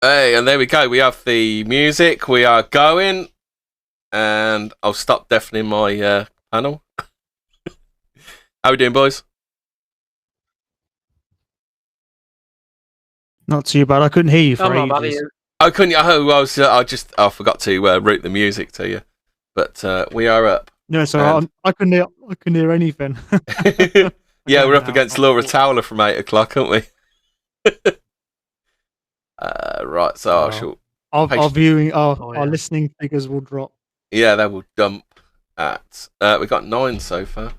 Hey, and there we go. We have the music. We are going, and I'll stop deafening my panel. How we doing, boys? Not too bad. I couldn't hear you for I'm not bad at ages. you. I couldn't. I forgot to route the music to you, but we are up. No, so And I couldn't hear. I couldn't hear anything. yeah, we're Again up now. against Laura Towler from 8 o'clock, aren't we? Right. So I Oh. shall. Our viewing, Oh, our yeah. listening figures will drop. Yeah, they will dump at. We got 9 so far.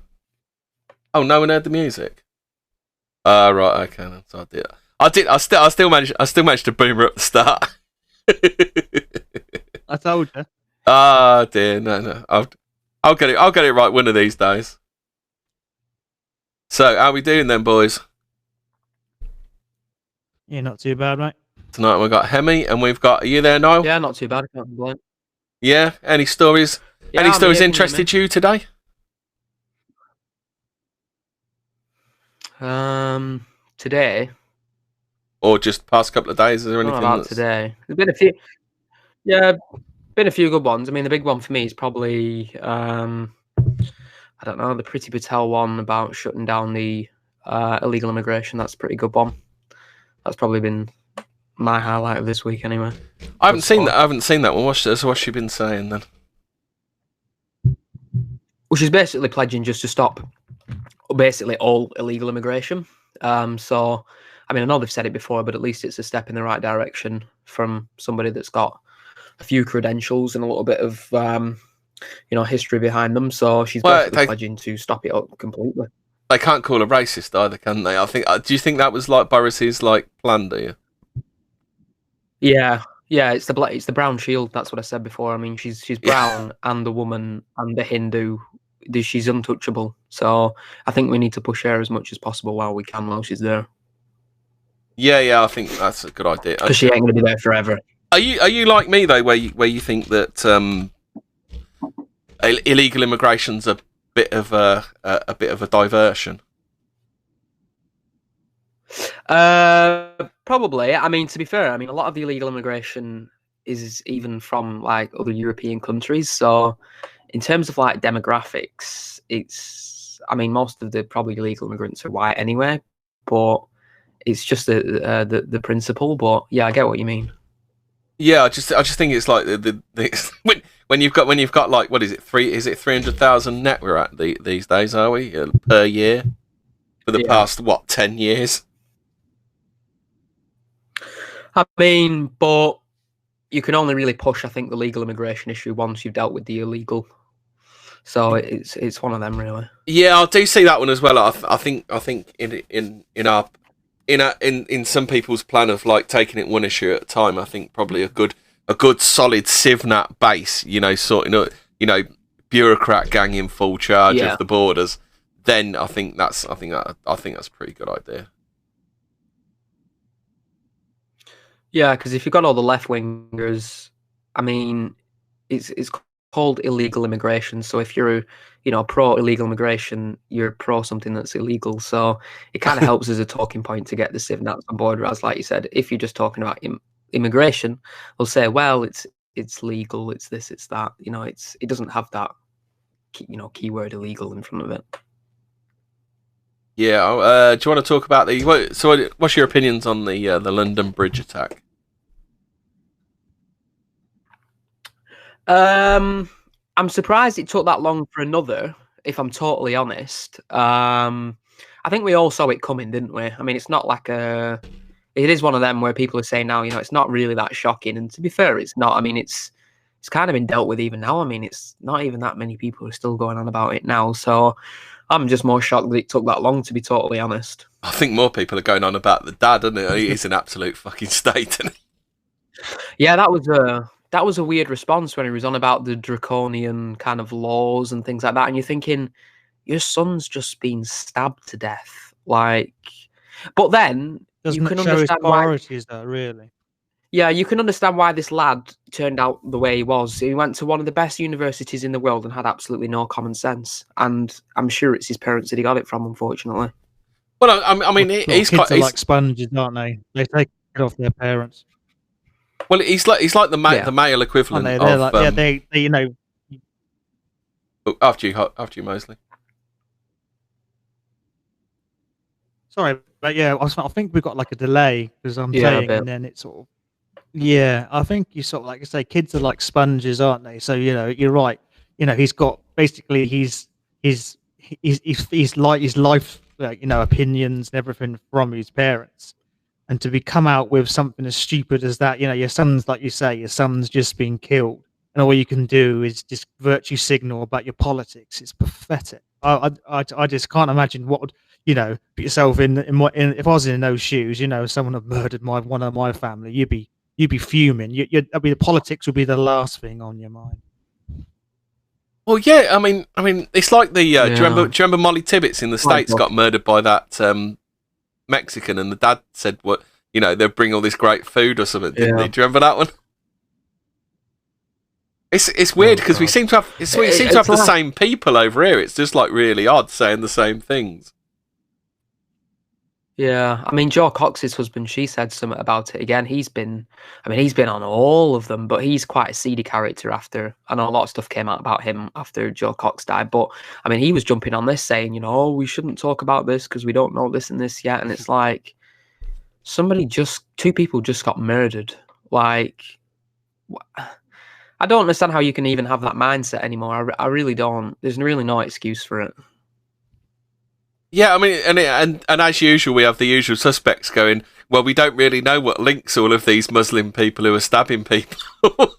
Oh, no one heard the music. Right. Okay. Then. So I did. I still managed. I still managed to boomer at the start. I told you. Ah, dear. No. I'll get it. I'll get it right one of these days. So, how we doing then, boys? Yeah, not too bad, mate. Tonight we've got Hemi, and we've got. Are you there, Niall? Yeah, not too bad. I can't complain. Yeah. Any stories? Yeah, Any I'm stories here, can you hear interested you today? me? Today. Or just past couple of days? Is there What anything about that's... today? There's been a few. Yeah, been a few good ones. I mean, the big one for me is probably I don't know, the Pretty Patel one about shutting down the illegal immigration. That's a pretty good one. That's probably been my highlight of this week, anyway. I haven't seen that. I haven't seen that one. What's she been saying then? Well, she's basically pledging just to stop basically all illegal immigration. So, I mean, I know they've said it before, but at least it's a step in the right direction from somebody that's got a few credentials and a little bit of, history behind them. So she's basically pledging to stop it up completely. They can't call her racist either, can they? I think. Do you think that was like Boris's plan? Do you? Yeah, it's the brown shield. That's what I said before. I mean, she's brown and a woman and a Hindu. She's untouchable. So I think we need to push her as much as possible while we can while she's there. Yeah, I think that's a good idea. Because she ain't going to be there forever. Are you like me though, where you think that illegal immigration's a bit of a diversion? Probably. I mean, to be fair, I mean, a lot of the illegal immigration is even from like other European countries. So in terms of like demographics, I mean, most of the probably illegal immigrants are white anyway, but it's just the principle. But yeah, I get what you mean. Yeah, I just think it's like when you've got like, what is it, 300,000 net we're at these days, are we, per year for the past 10 years? I mean, but you can only really push, I think, the legal immigration issue once you've dealt with the illegal. So it's one of them, really. Yeah, I do see that one as well. I think in some people's plan of like taking it one issue at a time, I think probably a good solid CivNat base, sorting out, bureaucrat gang in full charge of the borders. Then I think that's a pretty good idea. Yeah, because if you've got all the left wingers, I mean, it's called illegal immigration. So if you're, pro illegal immigration, you're pro something that's illegal. So it kind of helps as a talking point to get the CivNats on board. Whereas, like you said, if you're just talking about immigration, they'll say, well, it's legal, it's this, it's that. It doesn't have that, keyword illegal in front of it. Yeah. Do you want to talk about what's your opinions on the London Bridge attack? I'm surprised it took that long for another, if I'm totally honest. I think we all saw it coming, didn't we? I mean, it's not like it is one of them where people are saying now, it's not really that shocking. And to be fair, it's not. I mean, it's kind of been dealt with even now. I mean, it's not even that many people are still going on about it now. So I'm just more shocked that it took that long, to be totally honest. I think more people are going on about the dad, isn't it? He's an absolute fucking state, isn't he? Yeah, that was a weird response when he was on about the draconian kind of laws and things like that. And you're thinking, your son's just been stabbed to death. Like, but then you can understand his priorities, though, really. Yeah, you can understand why this lad turned out the way he was. He went to one of the best universities in the world and had absolutely no common sense. And I'm sure it's his parents that he got it from, unfortunately. Well, I mean, he's kids are like sponges, aren't they? They take it off their parents. Well, he's like the male equivalent They're of. like, they you know. After you, Mosley. Sorry, but yeah, I think we've got like a delay because I'm saying, and then it's sort of. Yeah, I think you sort of like you say, kids are like sponges, aren't they? So you're right. He's got basically he's like his life, opinions and everything from his parents, and to be come out with something as stupid as that, your son's like you say, your son's just been killed, and all you can do is just virtue signal about your politics. It's pathetic. I just can't imagine what would put yourself in if I was in those shoes. Someone had murdered one of my family. You'd be fuming. I mean, the politics would be the last thing on your mind. Well, yeah, I mean, it's like the. Do you remember Molly Tibbetts in the States got murdered by that Mexican, and the dad said, "What they'll bring all this great food or something." Didn't they? Do you remember that one? It's weird because we seem to have the same people over here. It's just like really odd saying the same things. Yeah, I mean, Jo Cox's husband, she said something about it again. He's been on all of them, but he's quite a seedy character after. I know a lot of stuff came out about him after Jo Cox died, but I mean, he was jumping on this saying, we shouldn't talk about this because we don't know this and this yet. And it's like, two people just got murdered. Like, I don't understand how you can even have that mindset anymore. I really don't. There's really no excuse for it. Yeah, I mean, and as usual, we have the usual suspects going, well, we don't really know what links all of these Muslim people who are stabbing people.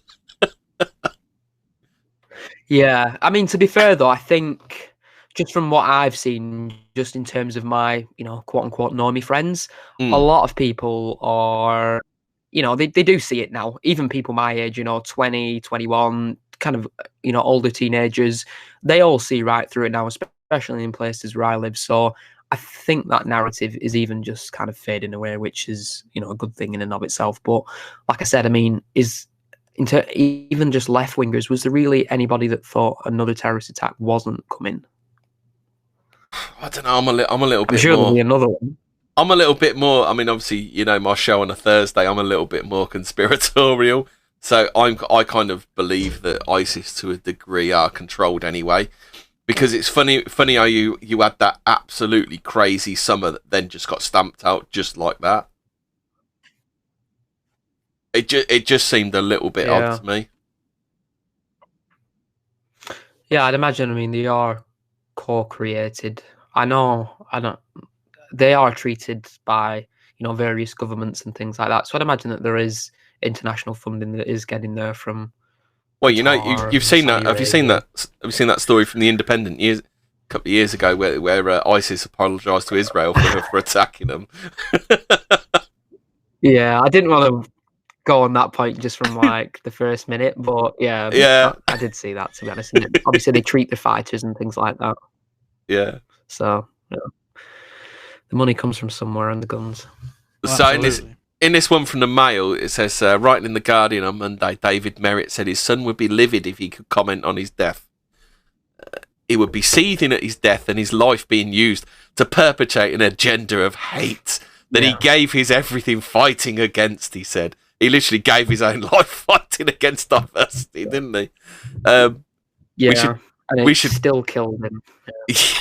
Yeah, I mean, to be fair, though, I think just from what I've seen, just in terms of my, quote-unquote, normie friends, a lot of people are, they do see it now. Even people my age, 20, 21, kind of, older teenagers, they all see right through it now, especially in places where I live. So I think that narrative is even just kind of fading away, which is, a good thing in and of itself. But like I said, I mean, even just left wingers, was there really anybody that thought another terrorist attack wasn't coming? I don't know. I'm a little bit sure more. There'll be another one. I'm a little bit more. I mean, obviously, my show on a Thursday. I'm a little bit more conspiratorial. So I kind of believe that ISIS to a degree are controlled anyway. Because it's funny how you had that absolutely crazy summer that then just got stamped out just like that. It just seemed a little bit odd to me. Yeah, I'd imagine. I mean, they are co-created. I know. They are treated by various governments and things like that. So I'd imagine that there is international funding that is getting there from. Well, you've seen that. Have you seen that? Have you seen that story from the Independent a couple of years ago, where ISIS apologised to Israel for attacking them? Yeah, I didn't want to go on that point just from like the first minute, but yeah, I did see that, to be honest. And obviously, they treat the fighters and things like that. Yeah. So the money comes from somewhere, and the guns. So in this one from the Mail, it says, writing in the Guardian on Monday, David Merritt said his son would be livid if he could comment on his death. He would be seething at his death and his life being used to perpetrate an agenda of hate that he gave his everything fighting against, he said. He literally gave his own life fighting against diversity, didn't he? We should still kill him.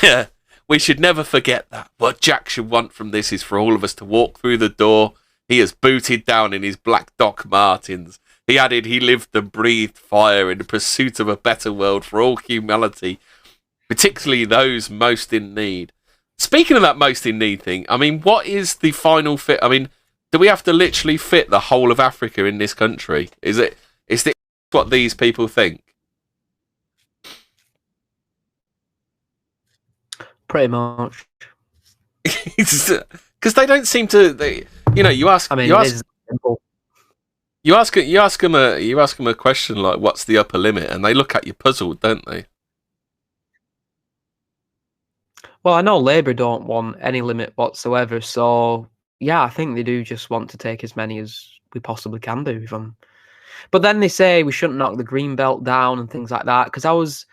Yeah, we should never forget that. What Jack should want from this is for all of us to walk through the door. He has booted down in his black Doc Martens. He added he lived and breathed fire in the pursuit of a better world for all humanity, particularly those most in need. Speaking of that most in need thing, I mean, what is the final fit? I mean, do we have to literally fit the whole of Africa in this country? Is this what these people think? Pretty much. Because they don't seem to. You ask. I mean, you ask them a question like, "What's the upper limit?" and they look at you puzzled, don't they? Well, I know Labour don't want any limit whatsoever, so yeah, I think they do just want to take as many as we possibly can do. But then they say we shouldn't knock the green belt down and things like that. Because I was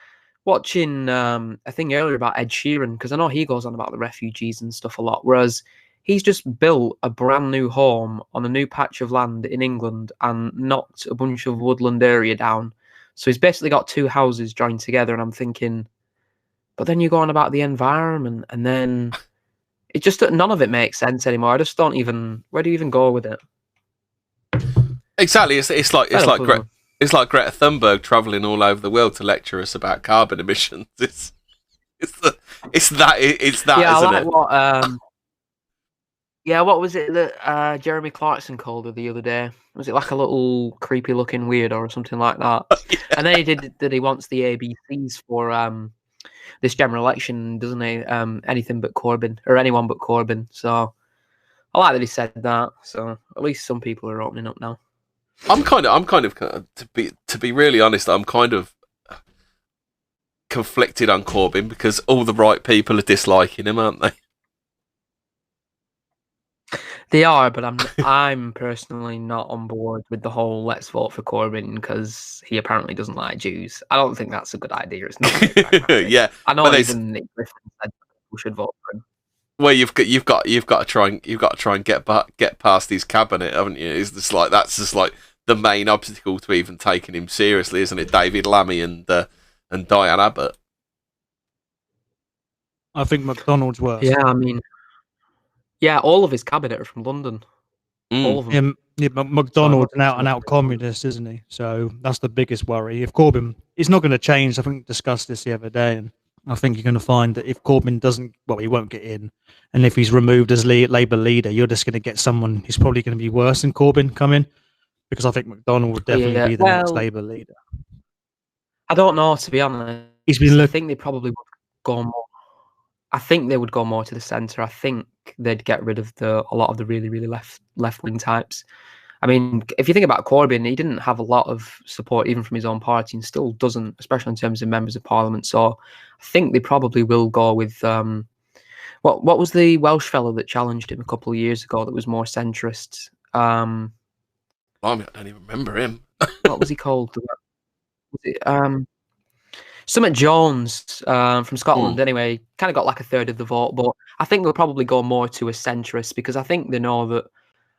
watching a thing earlier about Ed Sheeran, because I know he goes on about the refugees and stuff a lot, whereas He's just built a brand new home on a new patch of land in England and knocked a bunch of woodland area down. So he's basically got 2 houses joined together, and I'm thinking, but then you go on about the environment, and then it just none of it makes sense anymore. I just don't even. Where do you even go with it? Exactly. It's like Greta Thunberg traveling all over the world to lecture us about carbon emissions. It's that, yeah, isn't like it? What was it that Jeremy Clarkson called her the other day? Was it like a little creepy looking weirdo or something like that? Yeah. And then he did that. He wants the ABCs for this general election, doesn't he? Anything but Corbyn, or anyone but Corbyn. So I like that he said that. So at least some people are opening up now. I'm kind of to be really honest, I'm kind of conflicted on Corbyn because all the right people are disliking him, aren't they? They are, but I'm personally not on board with the whole let's vote for Corbyn because he apparently doesn't like Jews. I don't think that's a good idea. It's not. Yeah, I know even Nick Griffin said people should vote for him. Well, you've got to try and get past his cabinet, haven't you? It's just like that's just like the main obstacle to even taking him seriously, isn't it? David Lammy and Diane Abbott. I think McDonald's worse. Yeah, I mean, yeah, all of his cabinet are from London. All of them. McDonald's an out communist, isn't he? So that's the biggest worry. If Corbyn, it's not going to change. I think we discussed this the other day, and I think you're going to find that if Corbyn doesn't, well, he won't get in, and if he's removed as Labour leader, you're just going to get someone who's probably going to be worse than Corbyn come in, because I think McDonald would definitely be the next Labour leader. I don't know, to be honest. I think they probably would go more. I think they would go more to the centre. I think they'd get rid of a lot of the really, really left wing types. I mean, if you think about Corbyn, he didn't have a lot of support even from his own party, and still doesn't, especially in terms of members of parliament. So I think they probably will go with what was the Welsh fellow that challenged him a couple of years ago that was more centrist? I don't even remember him. What was he called? Was it Summit Jones from Scotland? Anyway, kind of got like a third of the vote, but I think they'll probably go more to a centrist because I think they know that.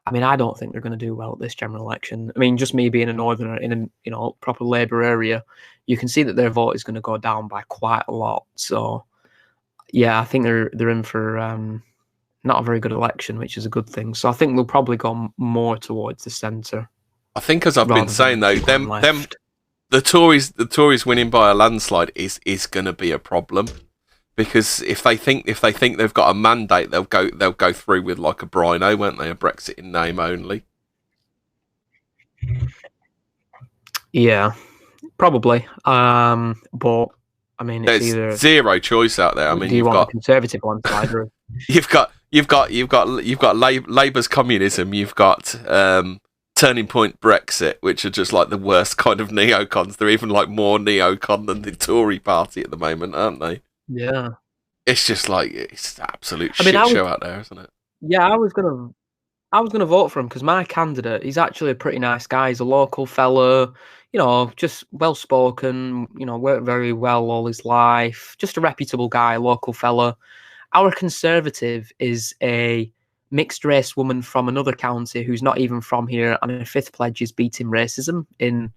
I mean, I don't think they're going to do well at this general election. I mean, just me being a northerner in a proper Labour area, you can see that their vote is going to go down by quite a lot. So, yeah, I think they're in for not a very good election, which is a good thing. So I think they'll probably go more towards the centre. I think, as I've been saying though, the Tories winning by a landslide is going to be a problem. Because if they think they've got a mandate, they'll go through with like a Brino, won't they? A Brexit in name only. Yeah, probably. But I mean, it's there's zero choice out there. I mean, you've got a Conservative one side, or you've got Labour's communism. You've got Turning Point Brexit, which are just like the worst kind of neocons. They're even like more neocon than the Tory party at the moment, aren't they? Yeah, it's just like it's an absolute shit show out there, isn't it? Yeah, I was gonna vote for him because my candidate, he's actually a pretty nice guy. He's a local fella, just well spoken. Worked very well all his life. Just a reputable guy, local fella. Our Conservative is a mixed race woman from another county who's not even from here, and her fifth pledge is beating racism in.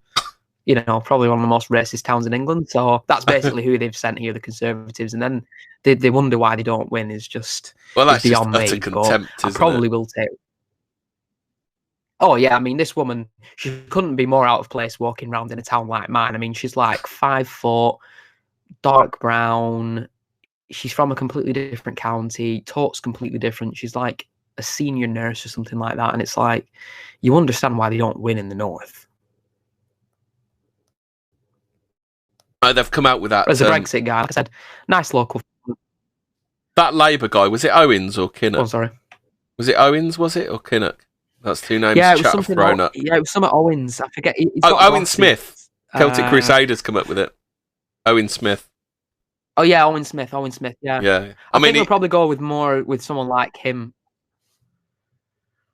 Probably one of the most racist towns in England. So that's basically who they've sent here, the Conservatives. And then they wonder why they don't win is just beyond me. That's contempt, I probably will take. Oh, yeah. I mean, this woman, she couldn't be more out of place walking around in a town like mine. I mean, she's like 5 foot, dark brown. She's from a completely different county, talks completely different. She's like a senior nurse or something like that. And it's like, you understand why they don't win in the north. They've come out with that. As a Brexit guy, like I said, nice local. That Labour guy, was it Owens or Kinnock? Oh, sorry. Was it Owens, was it? Or Kinnock? That's 2 names yeah, it was chat something thrown up. Yeah, it was something Owens. I forget. Owen Smith. Celtic Crusaders come up with it. Owen Smith. Oh, yeah, Owen Smith. Yeah. Yeah. I mean, we'll probably go with someone like him.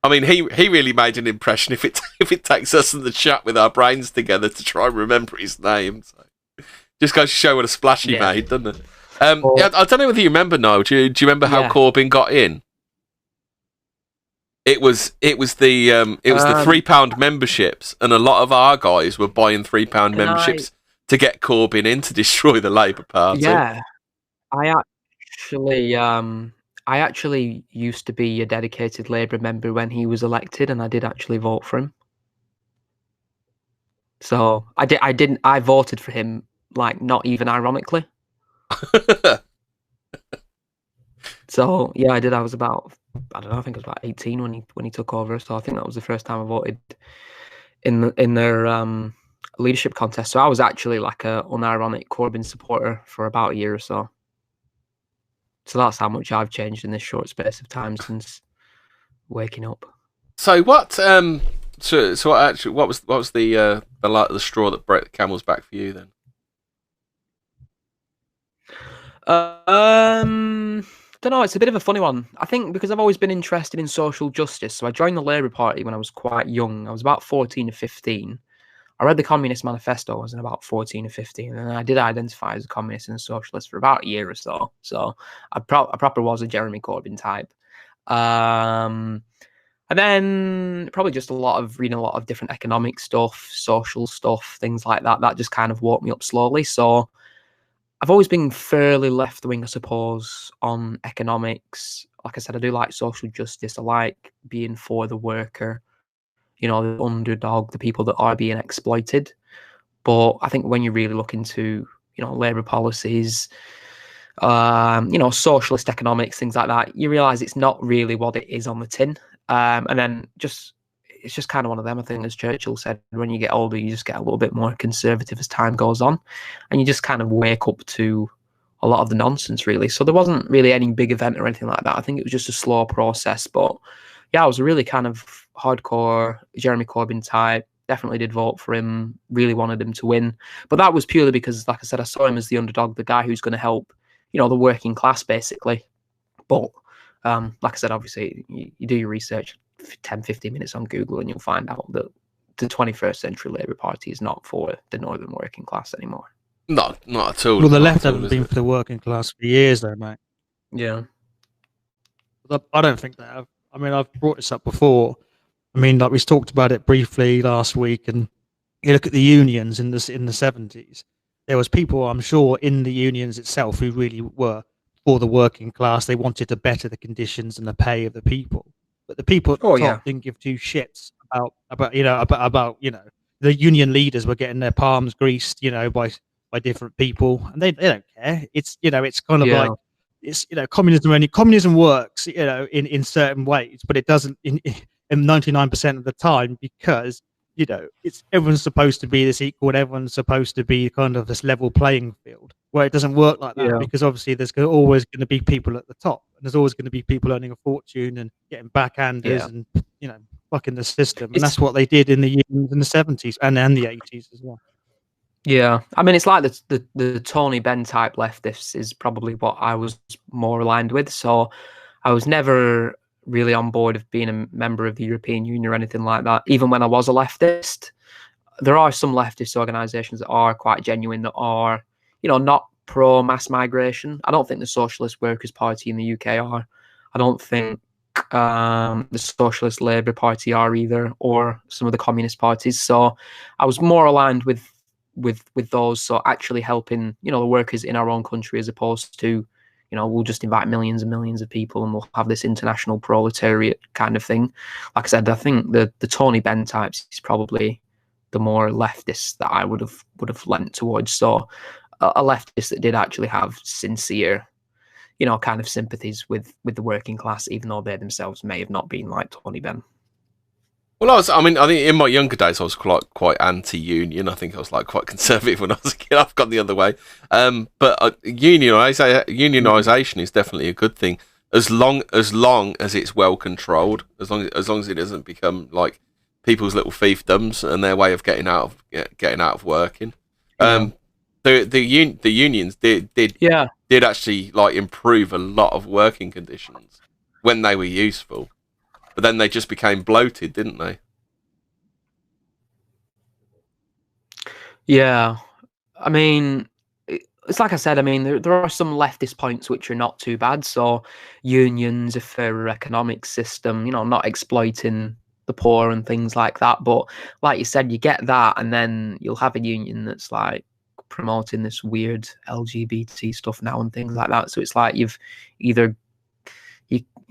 I mean, he really made an impression if it takes us in the chat with our brains together to try and remember his name. So. Just goes to show what a splash he made, doesn't it? I don't know whether you remember, Noel. Do you remember how Corbyn got in? It was the £3 memberships, and a lot of our guys were buying £3 memberships to get Corbyn in to destroy the Labour Party. Yeah, I actually used to be a dedicated Labour member when he was elected, and I did actually vote for him. So I voted for him, like, not even ironically. So yeah, I did. I was about, I don't know, I think I was about 18 when he took over. So I think that was the first time I voted in their leadership contest. So I was actually like a unironic Corbyn supporter for about a year or so. So that's how much I've changed in this short space of time since waking up. So what? So what was the straw that broke the camel's back for you then? Don't know. It's a bit of a funny one. I think because I've always been interested in social justice. So I joined the Labour Party when I was quite young. I was about 14 or 15. I read the Communist Manifesto. I was in about 14 or 15, and I did identify as a communist and a socialist for about a year or so. So I proper was a Jeremy Corbyn type. And then probably just reading a lot of different economic stuff, social stuff, things like that. That just kind of woke me up slowly. So I've always been fairly left wing, I suppose, on economics. Like I said, I do like social justice. I like being for the worker, the underdog, the people that are being exploited. But I think when you really look into, Labour policies, socialist economics, things like that, you realise it's not really what it is on the tin. And then it's just kind of one of them. I think, as Churchill said, when you get older, you just get a little bit more conservative as time goes on, and you just kind of wake up to a lot of the nonsense, really. So there wasn't really any big event or anything like that. I think it was just a slow process. But yeah, I was a really kind of hardcore Jeremy Corbyn type. Definitely did vote for him. Really wanted him to win. But that was purely because, like I said, I saw him as the underdog, the guy who's going to help, the working class, basically. But like I said, obviously, you do your research, 10, 15 minutes on Google, and you'll find out that the 21st century Labour Party is not for the northern working class anymore. Not at all. Well, the left haven't been for the working class for years, though, mate. Yeah. I don't think they have. I mean, I've brought this up before. I mean, like we talked about it briefly last week, and you look at the unions in the 70s. There was people, I'm sure, in the unions itself who really were for the working class. They wanted to better the conditions and the pay of the people. But the people at the top didn't give two shits about the union leaders were getting their palms greased, by different people, and they don't care. It's it's kind of like it's communism works, in certain ways, but it doesn't in 99% of the time, because it's everyone's supposed to be this equal, and everyone's supposed to be kind of this level playing field, where it doesn't work like that, because obviously there's always going to be people at the top, and there's always going to be people earning a fortune and getting backhanders and fucking the system. And that's what they did in the unions in the 70s and the 80s as well. Yeah, I mean, it's like the Tony Benn type leftists is probably what I was more aligned with. So I was never really on board of being a member of the European Union or anything like that. Even when I was a leftist, there are some leftist organisations that are quite genuine, that are, not pro mass migration. I don't think the Socialist Workers' Party in the UK are. I don't think the Socialist Labour Party are either, or some of the communist parties. So I was more aligned with those. So actually helping, the workers in our own country, as opposed to, we'll just invite millions and millions of people and we'll have this international proletariat kind of thing. Like I said, I think the Tony Benn types is probably the more leftist that I would have lent towards. So a leftist that did actually have sincere, kind of sympathies with the working class, even though they themselves may have not been like Tony Benn. Well, I think in my younger days I was quite anti-union. I think I was quite conservative when I was a kid. I've gone the other way. But unionisation is definitely a good thing, as long as it's well controlled. As long as it doesn't become like people's little fiefdoms and their way of getting out of working. The unions did actually improve a lot of working conditions when they were useful. But then they just became bloated, didn't they? Yeah. I mean, it's like I said, I mean, there are some leftist points which are not too bad. So unions, a fairer economic system, not exploiting the poor and things like that. But like you said, you get that, and then you'll have a union that's like promoting this weird LGBT stuff now and things like that. So it's like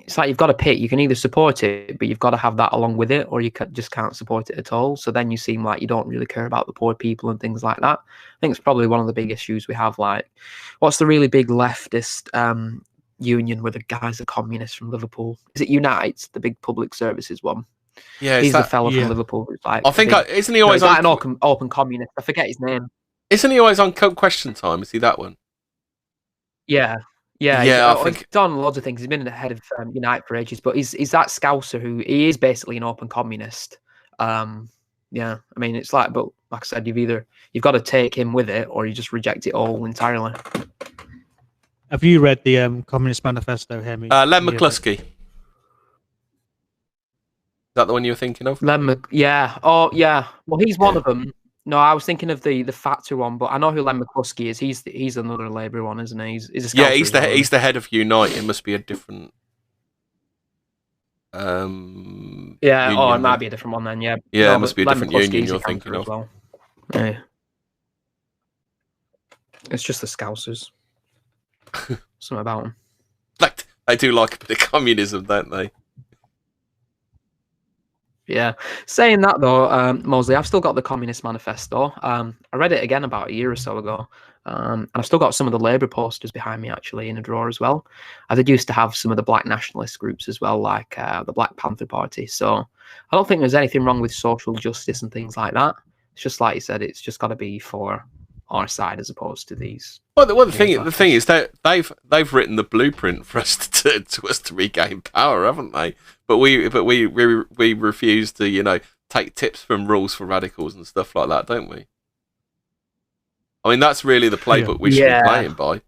it's like you've got to pick. You can either support it, but you've got to have that along with it, or you just can't support it at all. So then you seem like you don't really care about the poor people and things like that. I think it's probably one of the big issues we have. Like, what's the really big leftist union where the guys are communists from Liverpool? Is it Unite, the big public services one? Yeah, he's the fella from Liverpool. Like, I think isn't he always like an open communist? I forget his name. Isn't he always on Question Time? Is he that one? Yeah. I think he's done loads of things. He's been the head of Unite for ages, but he's that Scouser who he is basically an open communist. I mean, it's like, but like I said, you've got to take him with it, or you just reject it all entirely. Have you read the Communist Manifesto, Hemi? Len McCluskey. Is that the one you were thinking of? Yeah. Oh, yeah. Well, he's one of them. No, I was thinking of the Factor one, but I know who Len McCluskey is. He's another Labour one, isn't he? He's a he's the head of Unite. It must be a different. Union, it might be a different one then. Yeah, it must be a different union you're thinking of. Well. Yeah, it's just the Scousers. Something about them. Like they do like a bit of communism, don't they? Yeah. Saying that though, Mosley, I've still got the Communist Manifesto. I read it again about a year or so ago. And I've still got some of the Labour posters behind me actually in a drawer as well. I did used to have some of the black nationalist groups as well, like the Black Panther Party. So I don't think there's anything wrong with social justice and things like that. It's just like you said, it's just got to be for our side as opposed to these. Well, the thing is that they've written the blueprint for us to regain power, haven't they? But we refuse to take tips from rules for radicals and stuff like that, don't we? I mean, that's really the playbook we should be playing by.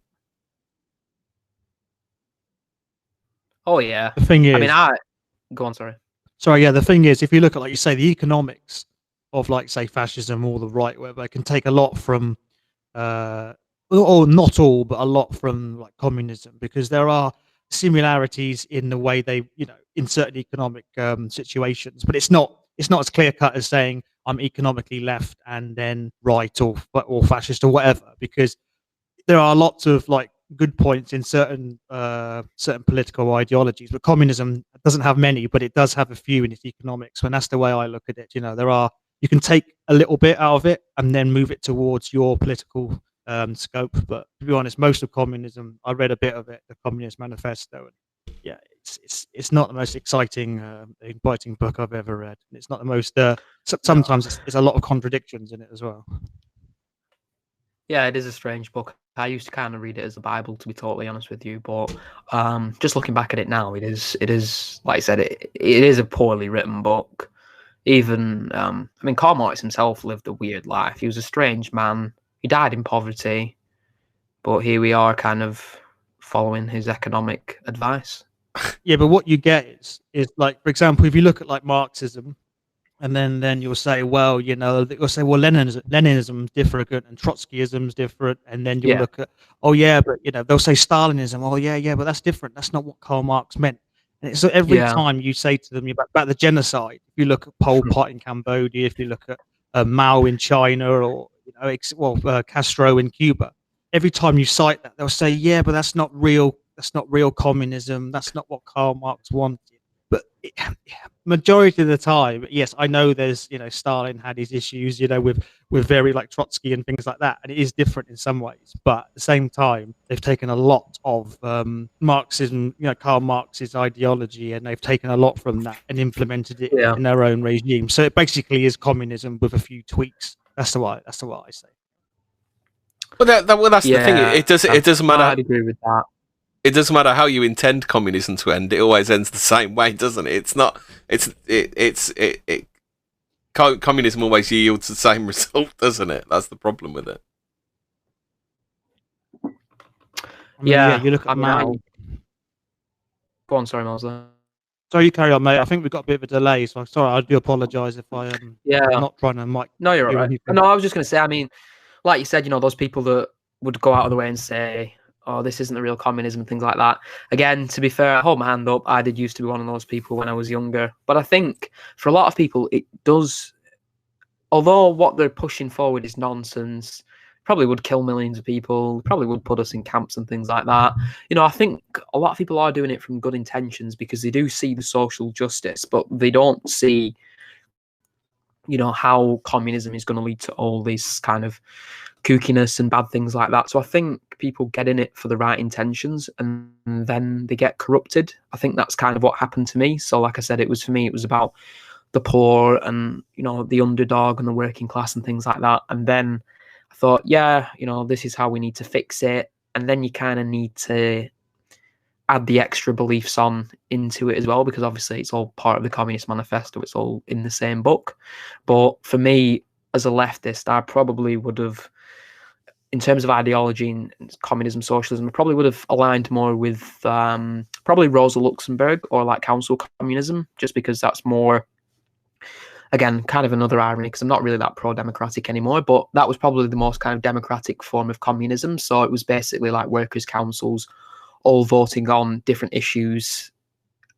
Oh yeah. The thing is, go on. Sorry. Sorry. Yeah. The thing is, if you look at, like you say, the economics of, like, say, fascism or the right, where they can take a lot from, or not all, but a lot from, like, communism, because there are similarities in the way they, in certain economic situations, but it's not as clear cut as saying I'm economically left and then right or fascist or whatever, because there are lots of, like, good points in certain political ideologies, but communism doesn't have many, but it does have a few in its economics. And that's the way I look at it. You can take a little bit out of it and then move it towards your political scope. But to be honest, most of communism, I read a bit of it, the Communist Manifesto, and yeah, it's not the most exciting book I've ever read. It's not the most. Sometimes there's a lot of contradictions in it as well. Yeah, it is a strange book. I used to kind of read it as the Bible, to be totally honest with you. But just looking back at it now, it is like I said, it is a poorly written book. Even Karl Marx himself lived a weird life. He was a strange man. He died in poverty, but here we are, kind of following his economic advice. Yeah, but what you get is like, for example, if you look at, like, Marxism, and then you'll say, well, Leninism's different and Trotskyism's different, and then you'll look at, but they'll say Stalinism, but that's different. That's not what Karl Marx meant. And so every time you say to them about the genocide, if you look at Pol Pot in Cambodia, if you look at Mao in China, or Castro in Cuba, every time you cite that, they'll say, but that's not real. That's not real communism. That's not what Karl Marx wanted. But majority of the time, yes, I know there's, Stalin had his issues, with very, like, Trotsky and things like that, and it is different in some ways. But at the same time, they've taken a lot of Marxism, Karl Marx's ideology, and they've taken a lot from that and implemented it in their own regime. So it basically is communism with a few tweaks. That's what I say. Well, that's the thing. It doesn't matter. I'd agree with that. It doesn't matter how you intend communism to end; it always ends the same way, doesn't it? It's not. Communism always yields the same result, doesn't it? That's the problem with it. You look at Mao. Go on, sorry, Mosley. Sorry, you carry on, mate. I think we've got a bit of a delay, so sorry. I do apologise if I am not trying to mic. No, you're all right. No, I was just going to say. I mean, like you said, those people that would go out of the way and say, oh, this isn't the real communism and things like that. Again, to be fair, I hold my hand up. I did used to be one of those people when I was younger. But I think for a lot of people, it does, although what they're pushing forward is nonsense, probably would kill millions of people, probably would put us in camps and things like that. You know, I think a lot of people are doing it from good intentions because they do see the social justice, but they don't see, you know, how communism is going to lead to all this kind of kookiness and bad things like that. So I think people get in it for the right intentions and then they get corrupted. I think that's kind of what happened to me. So like I said, it was for me, it was about the poor and, you know, the underdog and the working class and things like that. And then I thought, yeah, you know, this is how we need to fix it. And then you kind of need to add the extra beliefs on into it as well, because obviously it's all part of the Communist Manifesto. It's all in the same book. But for me, as a leftist, I probably would have, in terms of ideology and communism, socialism, I probably would have aligned more with probably Rosa Luxemburg or like council communism, just because that's more, again, kind of another irony because I'm not really that pro-democratic anymore, but that was probably the most kind of democratic form of communism. So it was basically like workers' councils all voting on different issues,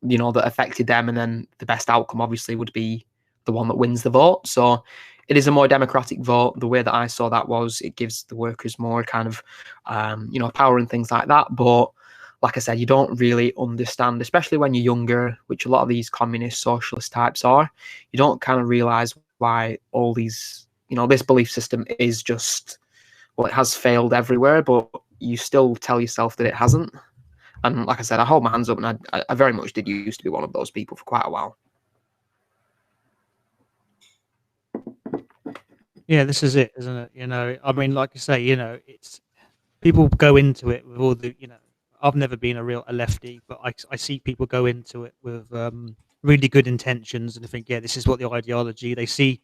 you know, that affected them. And then the best outcome obviously would be the one that wins the vote. So it is a more democratic vote. The way that I saw that was it gives the workers more kind of, you know, power and things like that. But like I said, you don't really understand, especially when you're younger, which a lot of these communist socialist types are, you don't kind of realize why all these, you know, this belief system is just, well, it has failed everywhere, but you still tell yourself that it hasn't. And like I said, I hold my hands up, and I very much did used to be one of those people for quite a while. Yeah, this is it, isn't it? You know, I mean, like you say, you know, it's people go into it with all the, you know, I've never been a lefty, but I see people go into it with really good intentions and think, yeah, this is what the ideology. They see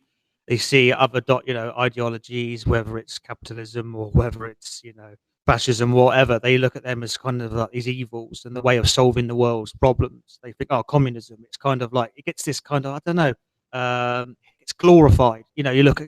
other you know, ideologies, whether it's capitalism or whether it's, you know, fascism, whatever. They look at them as kind of like these evils and the way of solving the world's problems. They think, oh, communism. It's kind of like it gets this kind of, I don't know. It's glorified. You know, you look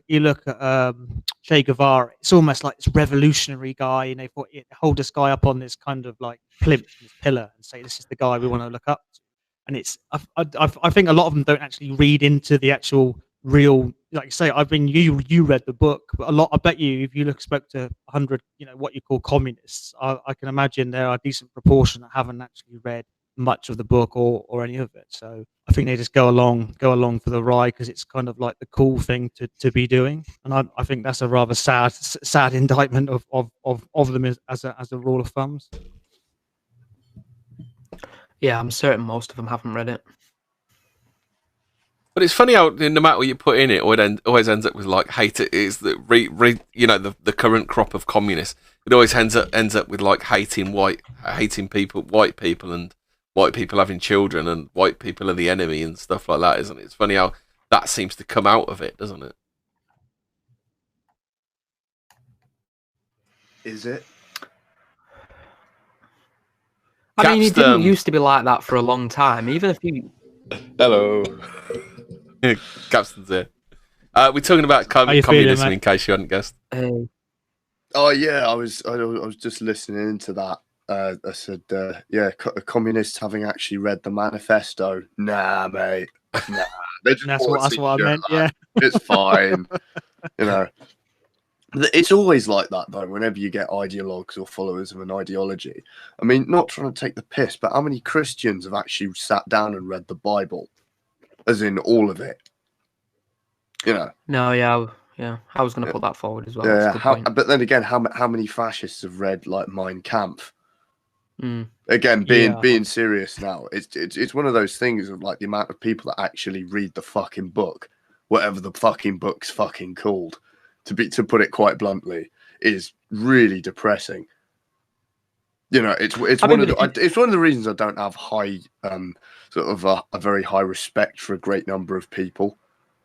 at Che Guevara. It's almost like this revolutionary guy, and they thought hold this guy up on this kind of like plinth, this pillar, and say this is the guy we want to look up to. And it's I think a lot of them don't actually read into the actual real, like you say. I mean, you read the book, but a lot. I bet you, if you spoke to 100, you know, what you call communists, I can imagine there are a decent proportion that haven't actually read much of the book or any of it. So I think they just go along for the ride because it's kind of like the cool thing to be doing. And I think that's a rather sad indictment of them as a rule of thumbs. Yeah, I'm certain most of them haven't read it. But it's funny how no matter what you put in it, it always ends up with like hate. It is the you know, the current crop of communists. It always ends up with like hating white people, and white people having children, and white people are the enemy and stuff like that, isn't it? It's funny how that seems to come out of it, doesn't it? Is it? I mean, it didn't used to be like that for a long time. Even if you... Hello. Capston's here. We're talking about communism, in case you hadn't guessed. Oh yeah, I was just listening into that. I said, yeah, communists having actually read the manifesto. Nah, mate. Nah. That's what I meant. Yeah, it's fine. You know, it's always like that though. Whenever you get ideologues or followers of an ideology, I mean, not trying to take the piss, but how many Christians have actually sat down and read the Bible, as in all of it? You know. No, yeah. I was going to put that forward as well. Yeah, but then again, how many fascists have read like Mein Kampf? Again, being serious now, it's one of those things of like the amount of people that actually read the fucking book, whatever the fucking book's fucking called, to put it quite bluntly, is really depressing. You know, it's one of the reasons I don't have high sort of a very high respect for a great number of people.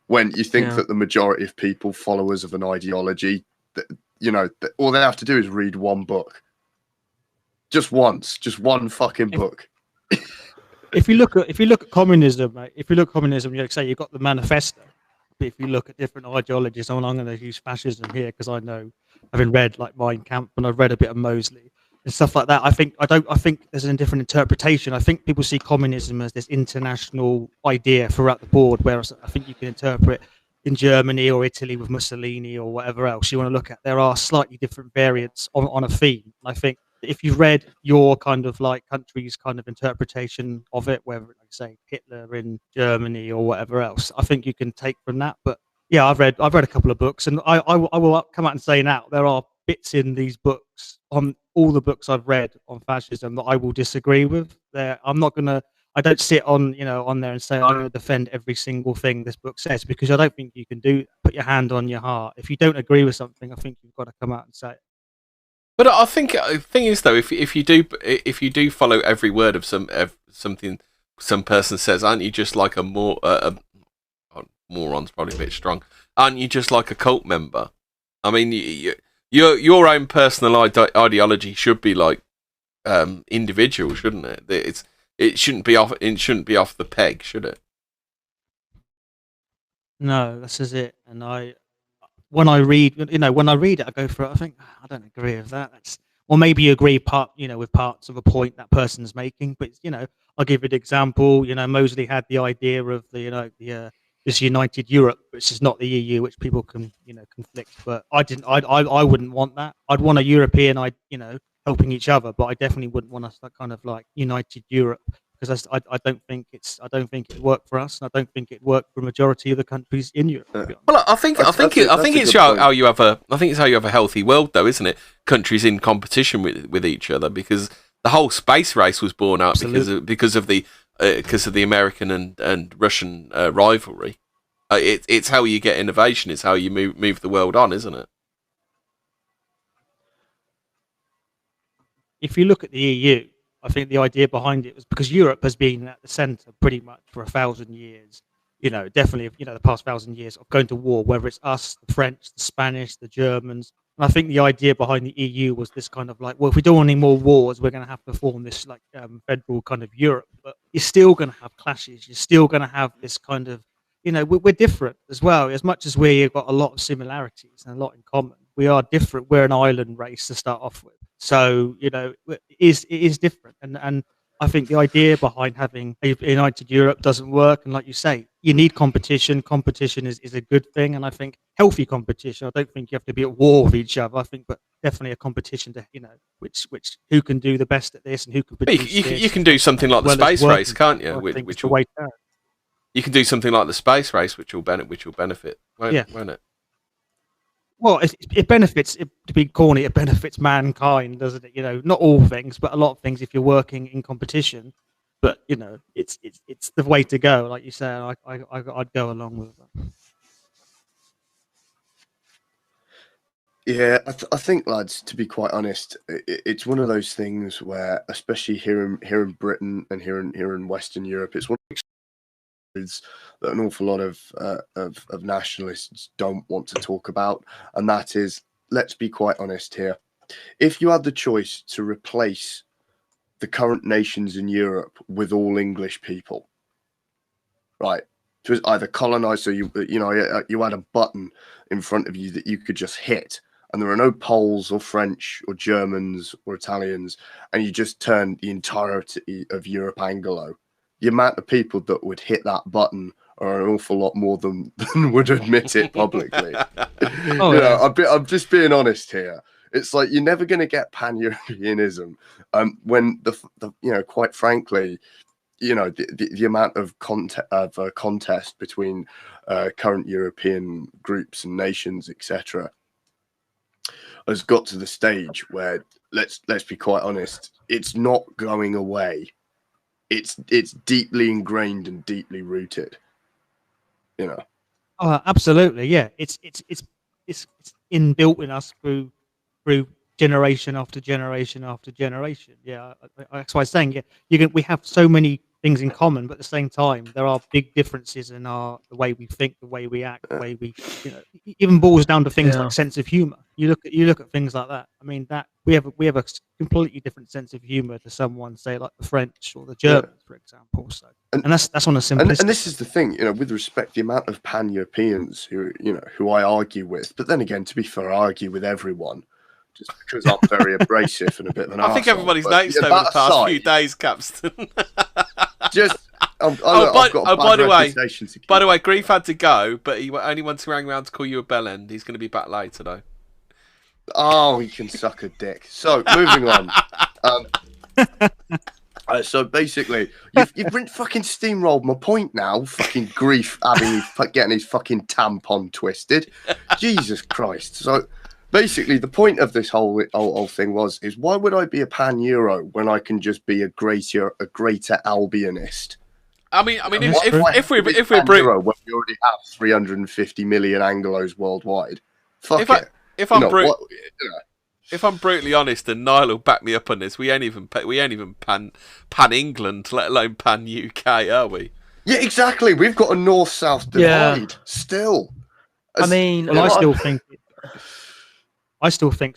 When you think that the majority of people, followers of an ideology, that, you know, all they have to do is read one book. Just once, just one fucking book. If you look at communism, mate, you say you've got the manifesto. But if you look at different ideologies, I'm going to use fascism here because I know having read like Mein Kampf, and I've read a bit of Mosley and stuff like that. I think there's a different interpretation. I think people see communism as this international idea throughout the board, whereas I think you can interpret in Germany or Italy with Mussolini or whatever else you want to look at. There are slightly different variants on a theme. I think if you've read your kind of like country's kind of interpretation of it, whether like say Hitler in Germany or whatever else, I think you can take from that. But yeah, I've read a couple of books, and I will come out and say now there are bits in these books, on all the books I've read on fascism, that I will disagree with. I'm not gonna. I don't sit on on there and say I'm going to defend every single thing this book says, because I don't think you can do that. Put your hand on your heart. If you don't agree with something, I think you've got to come out and say it. But I think the thing is though, if you do follow every word of something some person says, aren't you just like moron's probably a bit strong? Aren't you just like a cult member? I mean, your own personal ideology should be like individual, shouldn't it? It shouldn't be off the peg, should it? No, this is it. And when I read it, I go through it. I think I don't agree with that. Or maybe you agree with parts of a point that person's making. But I'll give you an example. Mosley had the idea of this united Europe, which is not the EU, which people can conflict. But I didn't. I wouldn't want that. I'd want a European, helping each other. But I definitely wouldn't want us that kind of like united Europe, because I don't think it worked for us, and I don't think it worked for a majority of the countries in Europe. Well, I think it's how you have a healthy world, though, isn't it? Countries in competition with each other, because the whole space race was born out because of the American and Russian rivalry. It's how you get innovation. It's how you move the world on, isn't it? If you look at the EU, I think the idea behind it was because Europe has been at the centre pretty much for 1,000 years. Definitely, the past 1,000 years of going to war, whether it's us, the French, the Spanish, the Germans. And I think the idea behind the EU was this kind of like, well, if we don't want any more wars, we're going to have to form this like federal kind of Europe. But you're still going to have clashes. You're still going to have this kind of, we're different as well. As much as we've got a lot of similarities and a lot in common, we are different. We're an island race to start off with. So, it is different. And I think the idea behind having a united Europe doesn't work. And like you say, you need competition. Competition is a good thing. And I think healthy competition, I don't think you have to be at war with each other. I think, but definitely a competition to, which who can do the best at this and who can produce you can do something like the space race, can't you? Which will, you can do something like the space race, which will benefit, won't it? Well, it benefits, to be corny, it benefits mankind, doesn't it? Not all things, but a lot of things if you're working in competition. But, it's the way to go, like you said. I'd go along with that. Yeah, I think, lads, to be quite honest, it's one of those things where, especially here in Britain and here in Western Europe, it's one of that an awful lot of nationalists don't want to talk about, and that is, let's be quite honest here, if you had the choice to replace the current nations in Europe with all English people, right, to either colonize, so you had a button in front of you that you could just hit, and there are no Poles or French or Germans or Italians, and you just turn the entirety of Europe Anglo, the amount of people that would hit that button are an awful lot more than would admit it publicly. I'm just being honest here. It's like you're never going to get pan-Europeanism when the quite frankly, the amount of contest between current European groups and nations, etc., has got to the stage where let's be quite honest, it's not going away. It's deeply ingrained and deeply rooted. Oh, absolutely, yeah. It's inbuilt in us through generation after generation after generation. Yeah, that's why I'm saying we have so many things in common, but at the same time, there are big differences in the way we think, the way we act, the way we, it even boils down to things like sense of humor. You look at things like that. I mean, that we have a completely different sense of humor to someone, say, like the French or the Germans, for example. So, and that's on a simplistic. And this is the thing, with respect, the amount of pan-Europeans who I argue with, but then again, to be fair, I argue with everyone. Just because I'm very abrasive and a bit of an arsehole. I think everybody's noticed over the past few days, Capstan. By the way, Grief had to go, but he only wants to hang around to call you a bellend. He's going to be back later, though. Oh, he can suck a dick. So, moving on. So basically, you've fucking steamrolled my point now. Fucking Grief getting his fucking tampon twisted. Jesus Christ. So basically, the point of this whole thing is why would I be a pan-Euro when I can just be a greater Albionist? I mean, if we're brutal, when we already have 350 million Anglos worldwide, if I'm brutally honest, and Niall will back me up on this, we ain't even pan England, let alone pan UK, are we? Yeah, exactly. We've got a north-south divide still. I mean, well, I still think.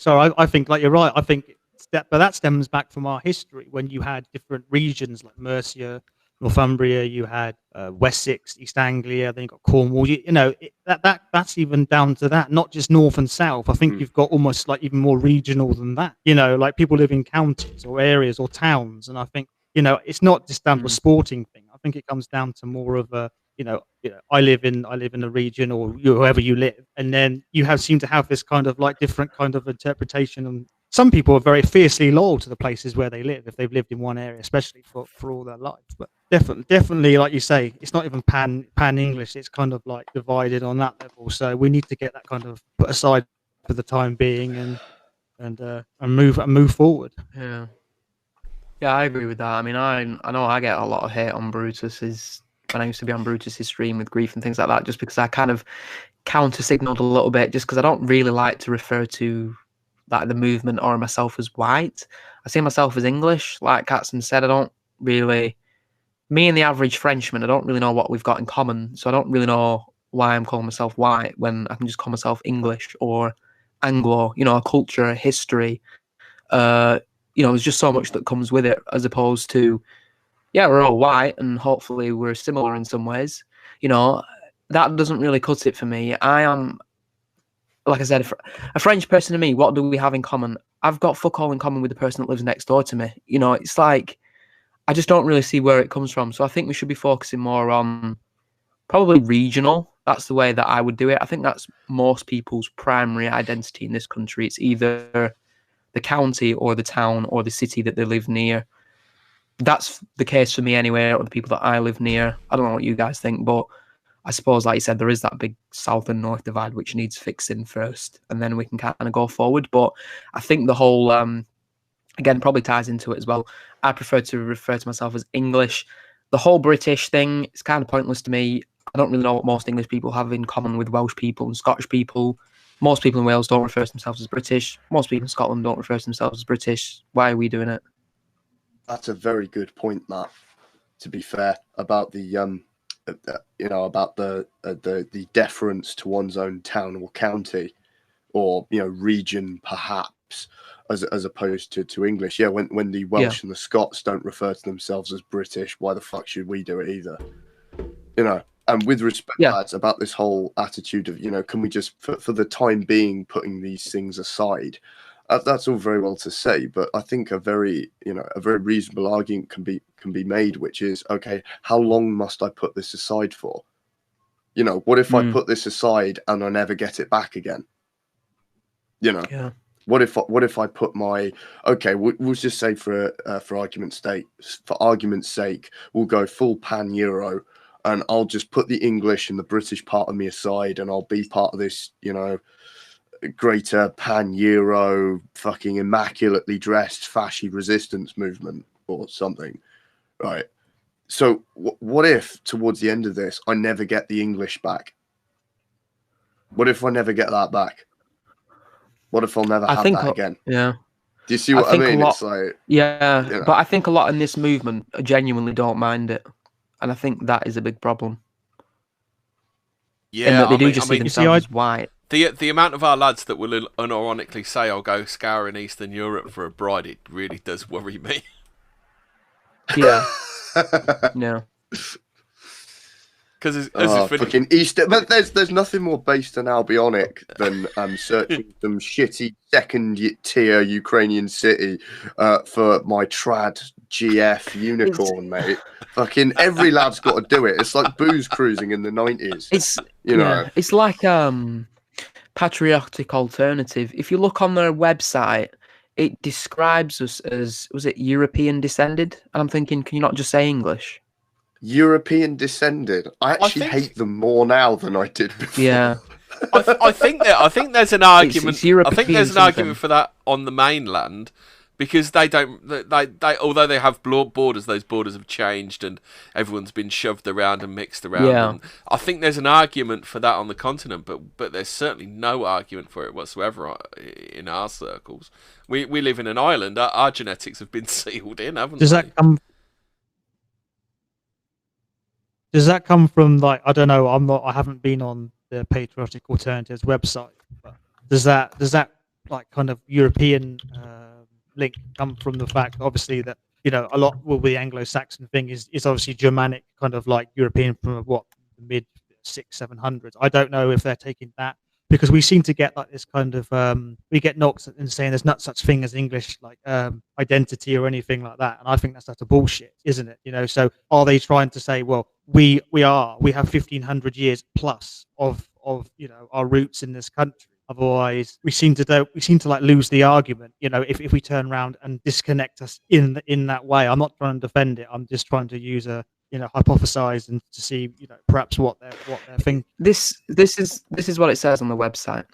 Sorry, I think like you're right. I think but that stems back from our history when you had different regions like Mercia, Northumbria. You had Wessex, East Anglia. Then you got Cornwall. That's even down to that. Not just north and south. I think you've got almost like even more regional than that. Like people live in counties or areas or towns, and I think it's not just down to a sporting thing. I think it comes down to more of a I live in a region, or wherever you live, and then you seem to have this kind of like different kind of interpretation. And some people are very fiercely loyal to the places where they live if they've lived in one area, especially for all their life. But definitely, like you say, it's not even pan English. It's kind of like divided on that level. So we need to get that kind of put aside for the time being and move forward. Yeah, I agree with that. I mean, I know I get a lot of hate on Brutus's. When I used to be on Brutus's stream with Grief and things like that, just because I kind of counter-signaled a little bit, just because I don't really like to refer to like the movement or myself as white. I see myself as English. Like Katzen said, I don't really, me and the average Frenchman, I don't really know what we've got in common. So I don't really know why I'm calling myself white when I can just call myself English or Anglo, a culture, a history. There's just so much that comes with it, as opposed to, yeah, we're all white and hopefully we're similar in some ways. That doesn't really cut it for me. I am, like I said, a French person to me. What do we have in common? I've got fuck all in common with the person that lives next door to me. It's like, I just don't really see where it comes from. So I think we should be focusing more on probably regional. That's the way that I would do it. I think that's most people's primary identity in this country. It's either the county or the town or the city that they live near. That's the case for me anyway, or the people that I live near. I don't know what you guys think, but I suppose, like you said, there is that big south and north divide which needs fixing first, and then we can kind of go forward. But I think the whole, again, probably ties into it as well. I prefer to refer to myself as English. The whole British thing is kind of pointless to me. I don't really know what most English people have in common with Welsh people and Scottish people. Most people in Wales don't refer to themselves as British. Most people in Scotland don't refer to themselves as British. Why are we doing it? That's a very good point, Matt. To be fair, about the about the deference to one's own town or county, or region, perhaps, as opposed to English. Yeah, when the Welsh and the Scots don't refer to themselves as British, why the fuck should we do it either? And with respect, lads, about this whole attitude of can we just for the time being putting these things aside. That's all very well to say, but I think a very reasonable argument can be made, which is, okay, how long must I put this aside for? What if I put this aside and I never get it back again? What if I put my we'll just say for argument's sake, we'll go full pan Euro, and I'll just put the English and the British part of me aside, and I'll be part of this, greater pan-Euro fucking immaculately dressed fasci resistance movement or something, right? So what if towards the end of this I never get the English back? What if I never get that back? What if I'll never have that again? Yeah, Do you see what I mean? It's like, yeah, you know. But I think a lot in this movement genuinely don't mind it, and I think that is a big problem. Yeah, and that they do just see themselves as white. The amount of our lads that will unironically say, "I'll go scouring Eastern Europe for a bride," it really does worry me. Yeah. No. Because fucking Easter, but there's nothing more based on Albionic than searching some shitty second-tier Ukrainian city for my trad GF unicorn, mate. Fucking every lad's got to do it. It's like booze cruising in the 90s. It's it's like Patriotic Alternative. If you look on their website, it describes us as, was it European descended? And I'm thinking, can you not just say English? European descended. I actually hate them more now than I did before. Yeah. I think there's an argument. I think there's an argument for that on the mainland, because they don't. They although they have borders, those borders have changed and everyone's been shoved around and mixed around. Yeah. And I think there's an argument for that on the continent, but there's certainly no argument for it whatsoever in our circles. We live in an island. Our genetics have been sealed in, haven't they? Does that come from, like, I don't know, I haven't been on the Patriotic Alternatives website, but does that like kind of European link come from the fact, obviously, that, you know, a lot with the Anglo-Saxon thing is obviously Germanic, kind of like European from the mid 600-700s. I don't know if they're taking that, because we seem to get like this kind of we get knocks and saying there's not such thing as English like identity or anything like that, and I think that's a bullshit, isn't it? You know, so are they trying to say, well, we have 1500 years plus of you know, our roots in this country, otherwise we seem to like lose the argument, you know, if we turn around and disconnect us in that way. I'm not trying to defend it, I'm just trying to use a, you know, hypothesize and to see, you know, perhaps what they're thinking. This is what it says on the website.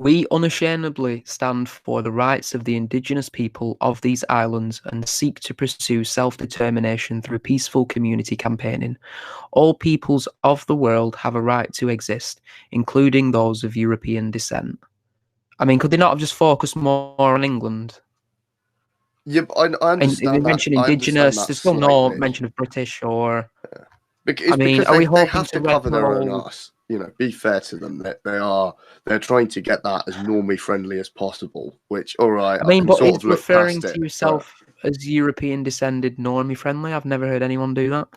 We unashamedly stand for the rights of the indigenous people of these islands and seek to pursue self-determination through peaceful community campaigning. All peoples of the world have a right to exist, including those of European descent. I mean, could they not have just focused more on England? Yeah, but I understand. And they mention indigenous. There's still no mention of British or. Yeah. Because are we hoping they have to cover their own arse? You know, be fair to them. They're trying to get that as normie friendly as possible. Which, all right. I mean, but it's referring to yourself as European descended normie friendly. I've never heard anyone do that.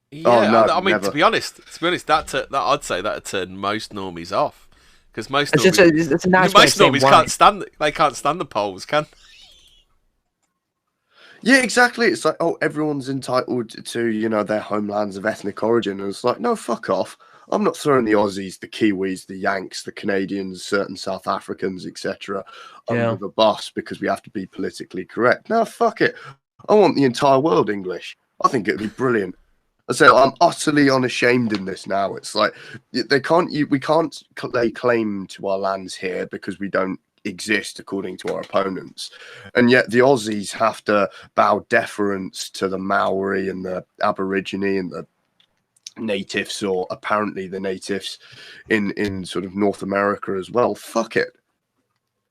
Yeah, oh, no, I mean, never. to be honest, that I'd say that'd turn most normies off, because most normies, it's a nice most normies can't stand the Poles, can? Yeah, exactly. It's like, oh, everyone's entitled to, you know, their homelands of ethnic origin. And it's like, no, fuck off. I'm not throwing the Aussies, the Kiwis, the Yanks, the Canadians, certain South Africans, etc. under the bus because we have to be politically correct. No, fuck it. I want the entire world English. I think it'd be brilliant. I say I'm utterly unashamed in this now. It's like we can't lay claim to our lands here because we don't exist according to our opponents, and yet the Aussies have to bow deference to the Maori and the Aborigine and the natives, or apparently the natives in sort of North America as well. Fuck it.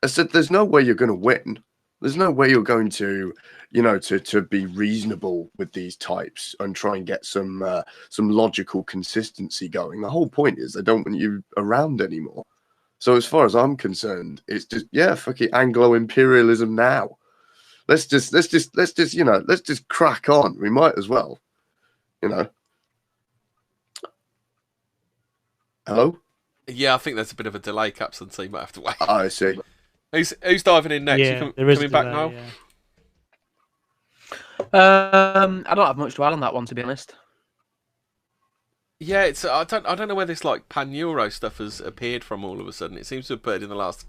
I said there's no way you're going to win. There's no way you're going to, you know, to be reasonable with these types and try and get some logical consistency going. The whole point is they don't want you around anymore. So as far as I'm concerned, it's just, yeah, fucking Anglo imperialism now. Let's just you know, let's just crack on. We might as well, you know. Hello? Yeah, I think there's a bit of a delay, Capson, so you might have to wait. Oh, I see. Who's diving in next? Yeah, coming back now? Yeah. I don't have much to add on that one, to be honest. Yeah, it's I don't know where this like pan-Euro stuff has appeared from all of a sudden. It seems to have appeared in the last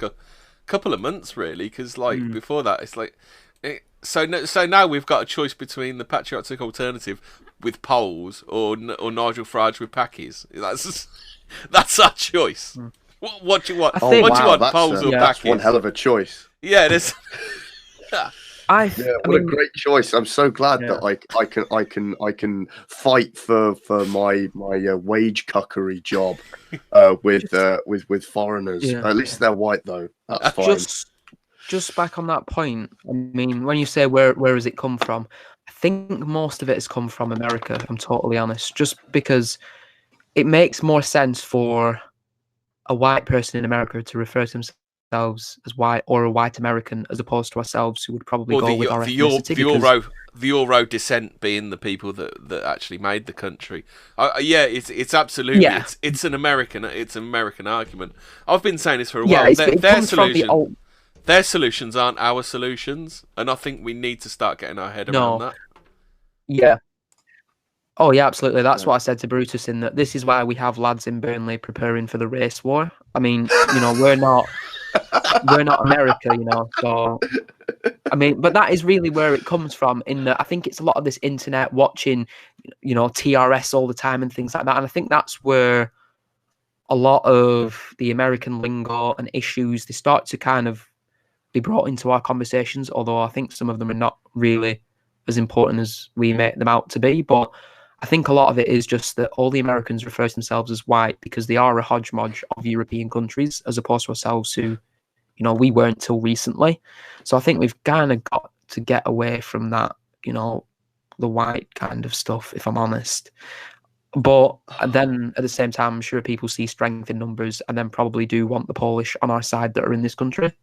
couple of months, really, because like before that, it's like so now we've got a choice between the Patriotic Alternative with Poles or Nigel Farage with Packies. That's our choice. What do you want? What do you want, Poles or Packies? That's one hell of a choice. Yeah, it is. What a great choice! I'm so glad that I can fight for my wage cuckery job with foreigners. Yeah. At least they're white though. That's fine. just back on that point. I mean, when you say where has it come from, I think most of it has come from America. If I'm totally honest, just because it makes more sense for a white person in America to refer to themselves as white or a white American as opposed to ourselves, who would probably go with our ethnicity. The Euro descent being the people that actually made the country. Yeah, it's absolutely it's an American argument. I've been saying this for a while. Their solutions aren't our solutions, and I think we need to start getting our head around that. Yeah. Oh yeah, absolutely. That's what I said to Brutus, in that this is why we have lads in Burnley preparing for the race war. I mean, we're not America, so I mean, but that is really where it comes from. In that, I think it's a lot of this internet watching, TRS all the time and things like that. And I think that's where a lot of the American lingo and issues, they start to kind of be brought into our conversations. Although I think some of them are not really as important as we make them out to be. But I think a lot of it is just that all the Americans refer to themselves as white because they are a hodgepodge of European countries, as opposed to ourselves, who we weren't till recently. So I think we've kind of got to get away from that, the white kind of stuff, if I'm honest. But then at the same time, I'm sure people see strength in numbers and then probably do want the Polish on our side that are in this country.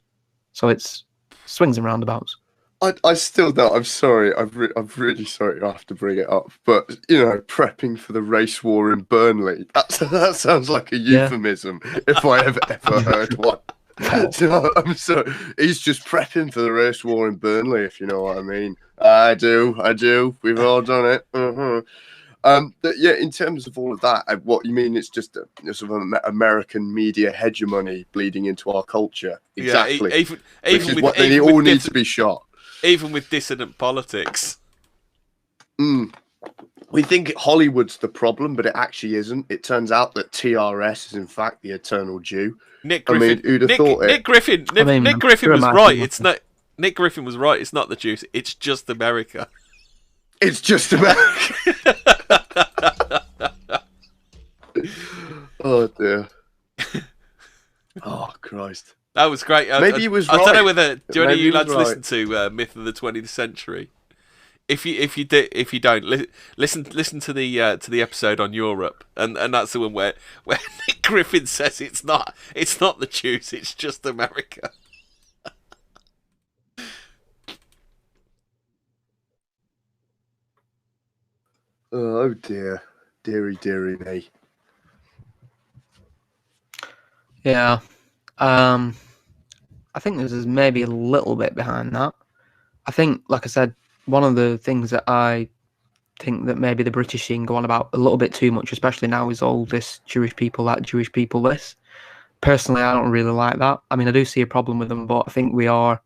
So it's swings and roundabouts. I still don't. I'm sorry. I'm really sorry I have to bring it up. But, prepping for the race war in Burnley, that sounds like a euphemism if I have ever heard one. I'm sorry. He's just prepping for the race war in Burnley, if you know what I mean. I do. We've all done it. But yeah, in terms of all of that, what you mean? It's just a sort of American media hegemony bleeding into our culture. Exactly. Yeah, even with, they all need to be shot. Even with dissident politics. We think Hollywood's the problem, but it actually isn't. It turns out that TRS is in fact the eternal Jew. Nick Griffin. I mean, who'd have thought it? Nick Griffin was right. It's not. Nick Griffin was right. It's not the Jews. It's just America. It's just America. Oh dear. Oh Christ. That was great. Maybe he was right. I don't know whether do any of you lads listen to Myth of the 20th Century. If you don't listen to the episode on Europe, and that's the one where Nick Griffin says it's not the Jews, it's just America. Oh dear, dearie me. Yeah, I think there's maybe a little bit behind that. I think, like I said, one of the things that I think that maybe the British scene go on about a little bit too much, especially now, is all this Jewish people that, Jewish people this. Personally, I don't really like that. I mean, I do see a problem with them, but I think we are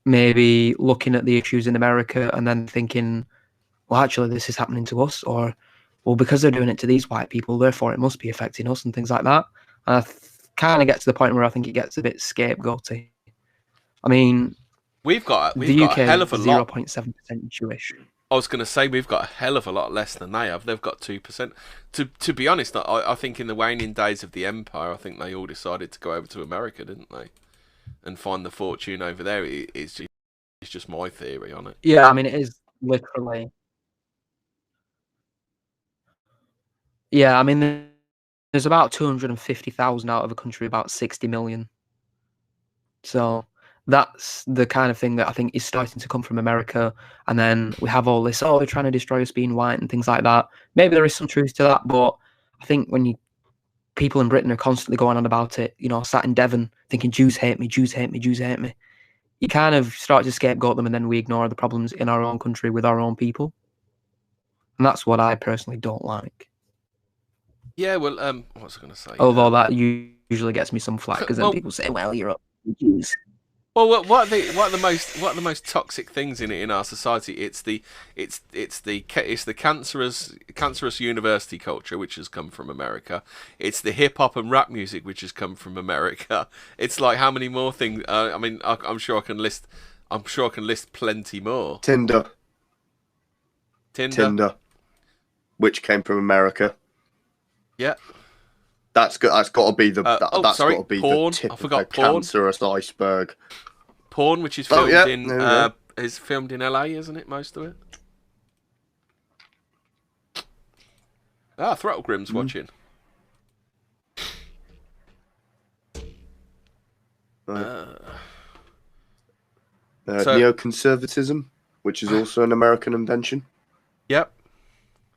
maybe looking at the issues in America and then thinking, well, actually, this is happening to us, or, well, because they're doing it to these white people, therefore it must be affecting us and things like that. And I kind of get to the point where I think it gets a bit scapegoaty. I mean, we've got the UK a hell of a lot. 0.7% Jewish. I was going to say we've got a hell of a lot less than they have. They've got 2%. To be honest, I think in the waning days of the empire, I think they all decided to go over to America, didn't they? And find the fortune over there. It's just my theory on it. Yeah, I mean, it is literally. Yeah, I mean, there's about 250,000 out of a country, about 60 million. So that's the kind of thing that I think is starting to come from America. And then we have all this, they're trying to destroy us being white and things like that. Maybe there is some truth to that, but I think when people in Britain are constantly going on about it, sat in Devon thinking Jews hate me, Jews hate me, Jews hate me, you kind of start to scapegoat them, and then we ignore the problems in our own country with our own people. And that's what I personally don't like. Yeah, well, what was I going to say? Although that usually gets me some flack, because then people say, "Well, you're up, Jews." Well, what are the most toxic things in our society? It's the cancerous university culture, which has come from America. It's the hip hop and rap music, which has come from America. It's like, how many more things? I mean, I'm sure I can list plenty more. Tinder, which came from America. Yeah. That's got to be the got to be porn. the tip I forgot of the porn. cancerous iceberg. Porn, which is filmed is filmed in LA, isn't it? Most of it. Throttle Grim's watching. Neoconservatism, which is also an American invention. Yep.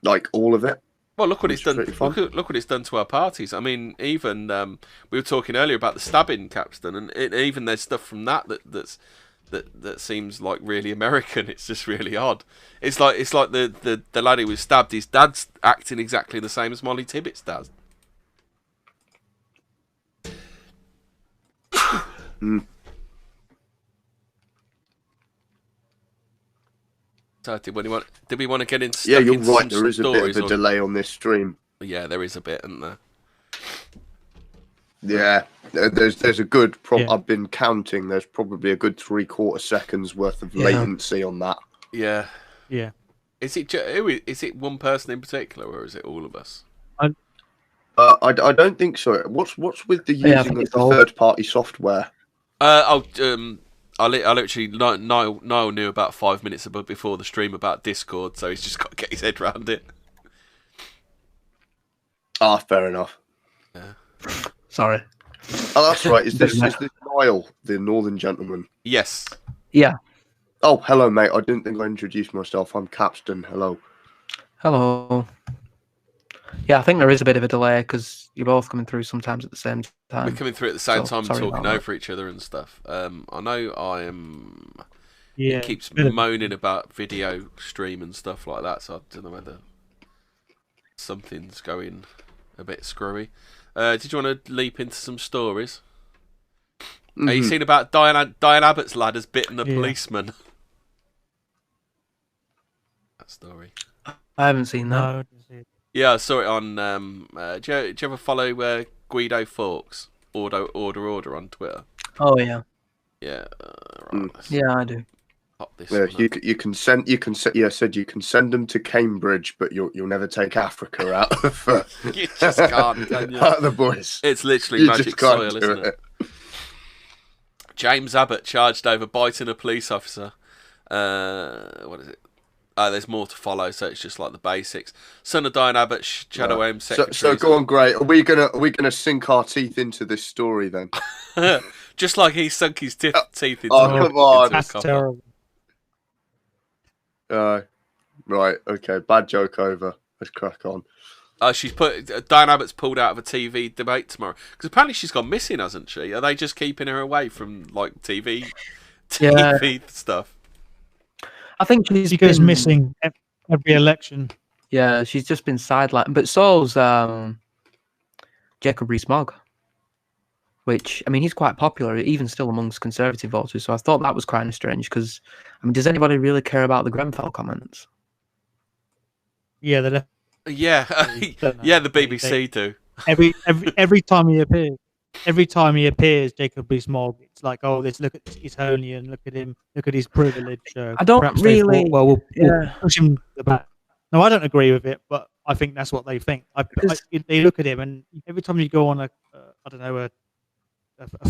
Like all of it. Well, look what it's done. Look what it's done to our parties. I mean, even we were talking earlier about the stabbing, Capstan, and even there's stuff from that seems like really American. It's just really odd. It's like the lad who was stabbed. His dad's acting exactly the same as Molly Tibbetts does. So did we want to get into? Yeah, you're right. There is a bit of a delay on this stream. Yeah, there is a bit, isn't there? Yeah, there's a good. I've been counting. There's probably a good 3/4 seconds worth of latency on that. Yeah. Yeah. Is it one person in particular, or is it all of us? I don't think so. What's with the using of the third-party software? I literally Niall knew about 5 minutes before the stream about Discord, so he's just got to get his head around it. Fair enough. Yeah. Sorry. Oh, that's right. Is this Niall, the Northern gentleman? Yes. Yeah. Oh, hello, mate. I didn't think I introduced myself. I'm Capstan. Hello. Hello. Yeah, I think there is a bit of a delay because you're both coming through sometimes at the same time. We're coming through at the same time and talking over each other and stuff. I know I am... Yeah. He keeps moaning about video stream and stuff like that, so I don't know whether something's going a bit screwy. Did you want to leap into some stories? Have you seen about Diane Abbott's lad has bitten a policeman? That story. I haven't seen that. No. Yeah, I saw it on. Do you ever follow Guido Fawkes? Order on Twitter. Oh yeah. Yeah. Right, yeah, I do. You can send. Yeah, said you can send them to Cambridge, but you'll never take Africa out of. You just can't, can you? Out of the boys. It's literally magic soil, isn't it? James Abbott charged over biting a police officer. What is it? There's more to follow, so it's just like the basics. Son of Diane Abbott, Shadow Home Secretary. So go on, great. Are we gonna sink our teeth into this story then? Just like he sunk his teeth into. Oh, come on! That's terrible. Right. Okay. Bad joke over. Let's crack on. Diane Abbott's pulled out of a TV debate tomorrow because apparently she's gone missing, hasn't she? Are they just keeping her away from like TV stuff? I think she goes missing every election. Yeah, she's just been sidelined. But so's Jacob Rees-Mogg, which, I mean, he's quite popular, even still amongst Conservative voters. So I thought that was kind of strange because, I mean, does anybody really care about the Grenfell comments? Yeah, the BBC do. Every time he appears, Jacob Rees-Mogg, it's like, oh, let's look at Etonian, look at him, look at his privilege. I don't really. We'll push him to the back. No, I don't agree with it, but I think that's what they think. They look at him, and every time you go on a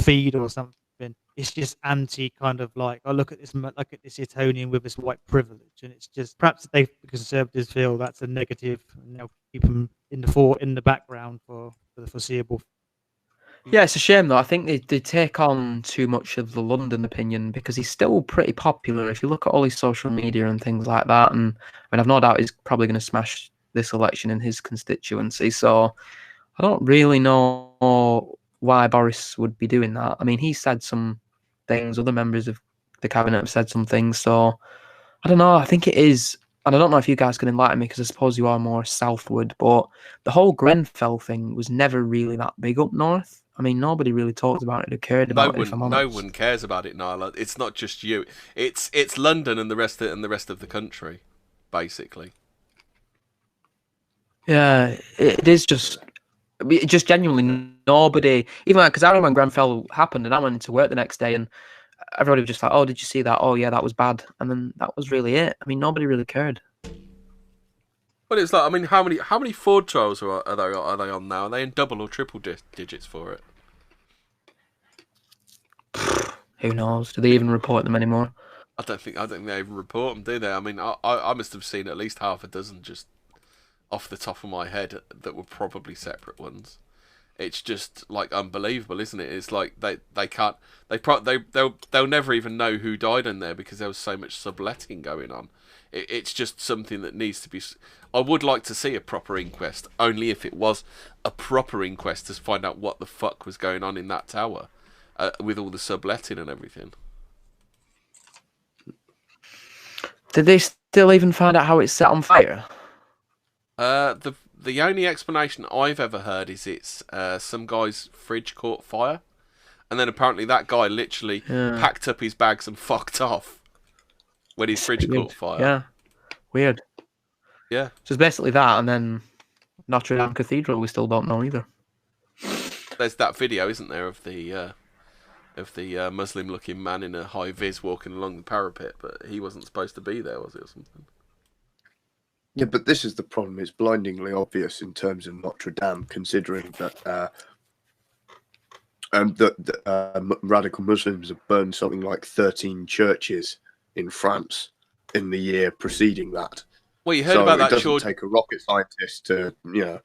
feed or something, it's just anti kind of like, oh, look at this Etonian with his white privilege, and it's just perhaps the Conservatives feel that's a negative, and they'll keep him in the background for the foreseeable. Yeah, it's a shame though. I think they take on too much of the London opinion because he's still pretty popular. If you look at all his social media and things like that, and I mean, I've no doubt he's probably going to smash this election in his constituency. So I don't really know why Boris would be doing that. I mean, he said some things, other members of the cabinet have said some things. So I don't know. I think it is, and I don't know if you guys can enlighten me because I suppose you are more southward, but the whole Grenfell thing was never really that big up north. I mean, nobody really talked about it or cared about it. If I'm honest. No one cares about it, Nyla. It's not just you. It's London and the rest of the country, basically. Yeah, it is just genuinely nobody. Even because I remember when Grenfell happened, and I went into work the next day, and everybody was just like, "Oh, did you see that? Oh, yeah, that was bad." And then that was really it. I mean, nobody really cared. Well, it's like, I mean, how many Ford trials are they on now? Are they in double or triple digits for it? Who knows? Do they even report them anymore? I don't think they even report them, do they? I mean, I must have seen at least half a dozen just off the top of my head that were probably separate ones. It's just like unbelievable, isn't it? It's like they'll never even know who died in there because there was so much subletting going on. It's just something that needs to be. I would like to see a proper inquest, only if it was a proper inquest to find out what the fuck was going on in that tower, with all the subletting and everything. Did they still even find out how it's set on fire? The only explanation I've ever heard is it's some guy's fridge caught fire, and then apparently that guy literally packed up his bags and fucked off when his fridge caught fire. Yeah, weird. Yeah, so it's basically that, and then Notre Dame Cathedral we still don't know either. There's that video, isn't there, of the Muslim-looking man in a high vis walking along the parapet, but he wasn't supposed to be there, was it, or something? Yeah, but this is the problem. It's blindingly obvious in terms of Notre Dame, considering that radical Muslims have burned something like 13 churches in France in the year preceding that. Well, you heard about that church. It doesn't take a rocket scientist to, You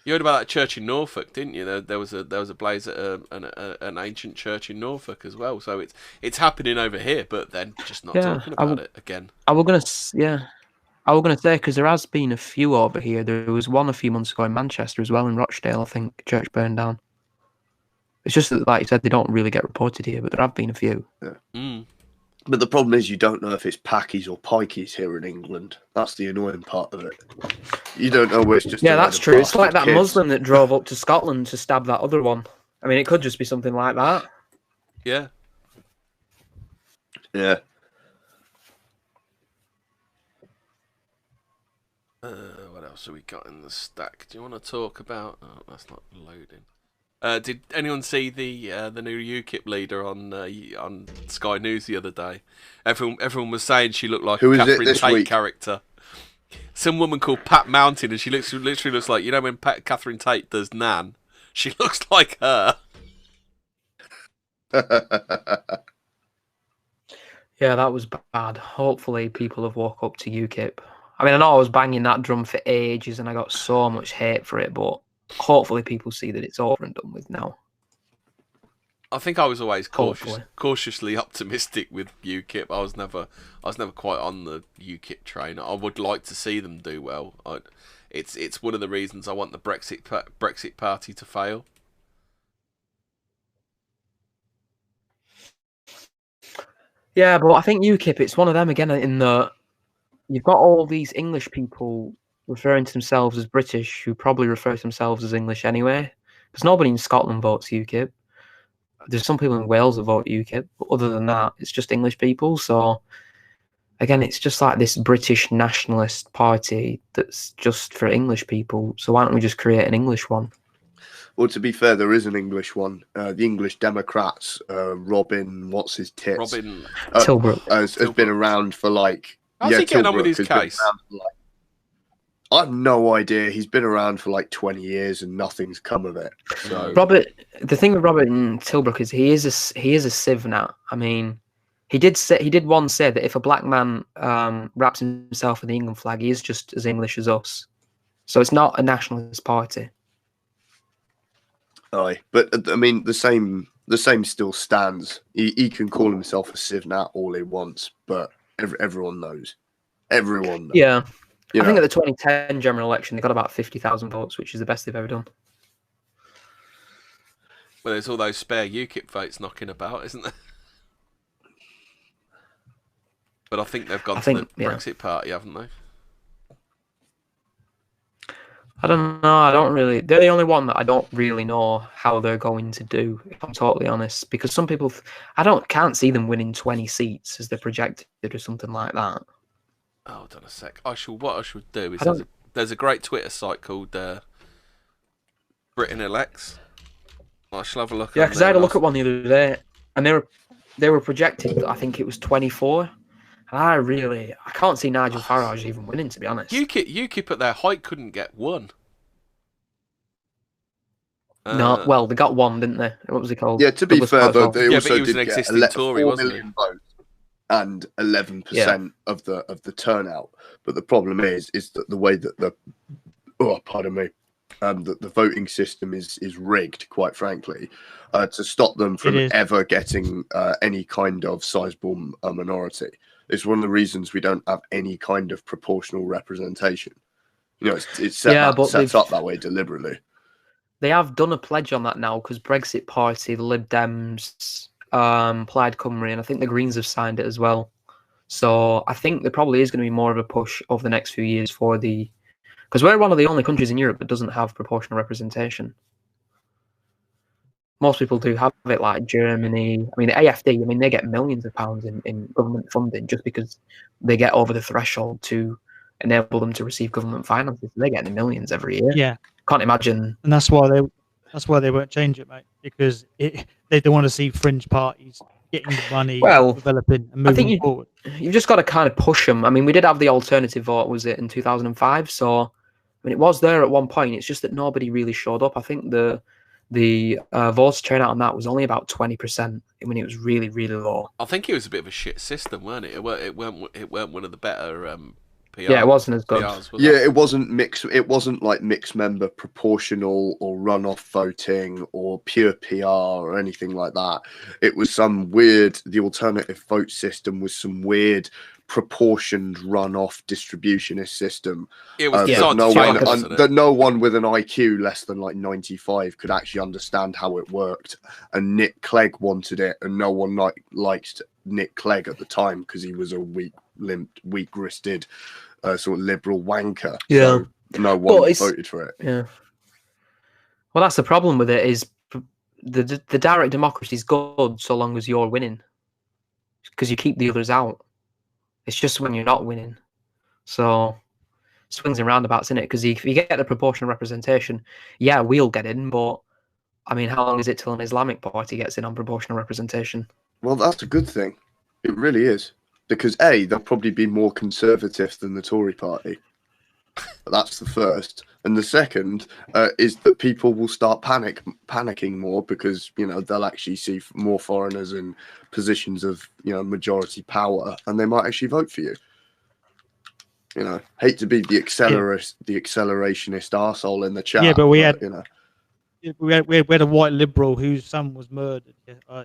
heard about that church in Norfolk, didn't you? There was a blaze at an ancient church in Norfolk as well. So it's happening over here, but then just not talking about it again. I was gonna say, because there has been a few over here. There was one a few months ago in Manchester as well, in Rochdale, I think, church burned down. It's just that, like you said, they don't really get reported here, but there have been a few. Yeah. But the problem is you don't know if it's Packies or Pikeys here in England. That's the annoying part of it. You don't know where it's just... Yeah, that's true. It's like that Muslim that drove up to Scotland to stab that other one. I mean, it could just be something like that. Yeah. Yeah. What else have we got in the stack? Do you want to talk about? Oh, that's not loading. Did anyone see the new UKIP leader on Sky News the other day? Everyone was saying she looked like a Catherine Tate character. Some woman called Pat Mountain, and she literally looks like, you know, when Catherine Tate does Nan, she looks like her. Yeah, that was bad. Hopefully people have woke up to UKIP. I mean, I know I was banging that drum for ages and I got so much hate for it, but hopefully people see that it's over and done with now. I think I was always cautiously optimistic with UKIP. I was never quite on the UKIP train. I would like to see them do well. It's one of the reasons I want the Brexit party to fail. Yeah, but I think UKIP, it's one of them again in the... You've got all these English people referring to themselves as British who probably refer to themselves as English anyway. Because nobody in Scotland votes UKIP. There's some people in Wales that vote UKIP, but other than that, it's just English people. So, again, it's just like this British nationalist party that's just for English people. So why don't we just create an English one? Well, to be fair, there is an English one. The English Democrats, Robin, what's his tits? Robin Tilbrook. Has been around for like... How's he getting on with his case? I have no idea. He's been around for like 20 years and nothing's come of it. So the thing with Robert Tilbrook is he is a civ now. I mean, he did once say that if a black man wraps himself in the England flag, he is just as English as us. So it's not a nationalist party. Aye, but I mean the same still stands. He can call himself a civ now all he wants, but everyone knows. Everyone knows. Yeah. I think at the 2010 general election, they got about 50,000 votes, which is the best they've ever done. Well, there's all those spare UKIP votes knocking about, isn't there? But I think they've gone to the Brexit party, haven't they? I don't know. I don't really... They're the only one that I don't really know how they're going to do, if I'm totally honest. Because some people... can't see them winning 20 seats as they're projected or something like that. Oh, hold on a sec. What I should do is there's a great Twitter site called Britain Elects. I shall have a look. Yeah, because I had a look at one the other day, and they were projected. I think it was 24. And I can't see Nigel Farage even winning, to be honest. UKIP at their height couldn't get one. No, well, they got one, didn't they? What was it called? Yeah, to be fair, though, they but also he was did an get existing Tory, 4 wasn't he? million votes and 11% of the turnout. But the problem is that the way that the voting system is rigged, quite frankly, to stop them from ever getting any kind of sizable minority. It's one of the reasons we don't have any kind of proportional representation. You know, it's set up that way deliberately. They have done a pledge on that now because Brexit Party, the Lib Dems, Plaid Cymru, and I think the Greens have signed it as well. So I think there probably is going to be more of a push over the next few years for because we're one of the only countries in Europe that doesn't have proportional representation. Most people do have it, like Germany. I mean, the AFD, I mean, they get millions of pounds in government funding just because they get over the threshold to enable them to receive government finances. They're getting millions every year. Yeah. Can't imagine. And that's why they won't change it, mate, because they don't want to see fringe parties getting money, developing and moving forward. You've just got to kind of push them. I mean, we did have the alternative vote, was it, in 2005? So, I mean, it was there at one point. It's just that nobody really showed up. I think the votes turnout on that was only about 20%. I mean, it was really, really low. I think it was a bit of a shit system, weren't it? It weren't one of the better PR. Yeah, it wasn't as good. It wasn't mixed. It wasn't like mixed member proportional or runoff voting or pure PR or anything like that. It was some weird. The alternative vote system was some weird proportioned runoff distributionist system. It was that no one with an IQ less than like 95 could actually understand how it worked. And Nick Clegg wanted it, and no one liked Nick Clegg at the time because he was a weak-wristed sort of liberal wanker. Yeah, so no one voted for it. Yeah. Well, that's the problem with it, is the direct democracy is good so long as you're winning, because you keep the others out. It's just when you're not winning. So swings and roundabouts, in it, because if you get the proportional representation, yeah, we'll get in, but I mean, how long is it till an Islamic party gets in on proportional representation? Well, that's a good thing. It really is. Because they'll probably be more conservative than the Tory party. That's the first. And the second is that people will start panicking more because, you know, they'll actually see more foreigners in positions of, you know, majority power, and they might actually vote for you. You know, hate to be the accelerationist arsehole in the chat. Yeah, but we had a white liberal whose son was murdered,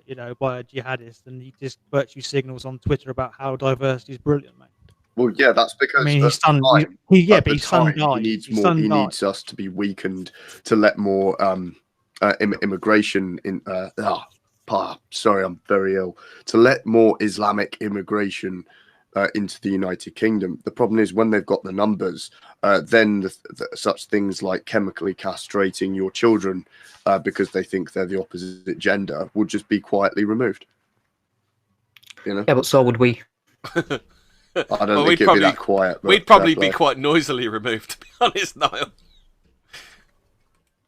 you know, by a jihadist, and he just virtue signals on Twitter about how diversity is brilliant, mate. Well, yeah, that's because his son died. He needs us to be weakened to let more immigration in. Sorry, I'm very ill. To let more Islamic immigration into the United Kingdom. The problem is when they've got the numbers, then such things like chemically castrating your children because they think they're the opposite gender will just be quietly removed. You know? Yeah, but so would we. I don't think it'd be that quiet. We'd probably be quite noisily removed, to be honest, Niall.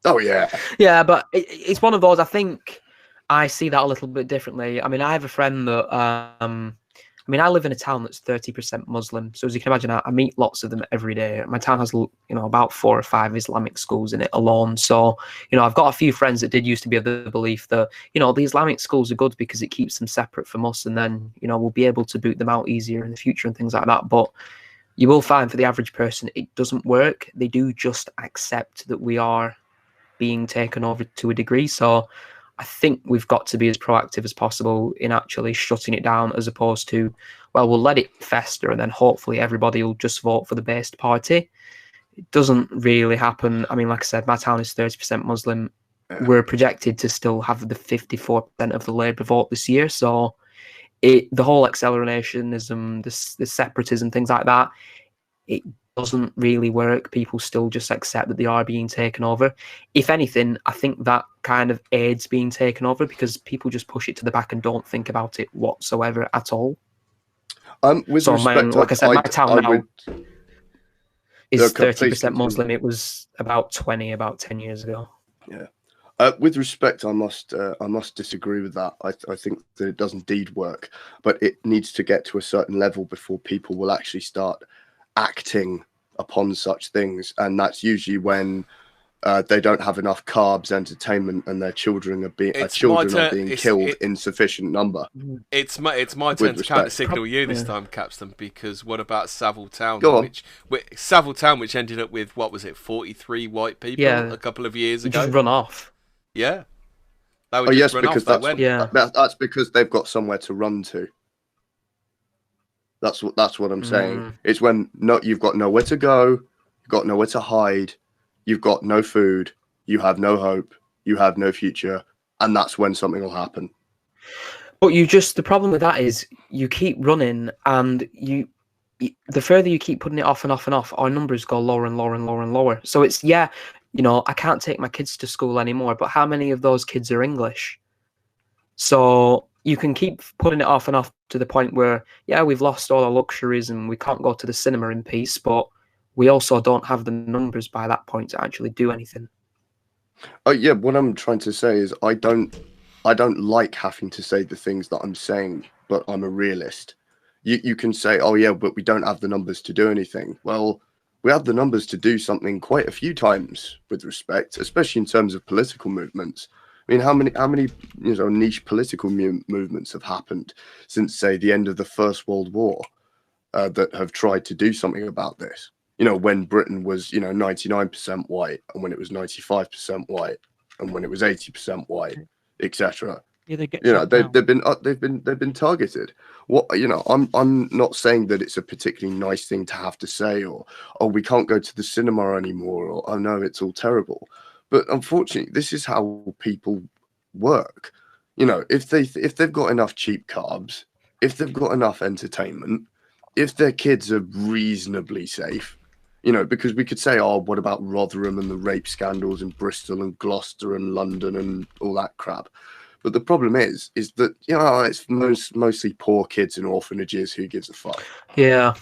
Oh, yeah. Yeah, but it's one of those, I think I see that a little bit differently. I mean, I have a friend that... I mean, I live in a town that's 30% Muslim. So as you can imagine, I meet lots of them every day. My town has, you know, about 4 or 5 Islamic schools in it alone. So, you know, I've got a few friends that did used to be of the belief that, you know, the Islamic schools are good because it keeps them separate from us. And then, you know, we'll be able to boot them out easier in the future and things like that. But you will find for the average person, it doesn't work. They do just accept that we are being taken over to a degree. So I think we've got to be as proactive as possible in actually shutting it down, as opposed to, well, we'll let it fester and then hopefully everybody will just vote for the based party. It doesn't really happen. I mean, like I said, my town is 30% Muslim. We're projected to still have the 54% of the Labour vote this year. So the whole accelerationism, the separatism, things like that, it doesn't really work. People still just accept that they are being taken over. If anything, I think that kind of aids being taken over because people just push it to the back and don't think about it whatsoever at all. With respect, like I said, my town now is 30% Muslim. It was about 20 about 10 years ago. Yeah. With respect, I must disagree with that. I think that it does indeed work, but it needs to get to a certain level before people will actually start acting upon such things, and that's usually when they don't have enough carbs, entertainment, and their children are being killed in sufficient number. It's my turn to counter signal you this time, Capstan, because what about Savile Town? Savile Town, which ended up with, what was it, 43 white people a couple of years ago? Just run off. Yeah. They would just run off. That's because they've got somewhere to run to. That's what I'm saying. It's when you've got nowhere to go, you've got nowhere to hide, you've got no food, you have no hope, you have no future, and that's when something will happen. But the problem with that is you keep running, and the further you keep putting it off and off and off, our numbers go lower and lower and lower and lower. So it's, I can't take my kids to school anymore, but how many of those kids are English? So you can keep putting it off and off to the point where, we've lost all our luxuries and we can't go to the cinema in peace, but we also don't have the numbers by that point to actually do anything. Oh yeah, what I'm trying to say is I don't like having to say the things that I'm saying, but I'm a realist. You can say, oh yeah, but we don't have the numbers to do anything. Well, we have the numbers to do something quite a few times with respect, especially in terms of political movements. I mean, how many niche political movements have happened since, say, the end of the First World War that have tried to do something about this? When Britain was 99% white, and when it was 95% white, and when it was 80% white, etc. Yeah, they've been targeted. I'm not saying that it's a particularly nice thing to have to say, or we can't go to the cinema anymore, or oh no, it's all terrible. But unfortunately, this is how people work. If they've got enough cheap carbs, if they've got enough entertainment, if their kids are reasonably safe, because we could say, oh, what about Rotherham and the rape scandals in Bristol and Gloucester and London and all that crap? But the problem is that, it's mostly poor kids in orphanages. Who gives a fuck? Yeah.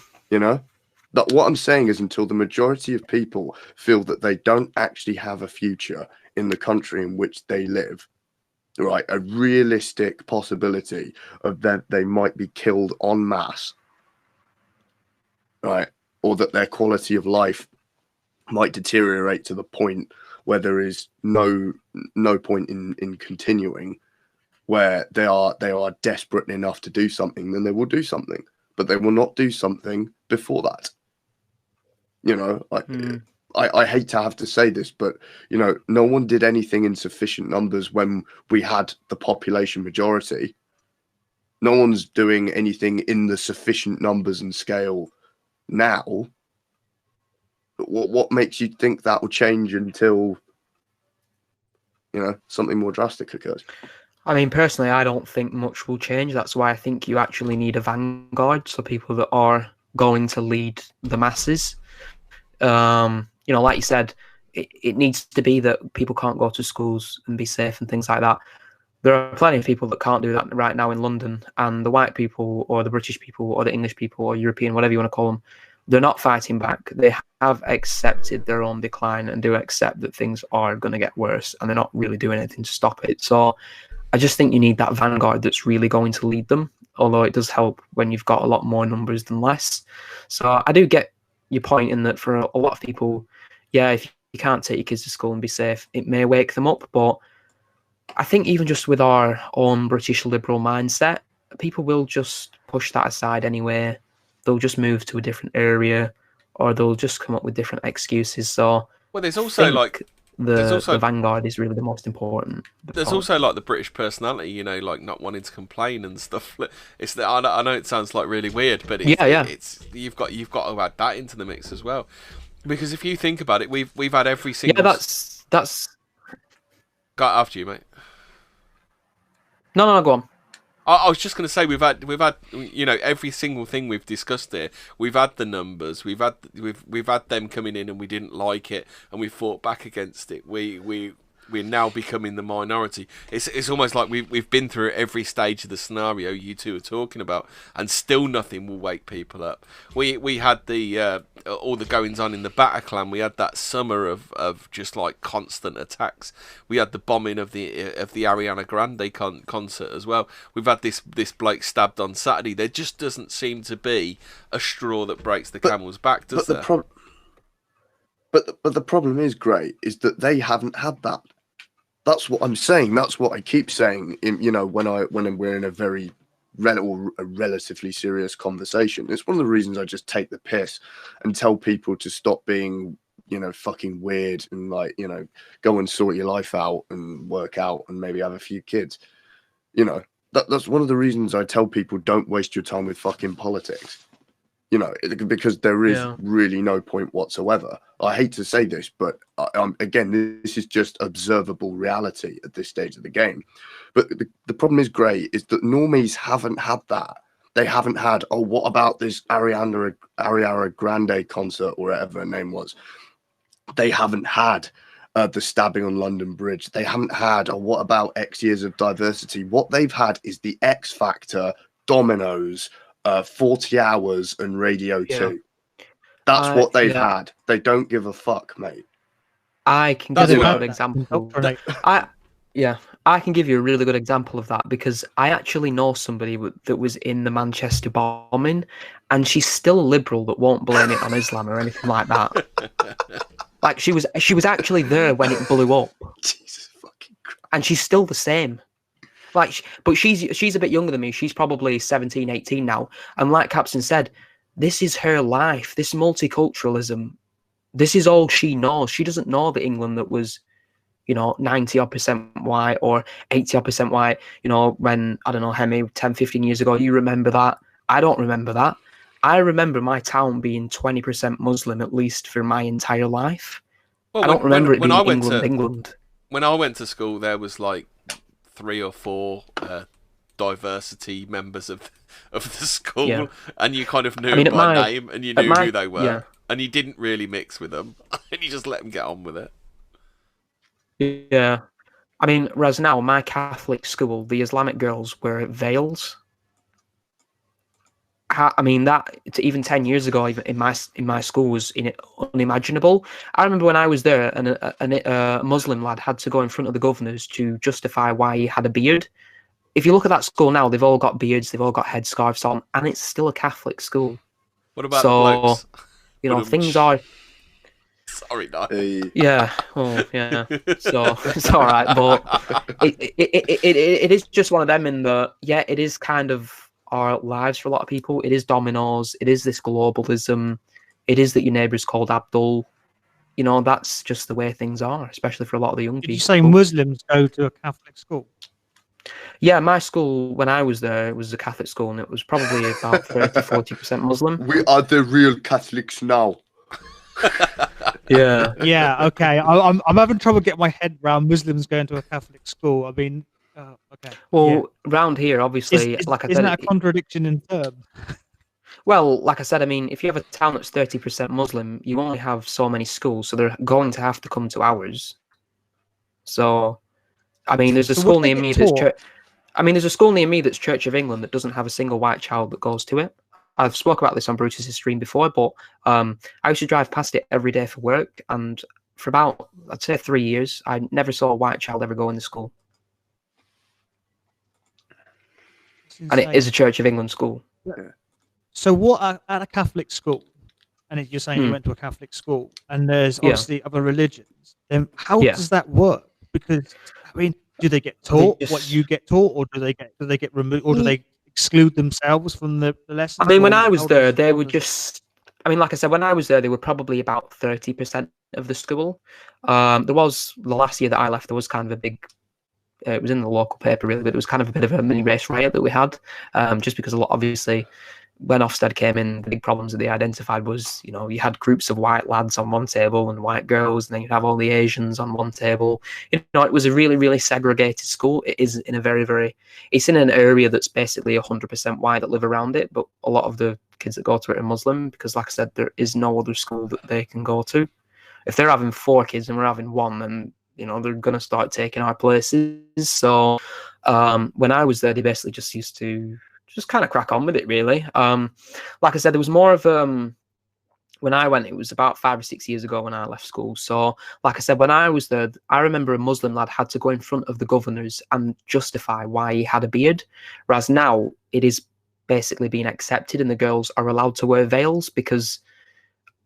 That what I'm saying is, until the majority of people feel that they don't actually have a future in the country in which they live, right, a realistic possibility of that they might be killed en masse, right, or that their quality of life might deteriorate to the point where there is no point in continuing, where they are desperate enough to do something, then they will do something, but they will not do something before that. I hate to have to say this, but no one did anything in sufficient numbers when we had the population majority. No one's doing anything in the sufficient numbers and scale now. What makes you think that will change until something more drastic occurs? I mean, personally, I don't think much will change. That's why I think you actually need a vanguard, so people that are going to lead the masses. Like you said, it needs to be that people can't go to schools and be safe and things like that. There are plenty of people that can't do that right now in London, and the white people or the British people or the English people or European, whatever you want to call them, they're not fighting back. They have accepted their own decline and do accept that things are going to get worse, and they're not really doing anything to stop it. So I just think you need that vanguard that's really going to lead them, although it does help when you've got a lot more numbers than less. So I do get your point in that for a lot of people, if you can't take your kids to school and be safe, it may wake them up. But I think even just with our own British liberal mindset, people will just push that aside anyway. They'll just move to a different area, or they'll just come up with different excuses. So there's also the vanguard is really the most important. There's also like the British personality, like not wanting to complain and stuff. I know it sounds like really weird, but it's you've got to add that into the mix as well, because if you think about it, we've had every single. Yeah, that's. Got after you, mate. No, go on. I was just going to say we've had every single thing we've discussed here. We've had the numbers. We've had them coming in and we didn't like it and we fought back against it. We're now becoming the minority. It's almost like we've been through every stage of the scenario you two are talking about, and still nothing will wake people up. We had the all the goings on in the Bataclan. We had that summer of just like constant attacks. We had the bombing of the Ariana Grande concert as well. We've had this bloke stabbed on Saturday. There just doesn't seem to be a straw that breaks the camel's back, does there? But the problem is, Gray, is that they haven't had that. That's what I'm saying. That's what I keep saying. When we're in a very relatively serious conversation, it's one of the reasons I just take the piss and tell people to stop being, fucking weird and go and sort your life out and work out and maybe have a few kids. That's one of the reasons I tell people don't waste your time with fucking politics. Because there is really no point whatsoever. I hate to say this, but again, this is just observable reality at this stage of the game. But the problem is, Gray, is that normies haven't had that. They haven't had, what about this Ariana Grande concert or whatever her name was? They haven't had the stabbing on London Bridge. They haven't had, what about X years of diversity? What they've had is the X Factor, Dominoes, 40 Hours and Radio 2. That's what they've had. They don't give a fuck, mate. I can give you a good example. I can give you a really good example of that because I actually know somebody that was in the Manchester bombing, and she's still a liberal that won't blame it on Islam or anything like that. Like she was actually there when it blew up. Jesus fucking Christ. And she's still the same. But she's a bit younger than me. She's probably 17, 18 now. And like Captain said, this is her life. This multiculturalism, this is all she knows. She doesn't know the England that was, 90% white or 80% white, when, I don't know, Hemi, 10, 15 years ago. You remember that? I don't remember that. I remember my town being 20% Muslim, at least for my entire life. Well, I don't remember it being England. When I went to school, there was 3 or 4 diversity members of the school, and you kind of knew by name, and you knew who they were, and you didn't really mix with them, and you just let them get on with it. Yeah, whereas now my Catholic school, the Islamic girls wear veils. That even 10 years ago, even in my school, was unimaginable. I remember when I was there, and a Muslim lad had to go in front of the governors to justify why he had a beard. If you look at that school now, they've all got beards, they've all got headscarves on, and it's still a Catholic school. What about the blokes? Things are. Sorry, no. Yeah, well, yeah. So it's all right, but it is just one of them in the it is kind of our lives for a lot of people. It is dominoes. It is this globalism. It is that your neighbour is called Abdul. That's just the way things are, especially for a lot of the young people. Did you say Muslims go to a Catholic school? Yeah, my school, when I was there, it was a Catholic school, and it was probably about 30-40% Muslim. We are the real Catholics now. Yeah. Yeah, okay. I'm having trouble getting my head around Muslims going to a Catholic school. Okay. Well, around here, obviously, like I said... Isn't that a contradiction in terms? Well, like I said, if you have a town that's 30% Muslim, you only have so many schools, so they're going to have to come to ours. So, there's a school near me that's there's a school near me that's Church of England that doesn't have a single white child that goes to it. I've spoke about this on Brutus's stream before, but I used to drive past it every day for work, and for about, I'd say, 3 years, I never saw a white child ever go in the school. And it is a Church of England school. Yeah. So what, at a Catholic school, and you're saying you went to a Catholic school, and there's obviously other religions, then how does that work? Because, do they get taught what you get taught, or do they get removed, or do they exclude themselves from the lessons? When I was there, they were just... like I said, when I was there, they were probably about 30% of the school. There was, the last year that I left, there was kind of a big... it was in the local paper, really, but it was kind of a bit of a mini race riot that we had, just because obviously, when Ofsted came in, the big problems that they identified was, you had groups of white lads on one table and white girls, and then you'd have all the Asians on one table. It was a really, really segregated school. It is in a very, very... It's in an area that's basically 100% white that live around it, but a lot of the kids that go to it are Muslim, because, like I said, there is no other school that they can go to. If they're having 4 kids and we're having 1, then they're going to start taking our places. So when I was there, they basically just used to just kind of crack on with it, really. Like I said, there was more of when I went, it was about 5 or 6 years ago when I left school. So like I said, when I was there, I remember a Muslim lad had to go in front of the governors and justify why he had a beard, whereas now it is basically being accepted and the girls are allowed to wear veils, because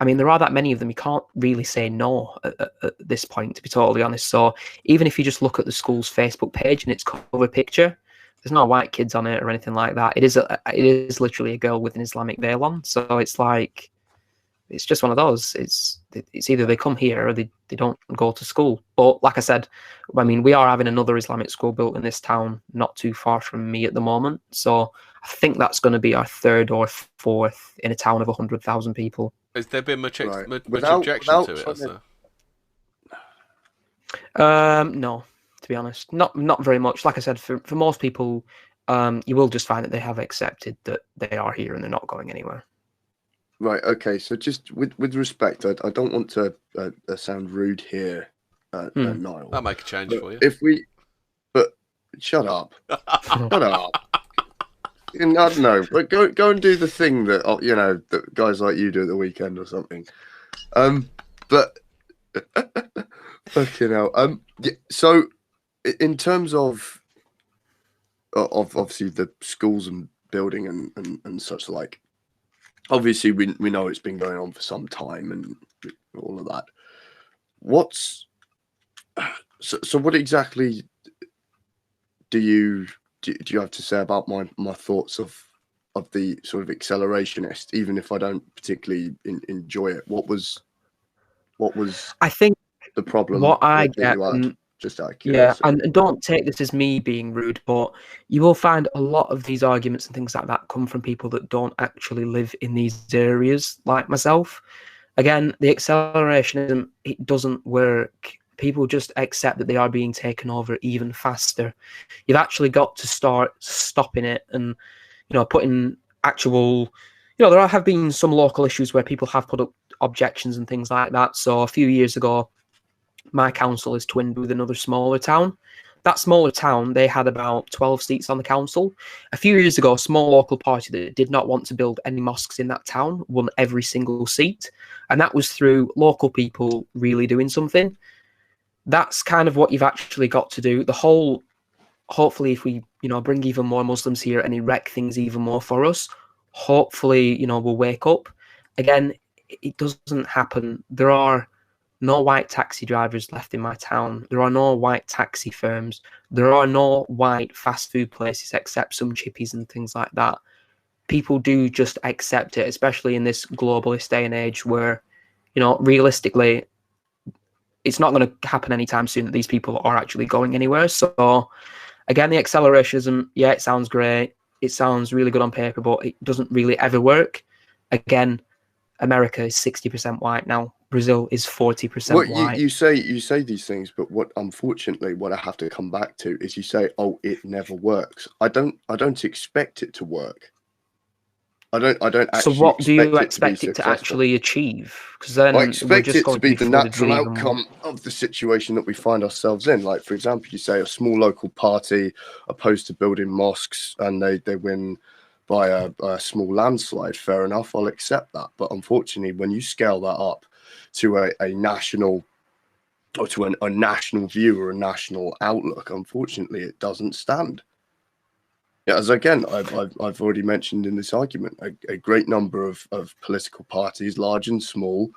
I mean, there are that many of them. You can't really say no at this point, to be totally honest. So even if you just look at the school's Facebook page and its cover picture, there's no white kids on it or anything like that. It is literally a girl with an Islamic veil on. So it's like, it's just one of those. It's either they come here or they don't go to school. But like I said, I mean, we are having another Islamic school built in this town not too far from me at the moment. So I think that's going to be our third or fourth in a town of 100,000 people. Has there been much objection to it? No, to be honest, not very much. Like I said, for most people, you will just find that they have accepted that they are here and they're not going anywhere. Right. Okay. So just with respect, I don't want to sound rude here, Niall. I'll make a change for you. But shut up. Shut up. I don't know, but go and do the thing that that guys like you do at the weekend or something. But fucking hell. Yeah, so in terms of obviously the schools and building and such like, obviously we know it's been going on for some time and all of that. So what exactly do you have to say about my thoughts of the sort of accelerationist, even if I don't particularly enjoy it? What was I think the problem? What I get, just out of curiosity. Yeah, and don't take this as me being rude, but you will find a lot of these arguments and things like that come from people that don't actually live in these areas, like myself. Again, the accelerationism, it doesn't work. People just accept that they are being taken over even faster. You've actually got to start stopping it and, putting actual, there have been some local issues where people have put up objections and things like that. So a few years ago, my council is twinned with another smaller town. That smaller town, they had about 12 seats on the council. A few years ago, a small local party that did not want to build any mosques in that town won every single seat. And that was through local people really doing something. That's kind of what you've actually got to do. Hopefully, if we, bring even more Muslims here and erect things even more for us, hopefully, we'll wake up. Again, it doesn't happen. There are no white taxi drivers left in my town. There are no white taxi firms. There are no white fast food places except some chippies and things like that. People do just accept it, especially in this globalist day and age where, realistically, it's not going to happen anytime soon that these people are actually going anywhere. So, again, the accelerationism, yeah, it sounds great. It sounds really good on paper, but it doesn't really ever work. Again, America is 60% white now. Brazil is 40% white. You say these things, but what I have to come back to is you say, "Oh, it never works." I don't expect it to work. I don't actually. So what do you expect it to actually achieve? Because then I expect it to be the natural outcome of the situation that we find ourselves in. Like, for example, you say a small local party opposed to building mosques, and they win by a small landslide. Fair enough, I'll accept that. But unfortunately, when you scale that up to a national, or to a national view or a national outlook, unfortunately, it doesn't stand. Yeah, as again, I've already mentioned in this argument, a great number of political parties, large and small,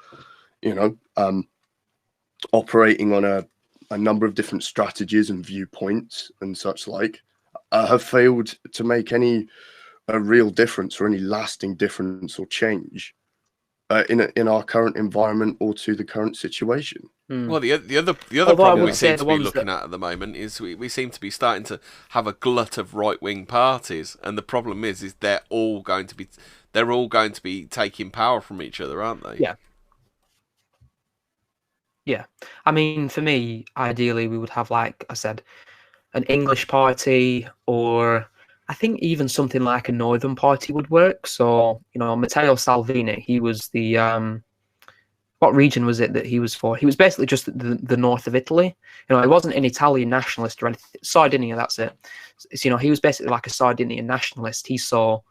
operating on a number of different strategies and viewpoints and such like, have failed to make a real difference or any lasting difference or change in our current environment or to the current situation. Well, the other problem we seem to be looking at the moment is we seem to be starting to have a glut of right-wing parties, and the problem is they're all going to be taking power from each other, aren't they? Yeah. I mean, for me, ideally, we would have, like I said, an English party, or I think even something like a Northern party would work. So, Matteo Salvini, he was the what region was it that he was for? He was basically just the north of Italy. He wasn't an Italian nationalist or anything. Sardinia, that's it. So, he was basically like a Sardinian nationalist. He saw,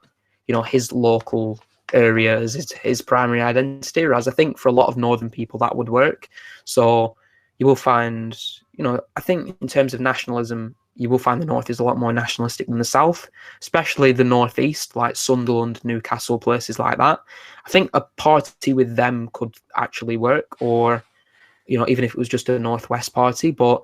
his local area as his primary identity, whereas I think for a lot of northern people that would work. So you will find, I think in terms of nationalism, you will find the north is a lot more nationalistic than the south, especially the northeast, like Sunderland, Newcastle, places like that. I think a party with them could actually work, or, you know, even if it was just a northwest party. But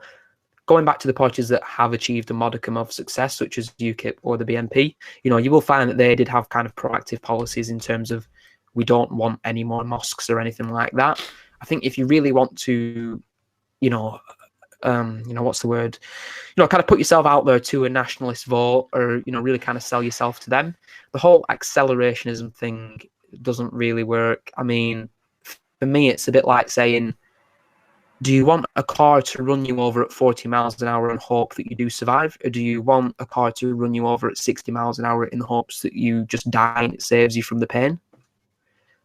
going back to the parties that have achieved a modicum of success, such as UKIP or the BNP, you know, you will find that they did have kind of proactive policies in terms of, we don't want any more mosques or anything like that. I think if you really want to, you know, what's the word? You know, kind of put yourself out there to a nationalist vote, or, you know, really kind of sell yourself to them. The whole accelerationism thing doesn't really work. I mean, for me, it's a bit like saying, do you want a car to run you over at 40 miles an hour and hope that you do survive? Or do you want a car to run you over at 60 miles an hour in the hopes that you just die and it saves you from the pain?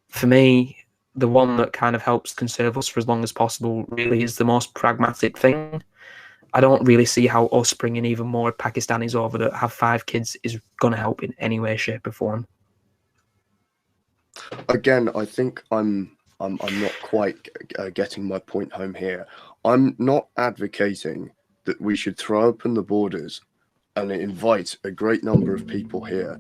For me, the one that kind of helps conserve us for as long as possible really is the most pragmatic thing. I don't really see how us bringing even more Pakistanis over that have 5 kids is going to help in any way, shape, or form. Again, I think I'm not quite getting my point home here. I'm not advocating that we should throw open the borders and invite a great number of people here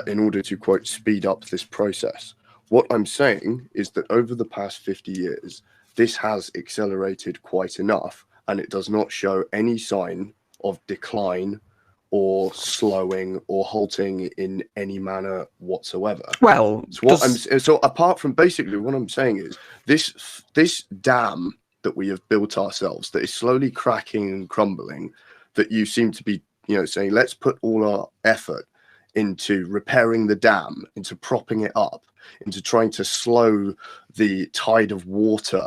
in order to, quote, speed up this process. What I'm saying is that over the past 50 years, this has accelerated quite enough, and it does not show any sign of decline or slowing or halting in any manner whatsoever. Well, so apart from, basically what I'm saying is this dam that we have built ourselves, that is slowly cracking and crumbling, that you seem to be, you know, saying, let's put all our effort into repairing the dam, into propping it up, into trying to slow the tide of water,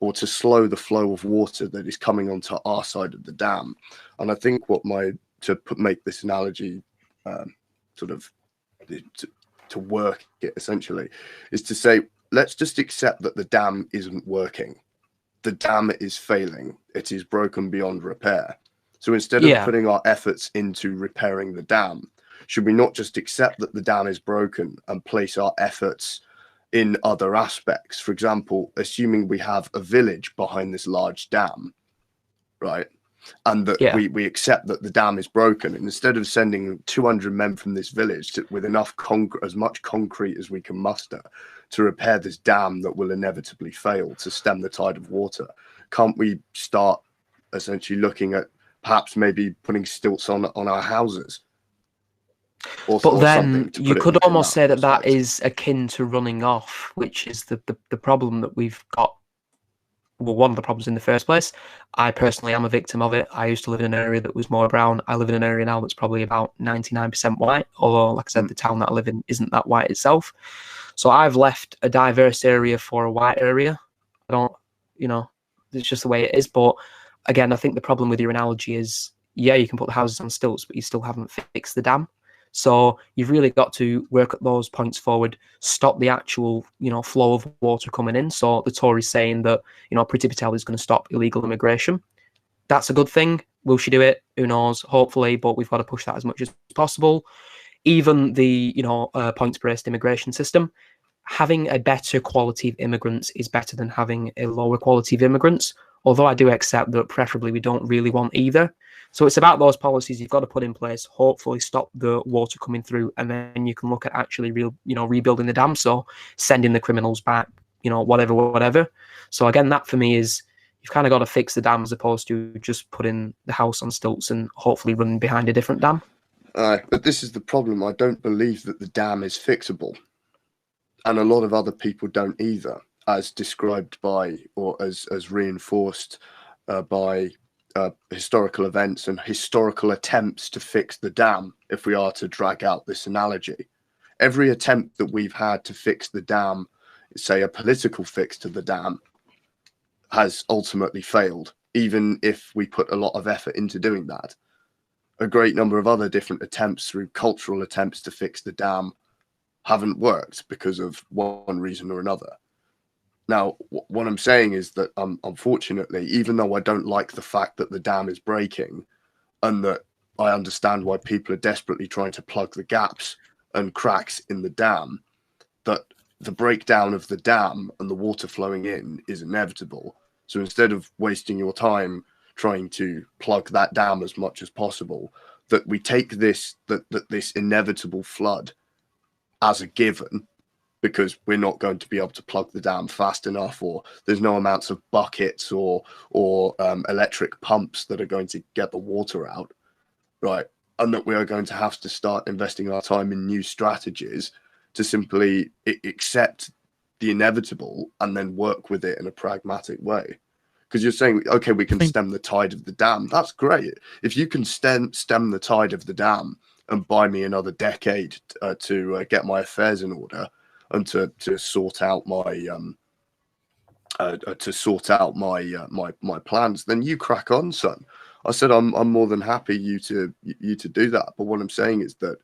or to slow the flow of water that is coming onto our side of the dam. And I think make this analogy to work it essentially is to say, let's just accept that the dam isn't working. The dam is failing. It is broken beyond repair. So instead of putting our efforts into repairing the dam, should we not just accept that the dam is broken and place our efforts in other aspects? For example, assuming we have a village behind this large dam, right? And that we accept that the dam is broken, and instead of sending 200 men from this village with enough as much concrete as we can muster to repair this dam that will inevitably fail to stem the tide of water, can't we start essentially looking at perhaps maybe putting stilts on our houses? But then you could almost say that that is akin to running off, which is the problem that we've got. Well, one of the problems in the first place. I personally am a victim of it. I used to live in an area that was more brown. I live in an area now that's probably about 99% white, although, like I said, the town that I live in isn't that white itself. So I've left a diverse area for a white area. I don't, you know, it's just the way it is. But again, I think the problem with your analogy is, yeah, you can put the houses on stilts, but you still haven't fixed the dam. So you've really got to work at those points forward, stop the actual, you know, flow of water coming in. So the Tories saying that, you know, Priti Patel is going to stop illegal immigration. That's a good thing. Will she do it? Who knows? Hopefully, but we've got to push that as much as possible. Even the, you know, points-based immigration system, having a better quality of immigrants is better than having a lower quality of immigrants. Although I do accept that preferably we don't really want either. So it's about those policies you've got to put in place, hopefully stop the water coming through, and then you can look at actually rebuilding the dam. So sending the criminals back, you know, whatever. So again, that for me is, you've kind of got to fix the dam as opposed to just putting the house on stilts and hopefully running behind a different dam. But this is the problem. I don't believe that the dam is fixable. And a lot of other people don't either, as described by, or as reinforced by historical events and historical attempts to fix the dam, if we are to drag out this analogy. Every attempt that we've had to fix the dam, say a political fix to the dam, has ultimately failed, even if we put a lot of effort into doing that. A great number of other different attempts through cultural attempts to fix the dam haven't worked because of one reason or another. Now, what I'm saying is that, unfortunately, even though I don't like the fact that the dam is breaking, and that I understand why people are desperately trying to plug the gaps and cracks in the dam, that the breakdown of the dam and the water flowing in is inevitable. So instead of wasting your time trying to plug that dam as much as possible, that we take this inevitable flood as a given, because we're not going to be able to plug the dam fast enough, or there's no amounts of buckets or electric pumps that are going to get the water out, right? And that we are going to have to start investing our time in new strategies to simply accept the inevitable and then work with it in a pragmatic way. Because you're saying, okay, we can stem the tide of the dam. That's great. If you can stem the tide of the dam and buy me another decade to get my affairs in order, and to sort out my my plans, then you crack on, son. I said I'm more than happy you to do that. But what I'm saying is that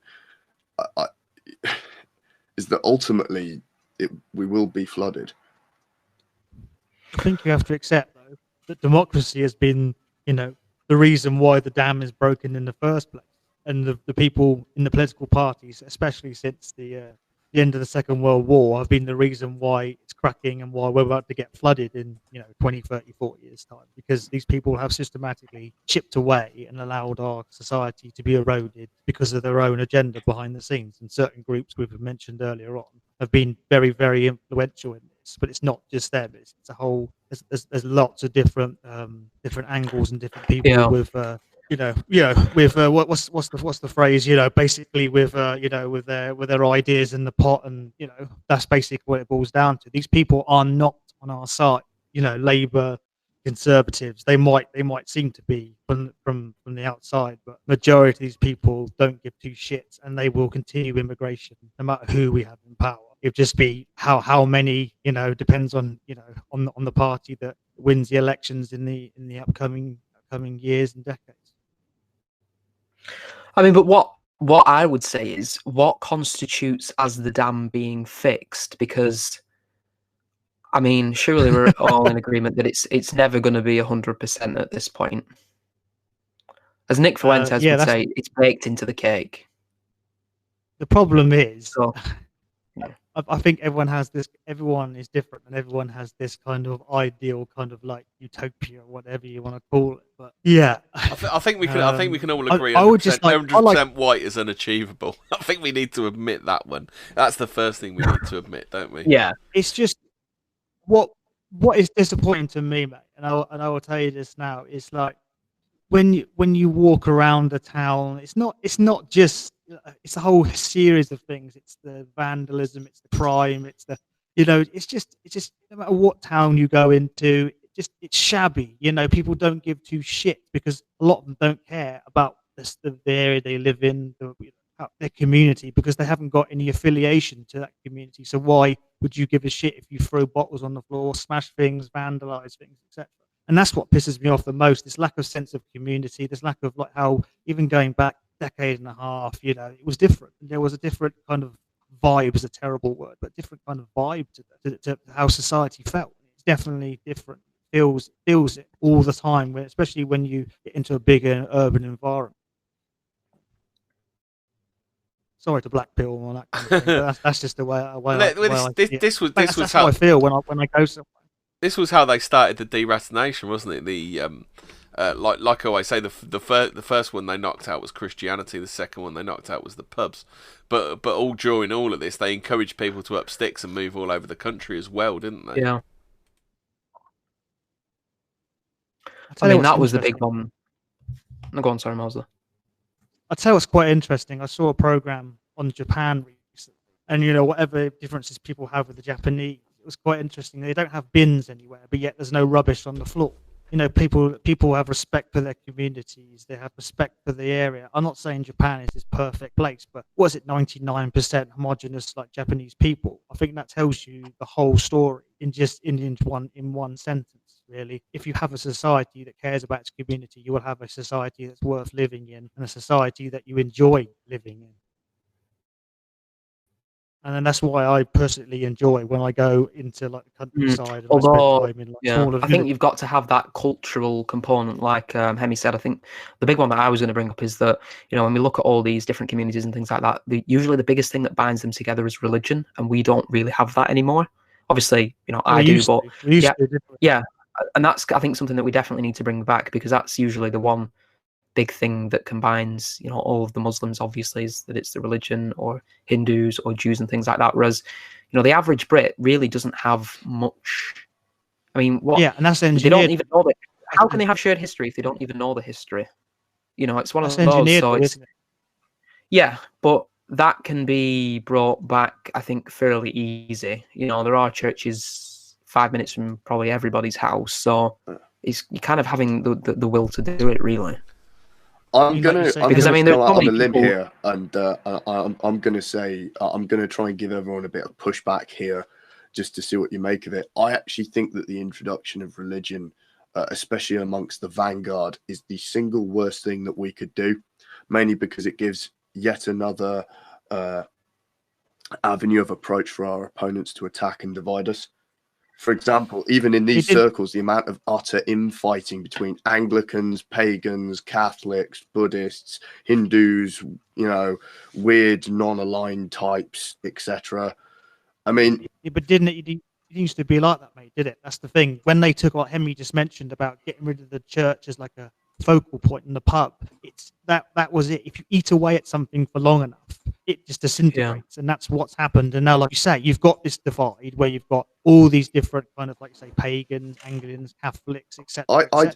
ultimately we will be flooded. I think you have to accept though that democracy has been, the reason why the dam is broken in the first place, and the people in the political parties, especially since the end of the Second World War, have been the reason why it's cracking and why we're about to get flooded in 20, 30, 40 years time, because these people have systematically chipped away and allowed our society to be eroded because of their own agenda behind the scenes. And certain groups we've mentioned earlier on have been very, very influential in this. But it's not just them, it's a whole, there's lots of different angles and different people with what's the phrase? Basically with with their ideas in the pot, and that's basically what it boils down to. These people are not on our side. Labour, Conservatives, they might seem to be from the outside, but majority of these people don't give two shits, and they will continue immigration no matter who we have in power. It'll just be how many, depends on on the party that wins the elections in the upcoming years and decades. I mean, but what I would say is, what constitutes as the dam being fixed? Because, I mean, surely we're all in agreement that it's never going to be 100% at this point. As Nick Fuentes would say, it's baked into the cake. The problem is, I think everyone is different, and everyone has this kind of ideal, kind of like utopia, whatever you want to call it. But yeah, I think we can all agree. I would just 100% white is unachievable. I think we need to admit that one. That's the first thing we need to admit, don't we? Yeah, it's just what is disappointing to me, mate. And I will tell you this now. It's like when you walk around the town, it's not just. It's a whole series of things. It's the vandalism, it's the crime, it's the it's just no matter what town you go into, it's shabby. People don't give two shits because a lot of them don't care about the area they live in, their community, because they haven't got any affiliation to that community. So why would you give a shit if you throw bottles on the floor, smash things, vandalize things, etc.? And that's what pisses me off the most. This lack of sense of community, this lack of how, even going back decade and a half, it was different. There was a different kind of vibe, is a terrible word, but different kind of vibe to how society felt. It's definitely different. Feels it all the time, especially when you get into a bigger urban environment. Sorry to black pill on that kind of thing, but that's just the way I was how I feel when I go somewhere. This was how they started the deracination, wasn't it? The like I always say, the first one they knocked out was Christianity. The second one they knocked out was the pubs. But all during all of this, they encouraged people to up sticks and move all over the country as well, didn't they? Yeah. I mean, that was the big one. No, go on, sorry, Mosler. I'll tell you what's quite interesting. I saw a program on Japan recently, and whatever differences people have with the Japanese, it was quite interesting. They don't have bins anywhere, but yet there's no rubbish on the floor. People have respect for their communities. They have respect for the area. I'm not saying Japan is this perfect place, but was it 99% homogenous like Japanese people? I think that tells you the whole story in one sentence. Really, if you have a society that cares about its community, you will have a society that's worth living in, and a society that you enjoy living in. And then that's why I personally enjoy when I go into the countryside. And Although, I spend time in smaller I think you've got to have that cultural component, like Hemi said. I think the big one that I was going to bring up is that when we look at all these different communities and things like that, usually the biggest thing that binds them together is religion, and we don't really have that anymore. Obviously, I do, but yeah. and that's, I think, something that we definitely need to bring back, because that's usually the one big thing that combines, all of the Muslims, obviously, is that it's the religion, or Hindus or Jews and things like that. Whereas, the average Brit really doesn't have much. I mean, what? Yeah, and that's engineered. They don't even know that. How can they have shared history if they don't even know the history? It's one of those. So it's, isn't it? Yeah, but that can be brought back, I think, fairly easy. There are churches 5 minutes from probably everybody's house, so you're kind of having the will to do it, really. I'm gonna go out on a limb here, and I'm gonna say I'm gonna try and give everyone a bit of pushback here, just to see what you make of it. I actually think that the introduction of religion, especially amongst the vanguard, is the single worst thing that we could do, mainly because it gives yet another avenue of approach for our opponents to attack and divide us. For example, even in these circles, the amount of utter infighting between Anglicans, pagans, Catholics, Buddhists, Hindus, weird non-aligned types, etc. I mean, but didn't it used to be like that, mate? Did it? That's the thing. When they took, like Henry just mentioned, about getting rid of the church as like a focal point in the pub, it's that was it. If you eat away at something for long enough, it just disintegrates, and that's what's happened. And now, like you say, you've got this divide where you've got all these different kind of, like you say, pagans, Anglicans, Catholics, etc. Well,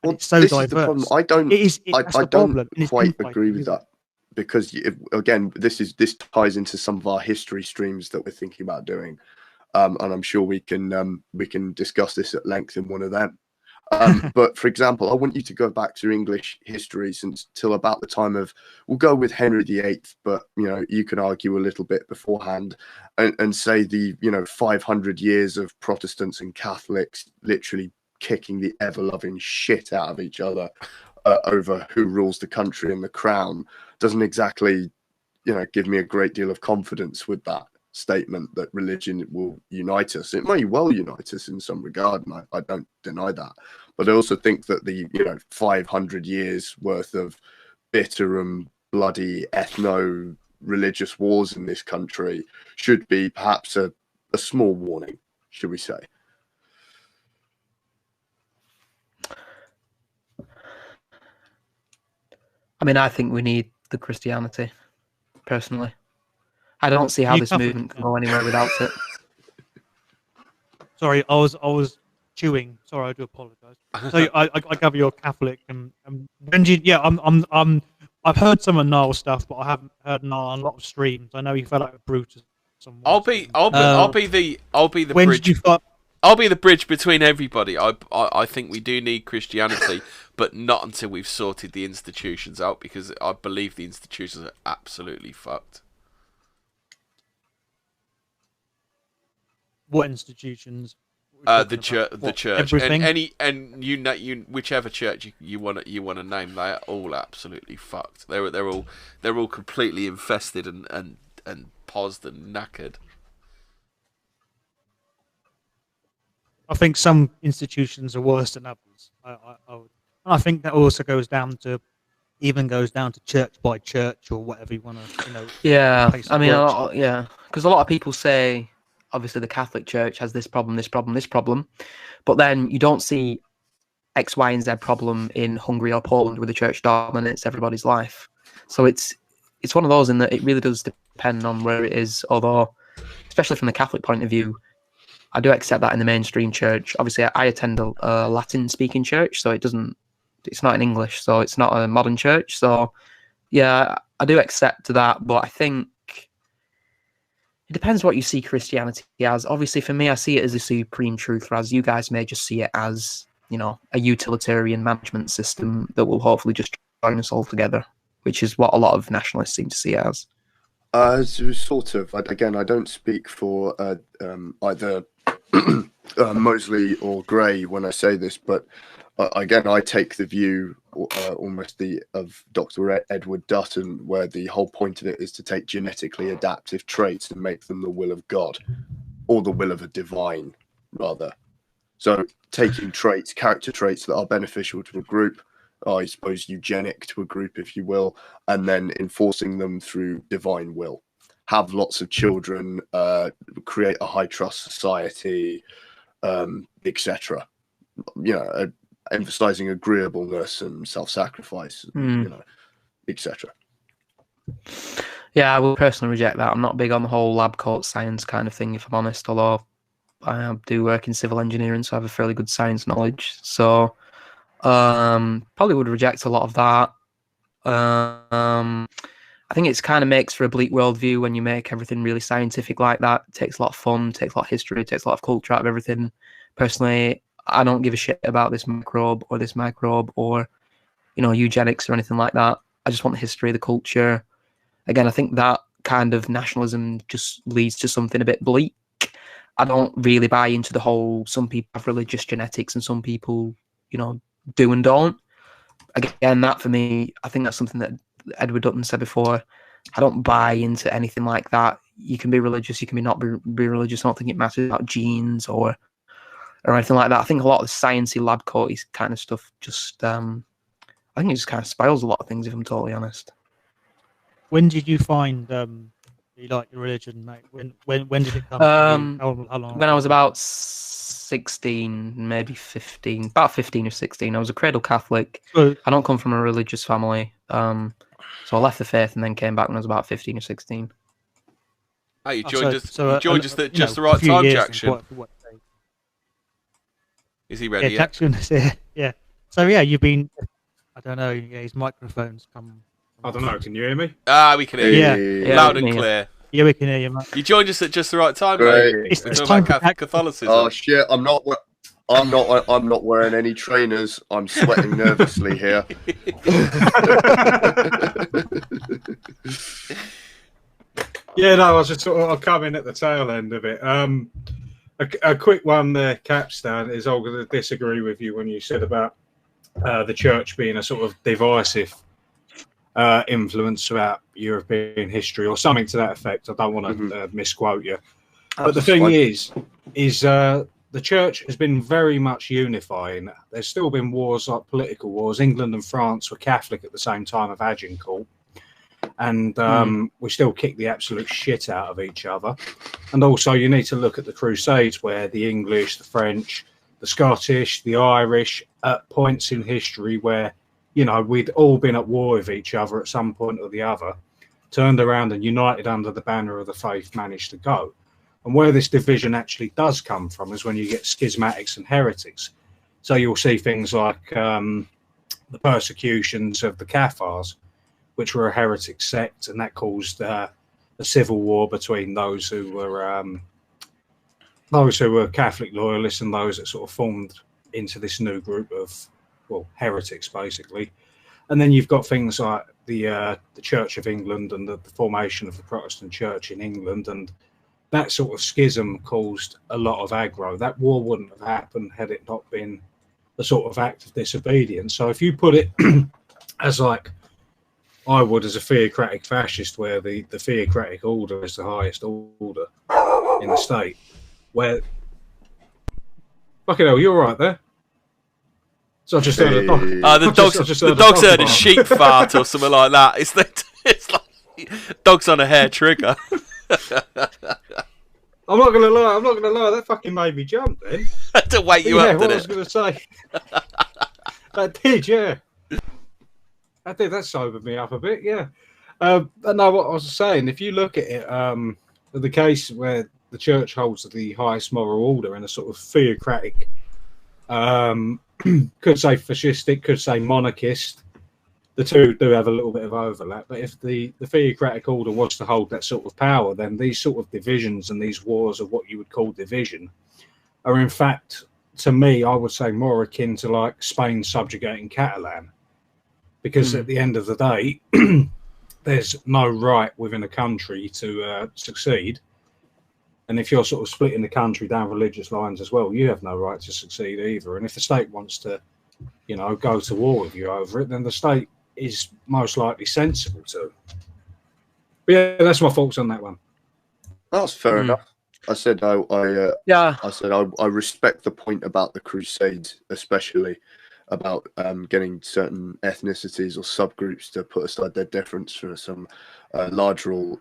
it's so this diverse. Is the problem. I don't quite agree with that, because again, this ties into some of our history streams that we're thinking about doing, and I'm sure we can discuss this at length in one of them. But for example, I want you to go back to English history till about the time of, we'll go with Henry VIII, but you can argue a little bit beforehand, and say the 500 years of Protestants and Catholics literally kicking the ever-loving shit out of each other over who rules the country and the crown. Doesn't exactly give me a great deal of confidence with that statement that religion will unite us. It may well unite us in some regard, and I don't deny that, but I also think that the 500 years worth of bitter and bloody ethno-religious wars in this country should be perhaps a small warning, should we say. I mean, I think we need the Christianity, personally. I don't see how this movement can go anywhere without it. Sorry, I was chewing. Sorry, I do apologise. So I gather you're Catholic, and when did I've heard some of Niall's stuff, but I haven't heard Niall on a lot of streams. I know he fell out with Brutus. I'll be the when bridge. Did you I'll be the bridge between everybody. I think we do need Christianity, but not until we've sorted the institutions out, because I believe the institutions are absolutely fucked. What institutions? The church, everything? and whichever church you want to name, they're all absolutely fucked. They're all completely infested and posed and knackered. I think some institutions are worse than others. I think that also goes down to church by church, or whatever you want to, Yeah, I mean, because a lot of people say, obviously, the Catholic Church has this problem, but then you don't see X, Y, and Z problem in Hungary or Poland, where the church dominates everybody's life. So it's one of those in that it really does depend on where it is. Although, especially from the Catholic point of view, I do accept that in the mainstream church. Obviously, I attend a Latin-speaking church, so it's not in English, so it's not a modern church. So, yeah, I do accept that, but I think it depends what you see Christianity as. Obviously, for me, I see it as a supreme truth, whereas you guys may just see it as, a utilitarian management system that will hopefully just join us all together, which is what a lot of nationalists seem to see it as. Sort of. Again, I don't speak for either Mosley or Gray when I say this, but again, I take the view almost of Dr. Edward Dutton, where the whole point of it is to take genetically adaptive traits and make them the will of God, or the will of a divine, rather. So taking character traits that are beneficial to a group, I suppose eugenic to a group, if you will, and then enforcing them through divine will. Have lots of children, create a high trust society, etc. emphasizing agreeableness and self-sacrifice, etc. Yeah, I will personally reject that. I'm not big on the whole lab coat science kind of thing, if I'm honest, although I do work in civil engineering, so I have a fairly good science knowledge. So probably would reject a lot of that. I think it's kind of makes for a bleak worldview when you make everything really scientific like that. It takes a lot of fun, takes a lot of history, takes a lot of culture out of everything. Personally, I don't give a shit about this microbe or eugenics or anything like that. I just want the history, the culture. Again, I think that kind of nationalism just leads to something a bit bleak. I don't really buy into the whole, some people have religious genetics and some people, do and don't. Again, that for me, I think that's something that Edward Dutton said before. I don't buy into anything like that. You can be religious, you can not be religious. I don't think it matters about genes or anything like that. I think a lot of the sciencey lab coat kind of stuff just, I think it just kind of spoils a lot of things, if I'm totally honest. When did you find you like your religion, mate? When did it come? How long? When I was about 16, maybe 15, about 15 or 16. I was a cradle Catholic. I don't come from a religious family, so I left the faith and then came back when I was about 15 or 16. Oh, you joined us at just the right time, Jackson. Is he ready? Yeah, Jackson's here. Yeah. So yeah, you've been. I don't know. Yeah, his microphone's come. I don't know. Can you hear me? We can hear you. Yeah. Loud and clear. Yeah, we can hear you, mate. You joined us at just the right time, mate. It's time for Catholicism. Oh shit! I'm not wearing any trainers. I'm sweating nervously here. Yeah, no, I was just I'll come in at the tail end of it. A quick one there, Capstan, is I'm going to disagree with you when you said about the church being a sort of divisive influence throughout European history or something to that effect. I don't want to misquote you. But the thing is the church has been very much unifying. There's still been wars, like political wars. England and France were Catholic at the same time of Agincourt. And we still kick the absolute shit out of each other. And also you need to look at the Crusades, where the English, the French, the Scottish, the Irish, at points in history where, we'd all been at war with each other at some point or the other, turned around and united under the banner of the faith managed to go. And where this division actually does come from is when you get schismatics and heretics. So you'll see things like the persecutions of the Cathars, which were a heretic sect, and that caused a civil war between those who were Catholic loyalists and those that sort of formed into this new group of heretics, basically. And then you've got things like the Church of England and the formation of the Protestant Church in England, and that sort of schism caused a lot of aggro. That war wouldn't have happened had it not been a sort of act of disobedience. So if you put it as like I would as a theocratic fascist, where the theocratic order is the highest order in the state, where fucking hell, you're right there. So I just heard a dog. The dog's heard a sheep fart or something like that. It's like dog's on a hair trigger. I'm not gonna lie. That fucking made me jump. Then to wake you up. What I was gonna say. That did, yeah. That sobered me up a bit, yeah. No, what I was saying, if you look at it, the case where the church holds the highest moral order in a sort of theocratic, could say fascistic, could say monarchist. The two do have a little bit of overlap, but if the theocratic order was to hold that sort of power, then these sort of divisions and these wars of what you would call division are, in fact, to me, I would say more akin to like Spain subjugating Catalan. Because at the end of the day, there's no right within a country to succeed. And if you're sort of splitting the country down religious lines as well, you have no right to succeed either. And if the state wants to, go to war with you over it, then the state is most likely sensible to. But yeah, that's my thoughts on that one. That's fair enough. I said I respect the point about the Crusades, especially about getting certain ethnicities or subgroups to put aside their difference for some larger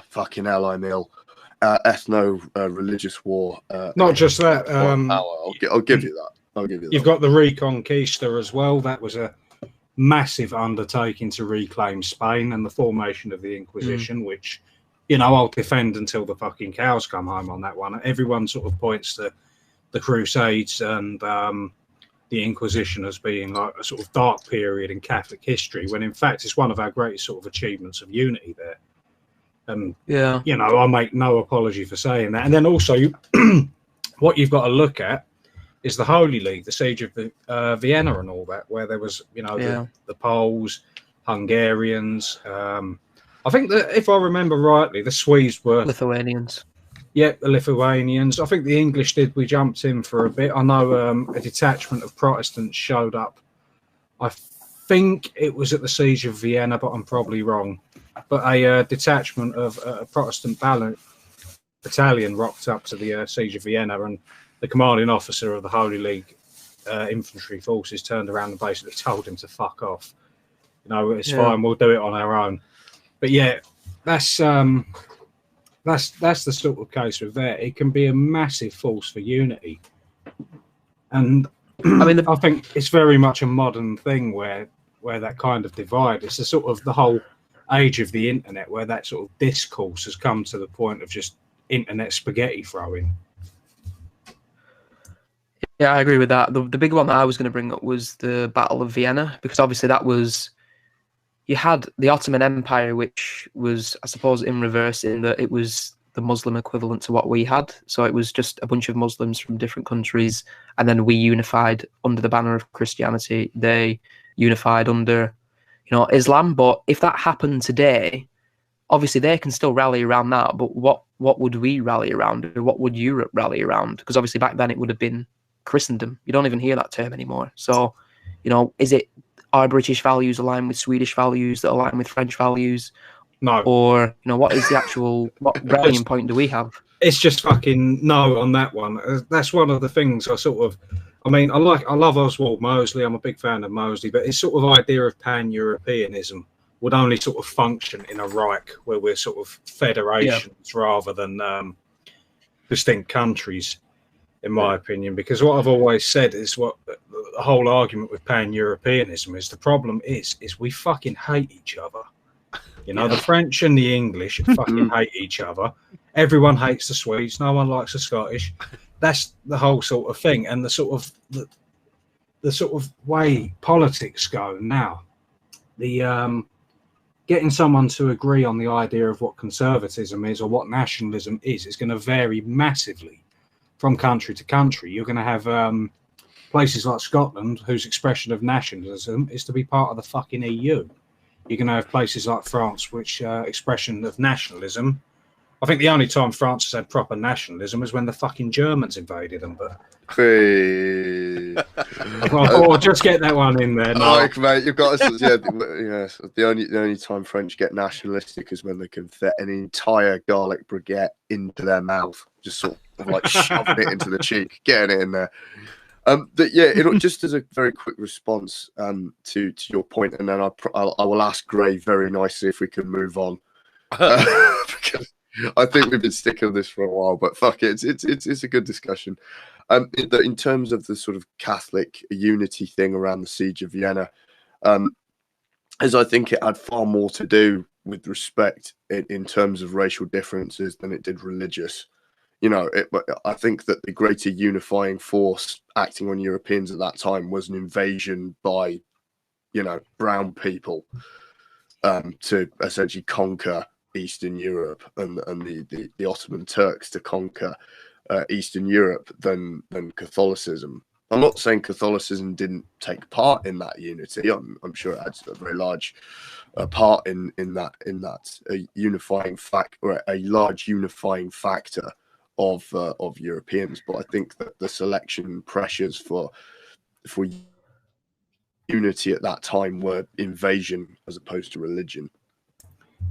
fucking ally meal ethno-religious war. Not just that. I'll give you that. You've got the Reconquista as well. That was a massive undertaking to reclaim Spain, and the formation of the Inquisition, which, I'll defend until the fucking cows come home on that one. Everyone sort of points to the Crusades and the Inquisition as being like a sort of dark period in Catholic history, when in fact it's one of our greatest sort of achievements of unity there. And I make no apology for saying that. And then also, what you've got to look at is the Holy League, the Siege of Vienna, and all that, where there was, the Poles, Hungarians. I think that if I remember rightly, the Swedes were Lithuanians. Yeah, the Lithuanians. I think the English did. We jumped in for a bit. I know a detachment of Protestants showed up. I think it was at the Siege of Vienna, but I'm probably wrong. But a detachment of a Protestant battalion rocked up to the Siege of Vienna, and the commanding officer of the Holy League infantry forces turned around and basically told him to fuck off. It's fine. We'll do it on our own. But yeah, that's the sort of case with that. It can be a massive force for unity, and I think it's very much a modern thing where that kind of divide. It's the sort of the whole age of the internet where that sort of discourse has come to the point of just internet spaghetti throwing. Yeah, I agree with that. The big one that I was going to bring up was the Battle of Vienna, because obviously that was, you had the Ottoman Empire, which was, I suppose, in reverse in that it was the Muslim equivalent to what we had. So it was just a bunch of Muslims from different countries, and then we unified under the banner of Christianity. They unified under, Islam. But if that happened today, obviously they can still rally around that. But what would we rally around, or what would Europe rally around? Because obviously back then it would have been Christendom. You don't even hear that term anymore. So, is it our British values align with Swedish values that align with French values? No. Or, what is the actual, what rallying point do we have? It's just fucking no on that one. That's one of the things I love Oswald Mosley. I'm a big fan of Mosley, but his sort of idea of pan-Europeanism would only sort of function in a Reich where we're sort of federations rather than distinct countries, in my opinion. Because what I've always said is what the whole argument with pan-Europeanism is, the problem is we fucking hate each other. The French and the English fucking hate each other. Everyone hates the Swedes. No one likes the Scottish. That's the whole sort of thing. And the sort of way politics go now, the getting someone to agree on the idea of what conservatism is or what nationalism is going to vary massively from country to country. You're going to have places like Scotland whose expression of nationalism is to be part of the fucking EU. You're going to have places like France, which expression of nationalism. I think the only time France has had proper nationalism was when the fucking Germans invaded them. But I'll just get that one in there. No. Like, mate, you've got to, the only time French get nationalistic is when they can fit an entire garlic baguette into their mouth, just sort of like shoving it into the cheek, getting it in there. Just as a very quick response to your point, and then I will ask Gray very nicely if we can move on, because I think we've been sticking with this for a while. But fuck it, it's a good discussion. In terms of the sort of Catholic unity thing around the Siege of Vienna, as I think it had far more to do with respect in terms of racial differences than it did religious. I think that the greater unifying force acting on Europeans at that time was an invasion by, brown people to essentially conquer Eastern Europe and the Ottoman Turks to conquer Eastern Europe than Catholicism. I'm not saying Catholicism didn't take part in that unity. I'm sure it had a very large part in that unifying fact, or a large unifying factor of Europeans. But I think that the selection pressures for unity at that time were invasion as opposed to religion.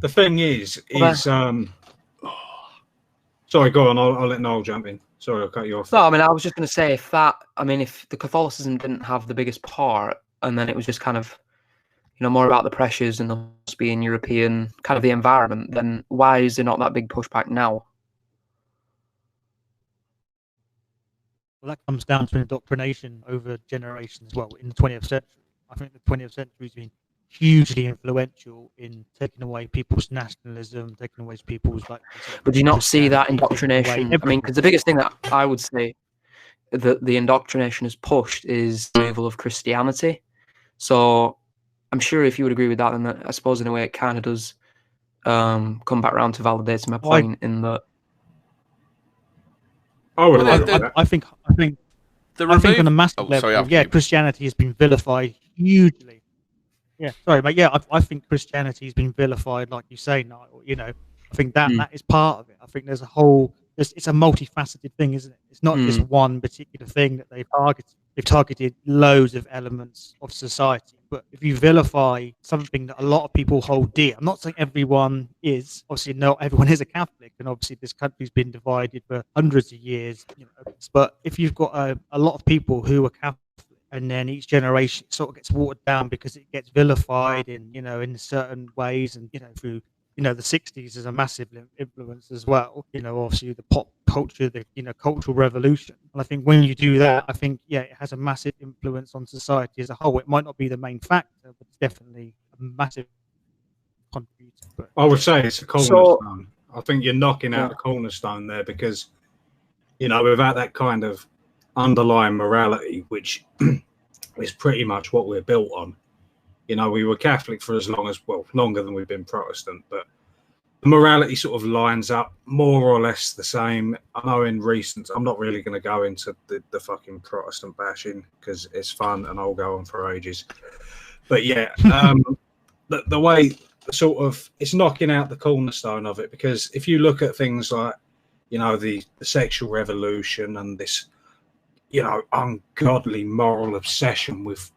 The thing is sorry, go on. I'll let Noel jump in. Sorry, I'll cut you off. No, I was just going to say, if the Catholicism didn't have the biggest part, and then it was just kind of, more about the pressures and us being European, kind of the environment, then why is there not that big pushback now? Well, that comes down to indoctrination over generations. Well, in the 20th century, I think the 20th century has been hugely influential in taking away people's nationalism, taking away people's like. But do you not see that indoctrination? I mean, because the biggest thing that I would say that the indoctrination has pushed is the removal of Christianity. So I'm sure if you would agree with that, then I suppose in a way it kind of does come back around to validating my point in that. I think on a massive level, Christianity has been vilified hugely. Yeah, sorry, mate. Yeah, I think Christianity has been vilified, like you say, Niall. You know, I think that is part of it. I think there's a whole. It's a multifaceted thing, isn't it? It's not just one particular thing that they've targeted. They've targeted loads of elements of society. But if you vilify something that a lot of people hold dear, I'm not saying everyone is. Obviously, not everyone is a Catholic, and obviously this country's been divided for hundreds of years. You know, but if you've got a lot of people who are Catholic, and then each generation sort of gets watered down because it gets vilified in certain ways, and through the 60s is a massive influence as well. Obviously the pop culture, the cultural revolution. And I think when you do that, I think it has a massive influence on society as a whole. It might not be the main factor, but it's definitely a massive contributor. But I would say it's a cornerstone. I think you're knocking out a cornerstone there, because without that kind of underlying morality, which is pretty much what we're built on. We were Catholic for longer than we've been Protestant, but the morality sort of lines up more or less the same. I know in recent, I'm not really going to go into the fucking Protestant bashing because it's fun and I'll go on for ages. But yeah, the way sort of it's knocking out the cornerstone of it, because if you look at things like, the sexual revolution and this, ungodly moral obsession with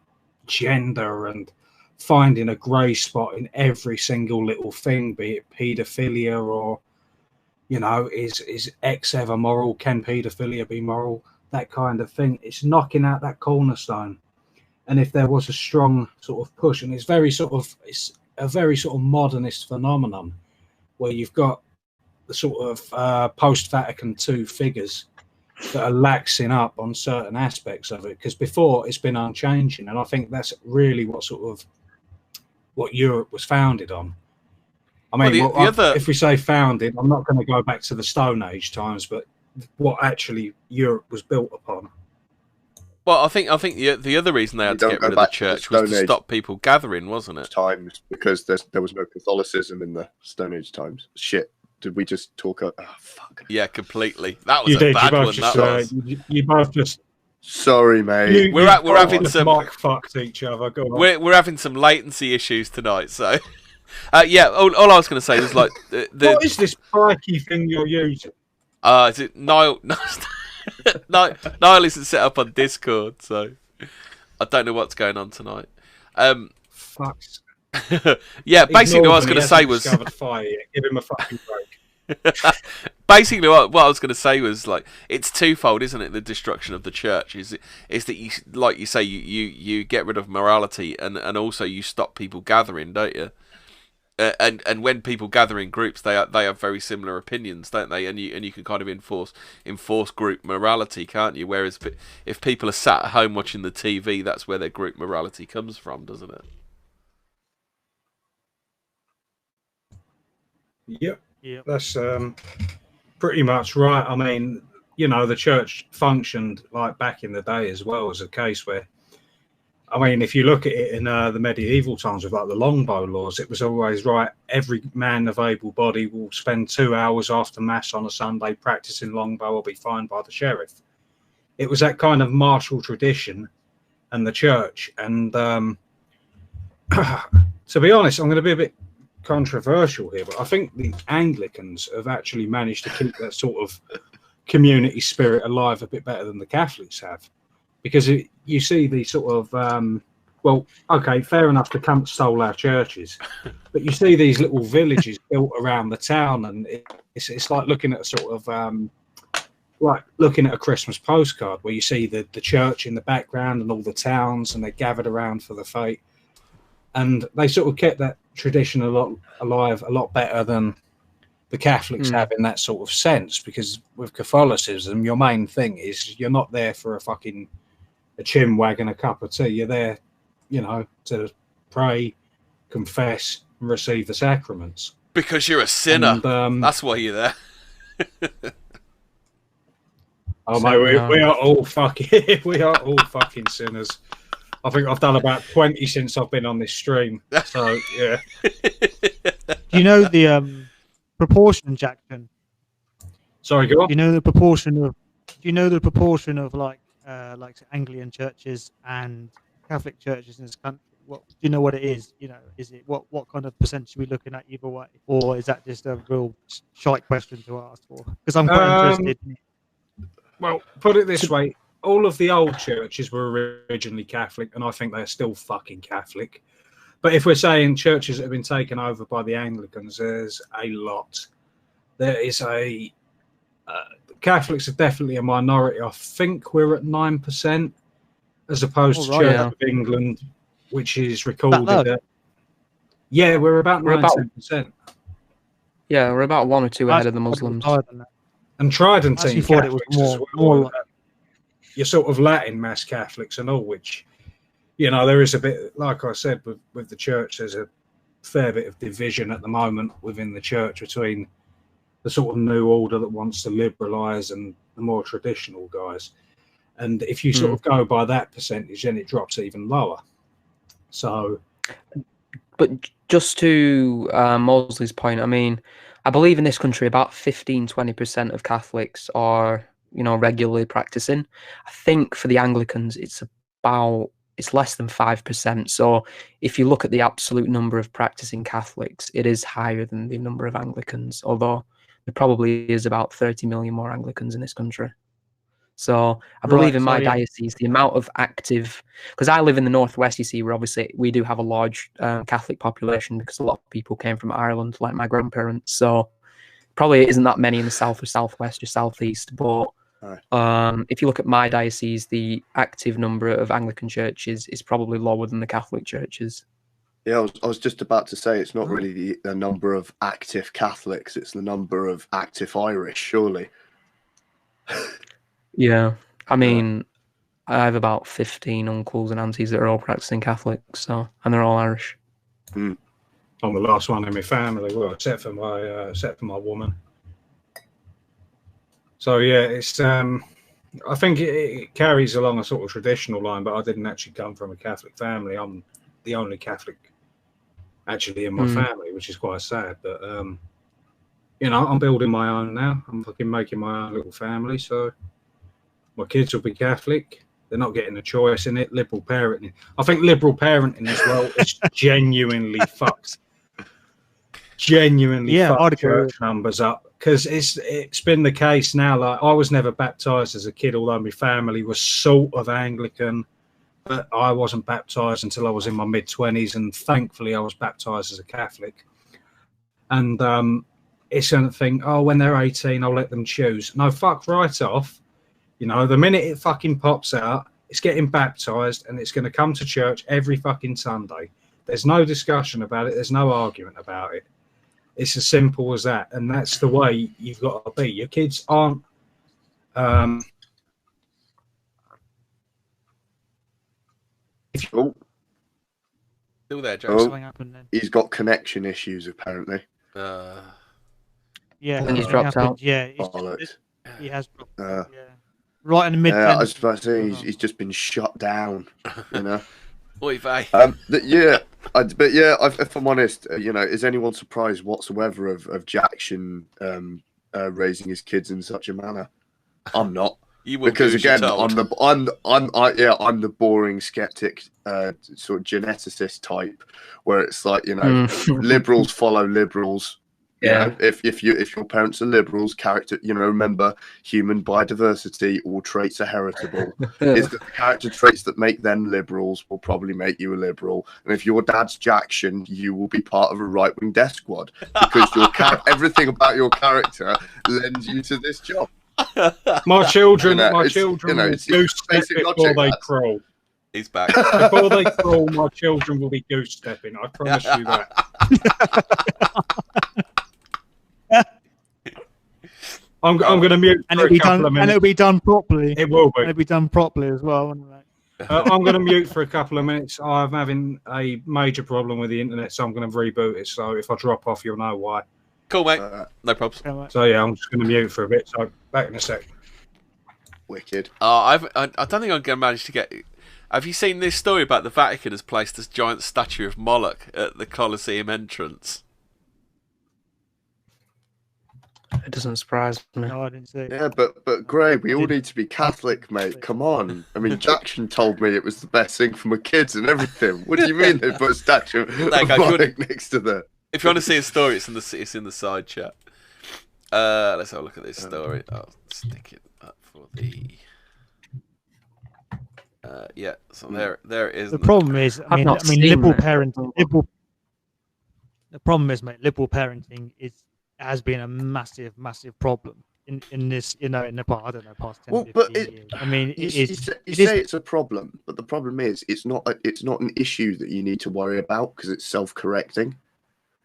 gender and finding a grey spot in every single little thing, be it paedophilia or, is X ever moral? Can paedophilia be moral? That kind of thing. It's knocking out that cornerstone. And if there was a strong sort of push, and it's a very sort of modernist phenomenon, where you've got the sort of post-Vatican II figures that are laxing up on certain aspects of it, because before it's been unchanging. And I think that's really what Europe was founded on. I mean, if we say founded, I'm not going to go back to the Stone Age times, but what actually Europe was built upon. Well, I think the other reason they had to get rid of the church was to stop people gathering, wasn't it? Times, because there was no Catholicism in the Stone Age times. Shit. Did we just talk? Oh, fuck. Yeah, completely. That was a bad one. You both just. Sorry, mate. We're having some mock fucked each other. Go on. We're having some latency issues tonight, so all I was going to say was like what is this spiky thing you're using? Is it Niall? Niall isn't set up on Discord, so I don't know what's going on tonight. Fucks. Yeah, basically what I was going to say was fire yet. Give him a fucking break. Basically what I was going to say was like it's twofold, isn't it? The destruction of the church is that you, like you say, you get rid of morality and also you stop people gathering, don't you? And when people gather in groups, they have very similar opinions, don't they? And you can kind of enforce group morality, can't you? Whereas if people are sat at home watching the TV, that's where their group morality comes from, doesn't it? Yep. That's pretty much right. I mean, the church functioned like back in the day as well as a case where, I mean, if you look at it in the medieval times with like the longbow laws, it was always right. Every man of able body will spend 2 hours after mass on a Sunday practicing longbow or be fined by the sheriff. It was that kind of martial tradition and the church. And to be honest, I'm going to be a bit controversial here, but I think the Anglicans have actually managed to keep that sort of community spirit alive a bit better than the Catholics have, because you see the sort of fair enough, the cunts stole our churches, but you see these little villages built around the town, and it's like looking at a sort of like looking at a Christmas postcard where you see the church in the background and all the towns, and they're gathered around for the fete, and they sort of kept that tradition alive a lot better than the Catholics have in that sort of sense, because with Catholicism, your main thing is you're not there for a chin wag and a cup of tea. You're there, to pray, confess, and receive the sacraments. Because you're a sinner. And, that's why you're there. Oh mate, we are all fucking sinners. I think I've done about 20 since I've been on this stream. So yeah. Do you know the proportion, Jackson? Sorry, go on. Do you know the proportion of like Anglican churches and Catholic churches in this country? Do you know what it is? Is it what kind of percentage are we looking at either way, or is that just a real shite question to ask for? Because I'm quite interested in it. Well, put it this way: all of the old churches were originally Catholic, and I think they're still fucking Catholic. But if we're saying churches that have been taken over by the Anglicans, there's a lot. There is Catholics are definitely a minority. I think we're at 9%, as opposed to Church of England, which is recorded at... Yeah, we're about 19%. Yeah, we're about 1 or 2 ahead of the Muslims. And Tridentine thought it was more like... You're sort of Latin Mass Catholics and all, which, there is a bit, like I said, with the church, there's a fair bit of division at the moment within the church between the sort of new order that wants to liberalise and the more traditional guys. And if you sort of go by that percentage, then it drops even lower. So, but just to Mosley's point, I mean, I believe in this country about 15-20% of Catholics are, regularly practicing. I think for the Anglicans, it's less than 5%. So if you look at the absolute number of practicing Catholics, it is higher than the number of Anglicans, although there probably is about 30 million more Anglicans in this country. So I believe in my diocese, the amount of active, because I live in the northwest, you see, where obviously we do have a large Catholic population because a lot of people came from Ireland, like my grandparents. So probably isn't that many in the south or southwest or southeast. But if you look at my diocese, the active number of Anglican churches is probably lower than the Catholic churches. Yeah, I was just about to say it's not really the number of active Catholics, it's the number of active Irish, surely. Yeah, I mean, I have about 15 uncles and aunties that are all practicing Catholics, and they're all Irish. I'm the last one in my family, well, except for my woman. So yeah, it's I think it carries along a sort of traditional line, but I didn't actually come from a Catholic family. I'm the only Catholic actually in my family, which is quite sad. But I'm building my own now. I'm fucking making my own little family, so my kids will be Catholic. They're not getting a choice in it. Liberal parenting. I think liberal parenting as well is genuinely fucked. Fucked church numbers up, because it's been the case now. Like, I was never baptized as a kid, although my family was sort of Anglican, but I wasn't baptized until I was in my mid-20s, and thankfully I was baptized as a Catholic. And it's something, when they're 18, I'll let them choose. No, fuck right off. The minute it fucking pops out, it's getting baptized and it's going to come to church every fucking Sunday. There's no discussion about it. There's no argument about it. It's as simple as that. And that's the way you've got to be. Your kids aren't... Still there, Joe. He's got connection issues, apparently. Yeah, I think he's dropped out. Yeah, he has dropped out. Yeah. Right in the mid. I was about to say he's just been shut down. Oy vey. If I'm honest, is anyone surprised whatsoever of Jackson raising his kids in such a manner? I'm not. Because again, I'm the boring skeptic, sort of geneticist type, where it's like liberals follow liberals. Yeah. If your parents are liberals, character, remember, human biodiversity, all traits are heritable. Is that the character traits that make them liberals will probably make you a liberal. And if your dad's Jackson, you will be part of a right-wing death squad, because everything about your character lends you to this job. My children will goose step before they crawl. He's back. Before they crawl, my children will be goose stepping. I promise you that. I'm going to mute and for it'll a couple of minutes. And it'll be done properly. It will be. It'll be done properly as well. I'm going to mute for a couple of minutes. I'm having a major problem with the internet, so I'm going to reboot it. So if I drop off, you'll know why. Cool, mate. No problems. So yeah, I'm just going to mute for a bit. So back in a sec. Wicked. I don't think I'm going to manage to get. Have you seen this story about the Vatican has placed this giant statue of Moloch at the Colosseum entrance? It doesn't surprise me. No, I didn't see. Yeah, but Gray, we all need to be Catholic, mate. Come on. I mean, Jackson told me it was the best thing for my kids and everything. What do you mean they put a statue of Moloch next to there? If you want to see a story, it's in the side chat. Let's have a look at this story. I'll stick it up for the. Yeah, so there it is. The problem is, I mean, liberal parenting. The problem is, mate, liberal parenting has been a massive problem in this, in the past, 10, 15 years. I mean, you say it's a problem, but the problem is it's not an issue that you need to worry about because it's self-correcting.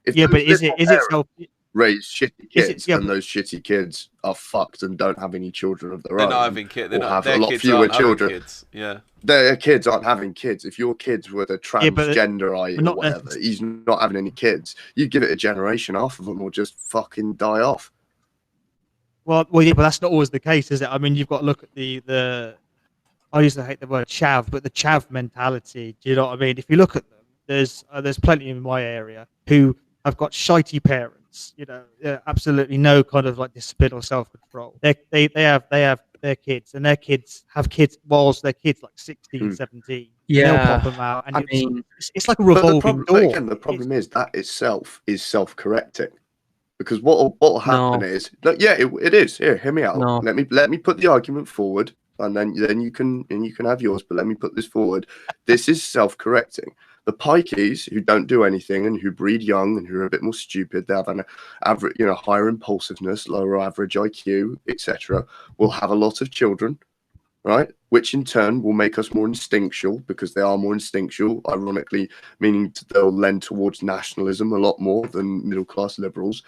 But is it self? Raise shitty kids, and those shitty kids are fucked and don't have any children of their own. They're not having kids. They're not. Have a lot fewer children. Kids. Yeah, their kids aren't having kids. If your kids were the transgender or whatever, he's not having any kids. You give it a generation, half of them will just fucking die off. Well, yeah, but that's not always the case, is it? I mean, you've got to look at the. I used to hate the word chav, but the chav mentality. Do you know what I mean? If you look at them, there's plenty in my area who have got shitey parents. Absolutely no kind of like discipline or self-control. They have their kids, and their kids have kids whilst their kids like 16, 17. Yeah, they'll pop them out, and it's like a revolving door. Again, the problem is that itself is self-correcting, because what will happen is it is. Here, hear me out. No. Let me put the argument forward, and then you can have yours. But let me put this forward. This is self-correcting. The pikeys who don't do anything and who breed young and who are a bit more stupid, they have an average, higher impulsiveness, lower average IQ, etc., will have a lot of children, right? Which in turn will make us more instinctual because they are more instinctual, ironically, meaning they'll lend towards nationalism a lot more than middle-class liberals,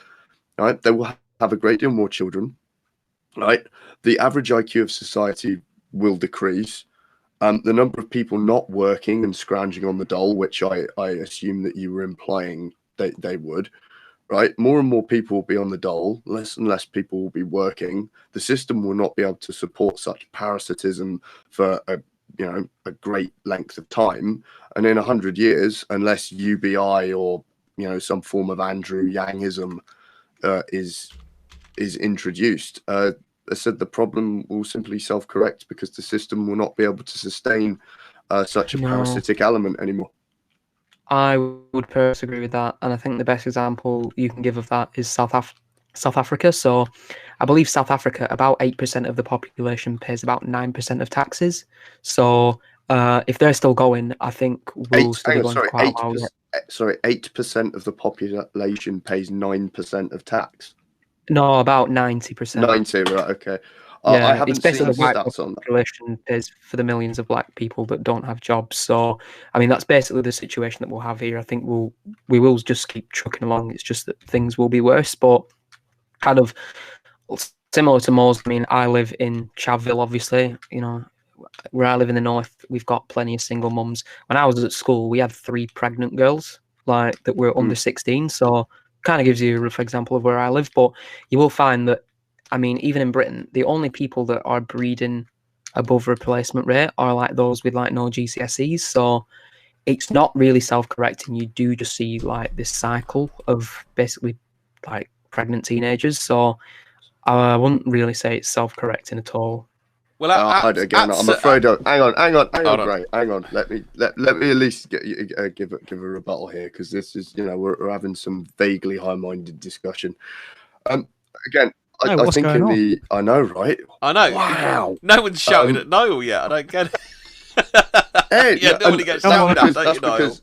right? They will have a great deal more children, right? The average IQ of society will decrease. The number of people not working and scrounging on the dole, which I assume that you were implying they would, right? More and more people will be on the dole, less and less people will be working. The system will not be able to support such parasitism for a great length of time. And in 100 years, unless UBI or some form of Andrew Yangism is introduced, I said the problem will simply self-correct because the system will not be able to sustain such a parasitic element anymore. I would personally agree with that, and I think the best example you can give of that is South Africa. So I believe South Africa, about 8% of the population pays about 9% of taxes. So if they're still going, I think we'll still be going quite a while. 8% of the population pays 9% of tax. No, about 90%. 90, right? Okay. Yeah, I haven't it's basically seen the white stats on that. population pays for the millions of black people that don't have jobs. So, I mean, that's basically the situation that we'll have here. I think we will just keep trucking along. It's just that things will be worse, but kind of similar to Mo's. I mean, I live in Chavville, obviously. Where I live in the north, we've got plenty of single mums. When I was at school, we had 3 pregnant girls that were under 16. So, kind of gives you a rough example of where I live. But you will find that, I mean, even in Britain, the only people that are breeding above replacement rate are like those with like no GCSEs. So it's not really self-correcting. You do just see like this cycle of basically like pregnant teenagers. So I wouldn't really say it's self-correcting at all. Well, I'm afraid. Hang on, Gray. Hang on. Let me at least give a rebuttal here, because this is, we're having some vaguely high-minded discussion. Again, I think I know, right? I know. Wow. No one's shouting at Niall yet. I don't get it. Hey, nobody gets shouted at.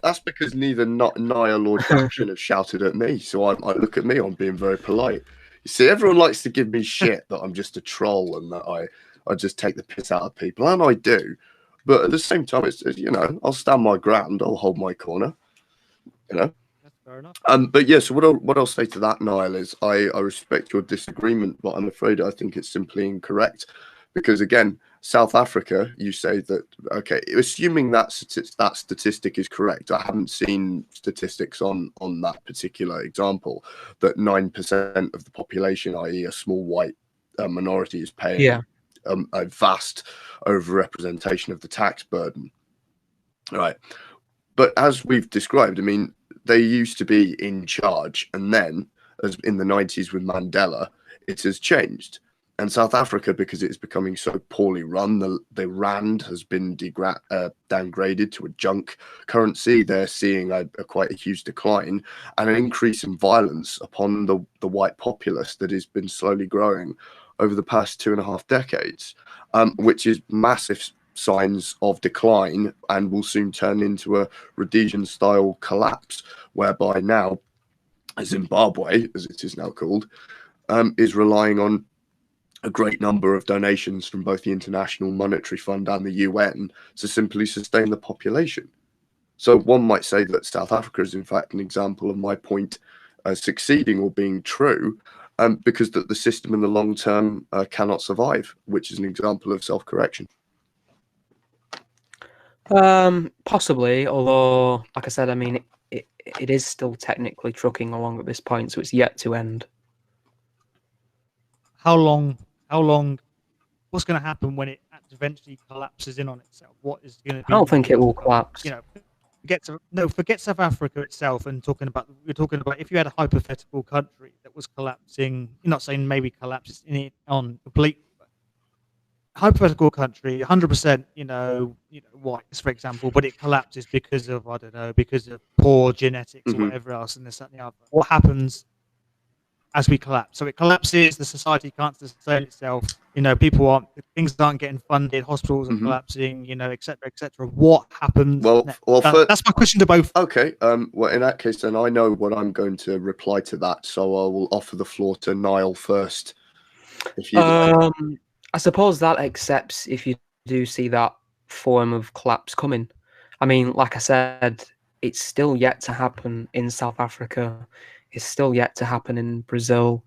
That's because neither Niall or Jackson have shouted at me. So I look at me. I'm being very polite. You see, everyone likes to give me shit that I'm just a troll and that I just take the piss out of people, and I do. But at the same time, it's I'll stand my ground. I'll hold my corner. That's Fair enough. But yeah, so what I'll say to that, Niall, is I respect your disagreement, but I'm afraid I think it's simply incorrect. Because again, South Africa, you say that, okay, assuming that statistic is correct, I haven't seen statistics on that particular example, that 9% of the population, i.e. a small white minority, is paying a vast overrepresentation of the tax burden. Right. But as we've described, I mean, they used to be in charge, and then, as in the 90s with Mandela, it has changed. And South Africa, because it's becoming so poorly run, the rand has been downgraded to a junk currency. They're seeing quite a huge decline and an increase in violence upon the white populace that has been slowly growing over the past 2.5 decades, which is massive signs of decline and will soon turn into a Rhodesian-style collapse, whereby now Zimbabwe, as it is now called, is relying on a great number of donations from both the International Monetary Fund and the UN to simply sustain the population. So one might say that South Africa is in fact an example of my point succeeding or being true, because that the system in the long term cannot survive, which is an example of self-correction. Possibly, although, like I said, I mean, it is still technically trucking along at this point, so it's yet to end. How long? What's going to happen when it eventually collapses in on itself? What is going to be? I don't think it will collapse. You know, forget South Africa itself, and we're talking about if you had a hypothetical country that was collapsing. You're not saying maybe collapses in it on completely, but hypothetical country, 100%, whites, for example, but it collapses because of, I don't know, because of poor genetics or whatever else, and this, that, and the other. What happens as we collapse? So it collapses, the society can't sustain itself, things aren't getting funded, hospitals are collapsing, et cetera, et cetera. What happens next? That's my question to both. Okay, well, in that case, then I know what I'm going to reply to that, so I will offer the floor to Niall first, if you like. I suppose that accepts if you do see that form of collapse coming. I mean, like I said, it's still yet to happen in South Africa. It's still yet to happen in Brazil.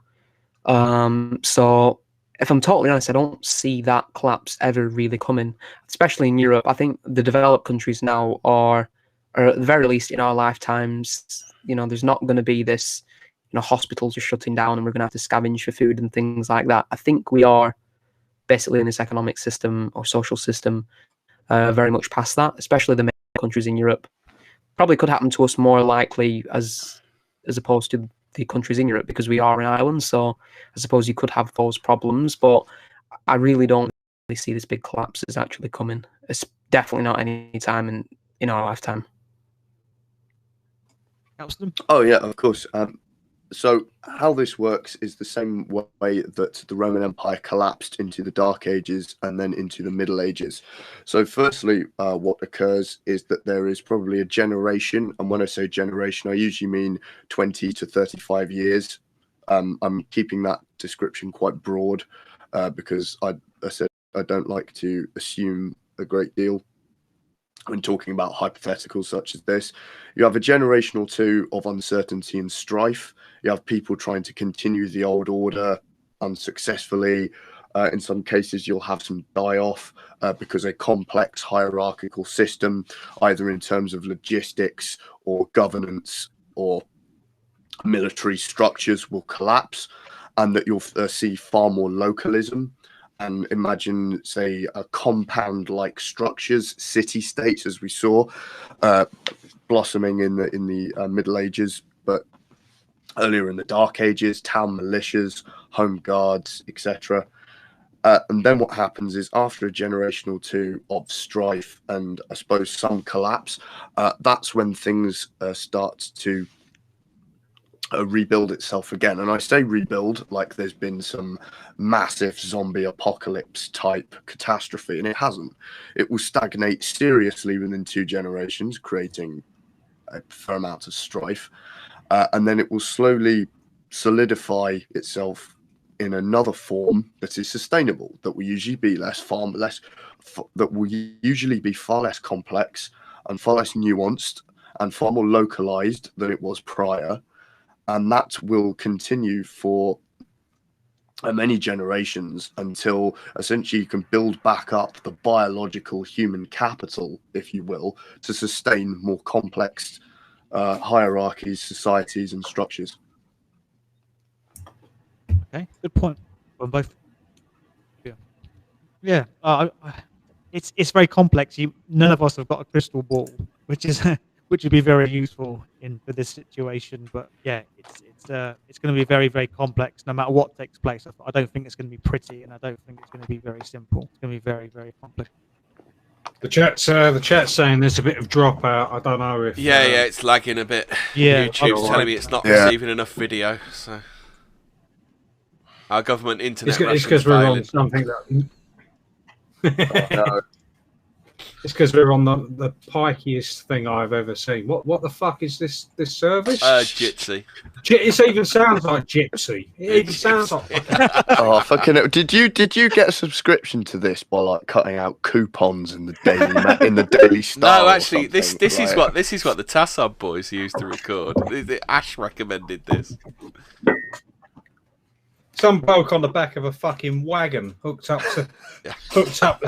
So if I'm totally honest, I don't see that collapse ever really coming, especially in Europe. I think the developed countries now are at the very least in our lifetimes, there's not going to be this, hospitals are shutting down and we're going to have to scavenge for food and things like that. I think we are basically in this economic system or social system very much past that, especially the main countries in Europe. Probably could happen to us more likely as opposed to the countries in Europe, because we are an island. So I suppose you could have those problems, but I really don't really see this big collapse as actually coming. It's definitely not any time in our lifetime. Oh yeah, of course. So how this works is the same way that the Roman Empire collapsed into the Dark Ages and then into the Middle Ages. So firstly, what occurs is that there is probably a generation, and when I say generation, I usually mean 20 to 35 years. I'm keeping that description quite broad because I said I don't like to assume a great deal when talking about hypotheticals such as this. You have a generation or two of uncertainty and strife. You have people trying to continue the old order unsuccessfully. In some cases, you'll have some die-off because a complex hierarchical system, either in terms of logistics or governance or military structures, will collapse, and that you'll see far more localism. And imagine, say, a compound-like structures, city-states, as we saw, blossoming in the Middle Ages, but earlier in the Dark Ages, town militias, home guards, etc. And then what happens is, after a generation or two of strife and I suppose some collapse, that's when things start to rebuild itself again. And I say rebuild like there's been some massive zombie apocalypse type catastrophe, and it hasn't. It will stagnate seriously within 2 generations, creating a fair amount of strife, and then it will slowly solidify itself in another form that is sustainable, that will usually be that will usually be far less complex and far less nuanced, and far more localized than it was prior. And that will continue for many generations until essentially you can build back up the biological human capital, if you will, to sustain more complex hierarchies, societies, and structures. Okay, good point. On both. Yeah. It's very complex. None of us have got a crystal ball, which would be very useful for this situation. But yeah, it's going to be very, very complex no matter what takes place. I don't think it's going to be pretty, and I don't think it's going to be very simple. It's going to be very, very complex. The chat's saying there's a bit of dropout. I don't know if it's lagging a bit. Yeah, YouTube's telling me it's not receiving enough video. So our government internet. It's because we're on something that. No. It's because we're on the pikiest thing I've ever seen. What the fuck is this service? Jitsi. It even sounds like Gypsy. It even sounds like. Oh fucking! Did you get a subscription to this by like cutting out coupons in the Daily Star? No, actually, this is what the Tassab boys used to record. Ash recommended this. Some bloke on the back of a fucking wagon hooked up to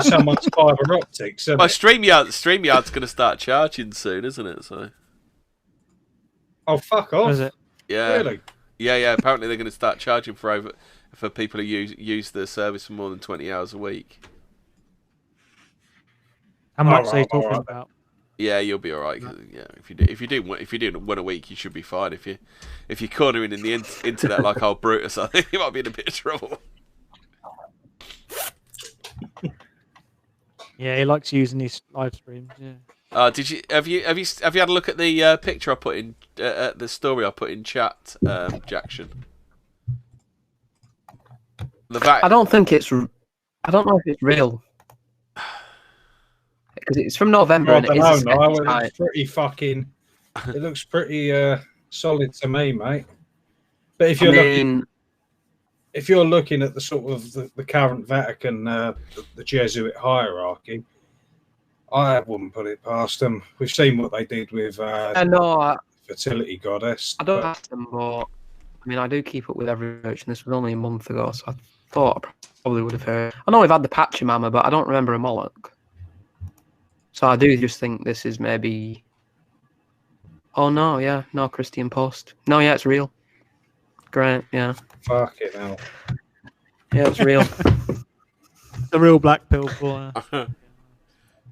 someone's fibre optics. My StreamYard's going to start charging soon, isn't it? So. Oh fuck off! Is it? Yeah. Really? Yeah. Apparently they're going to start charging for people who use the service for more than 20 hours a week. How much are you talking about? Yeah, you'll be all right. Yeah, if you do one a week, you should be fine. If you're cornering in the internet like old Brutus, I think you might be in a bit of trouble. Yeah, he likes using these live streams. Yeah. Have you had a look at the picture I put in the story I put in chat, Jackson? I don't know if it's real. Because it's from November and it is. It's pretty fucking. It looks pretty solid to me, mate. But if you're looking at the sort of the current Vatican, the Jesuit hierarchy, I wouldn't put it past them. We've seen what they did with fertility goddess. I don't ask them, but I mean, I do keep up with every church, and this was only a month ago, so I thought I probably would have heard. I know we've had the Pachamama, but I don't remember a Moloch. So I do just think this is maybe. Oh no, no Christian Post. No, yeah, it's real. Great, yeah. Fucking hell. Yeah, it's real. The real black pill for.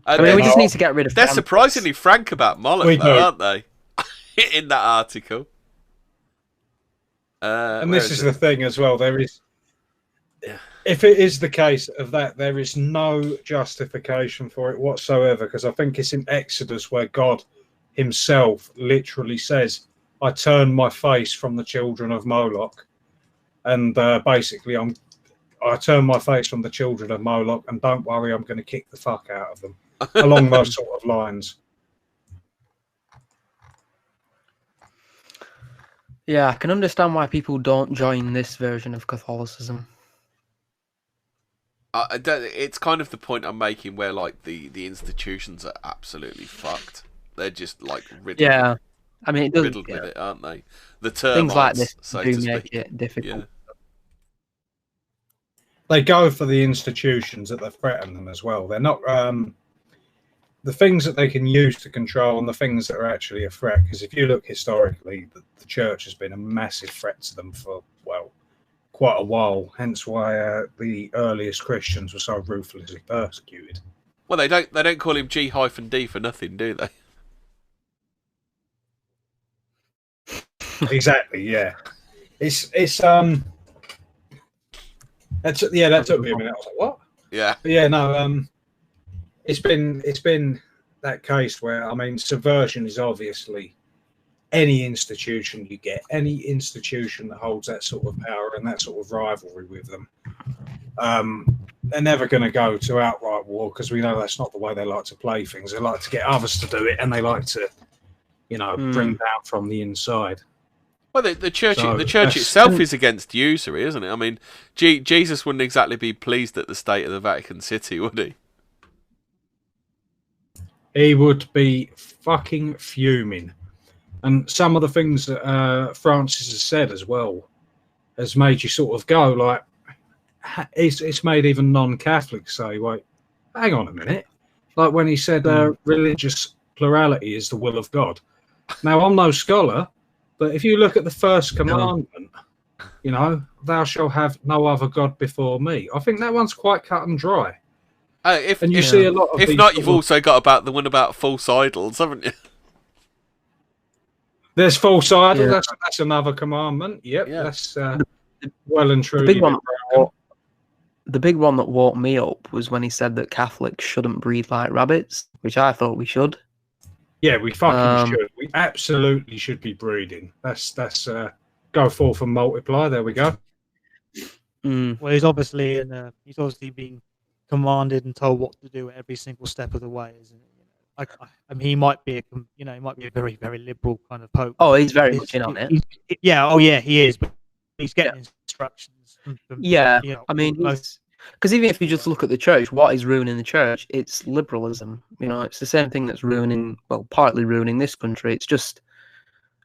I mean, we just need to get rid of. They're surprisingly frank about Moloch, though, aren't they? In that article. And this is the thing as well. There is. If it is the case of that, there is no justification for it whatsoever, because I think it's in Exodus where God himself literally says, I turn my face from the children of Moloch. And basically, I turn my face from the children of Moloch, and don't worry, I'm going to kick the fuck out of them. Along those sort of lines. Yeah, I can understand why people don't join this version of Catholicism. It's kind of the point I'm making where like the institutions are absolutely fucked. They're just like riddled. Yeah, I mean, riddled with it, aren't they? The termites, things like this so do to make speak. it difficult. Yeah. They go for the institutions that threaten them as well. They're not the things that they can use to control and the things that are actually a threat. Because if you look historically, the church has been a massive threat to them for quite a while, hence why the earliest Christians were so ruthlessly persecuted. Well, they don't call him G-D for nothing, do they? Exactly, yeah. That took me a minute. I was like, what? Yeah. But yeah, no. It's been that case where, I mean, subversion is obviously any institution you get, any institution that holds that sort of power and that sort of rivalry with them. They're never going to go to outright war, because we know that's not the way they like to play things. They like to get others to do it, and they like to, bring down from the inside. Well, the church itself is against usury, isn't it? I mean, Jesus wouldn't exactly be pleased at the state of the Vatican City, would he? he would be fucking fuming. And some of the things that Francis has said as well has made you sort of go like, it's made even non-Catholics say, wait, hang on a minute. Like when he said religious plurality is the will of God. Now, I'm no scholar, but if you look at the first commandment, you know, thou shalt have no other God before me. I think that one's quite cut and dry. See a lot of if not, you've also got the one about false idols, haven't you? There's false idols. Yeah. That's another commandment. Yep, that's well and truly. The big one that woke me up was when he said that Catholics shouldn't breed like rabbits, which I thought we should. Yeah, we fucking should. We absolutely should be breeding. That's go forth and multiply. There we go. Well, he's obviously being commanded and told what to do at every single step of the way, isn't it? I mean, he might be a very, very liberal kind of pope. Oh, he's very much in on it. He is, but he's getting instructions from I mean, because even if you just look at the church, what is ruining the church? It's liberalism. You know, it's the same thing that's partly ruining this country. It's just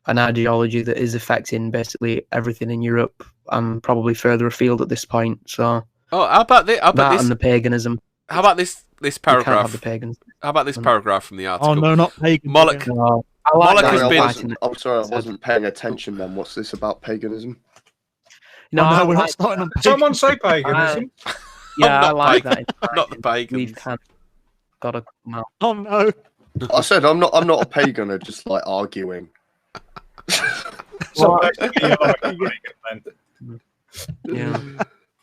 an ideology that is affecting basically everything in Europe and probably further afield at this point. So, how about this? And the paganism. How about this paragraph? The pagans. How about this paragraph from the article? Oh no, not pagan. Moloch. I'm sorry, I wasn't paying attention. Then what's this about paganism? No, we're not starting on. Someone say paganism. I like that. Not the pagans. We've got to come out. Oh no! I said I'm not a pagan. I'm just like arguing. Yeah.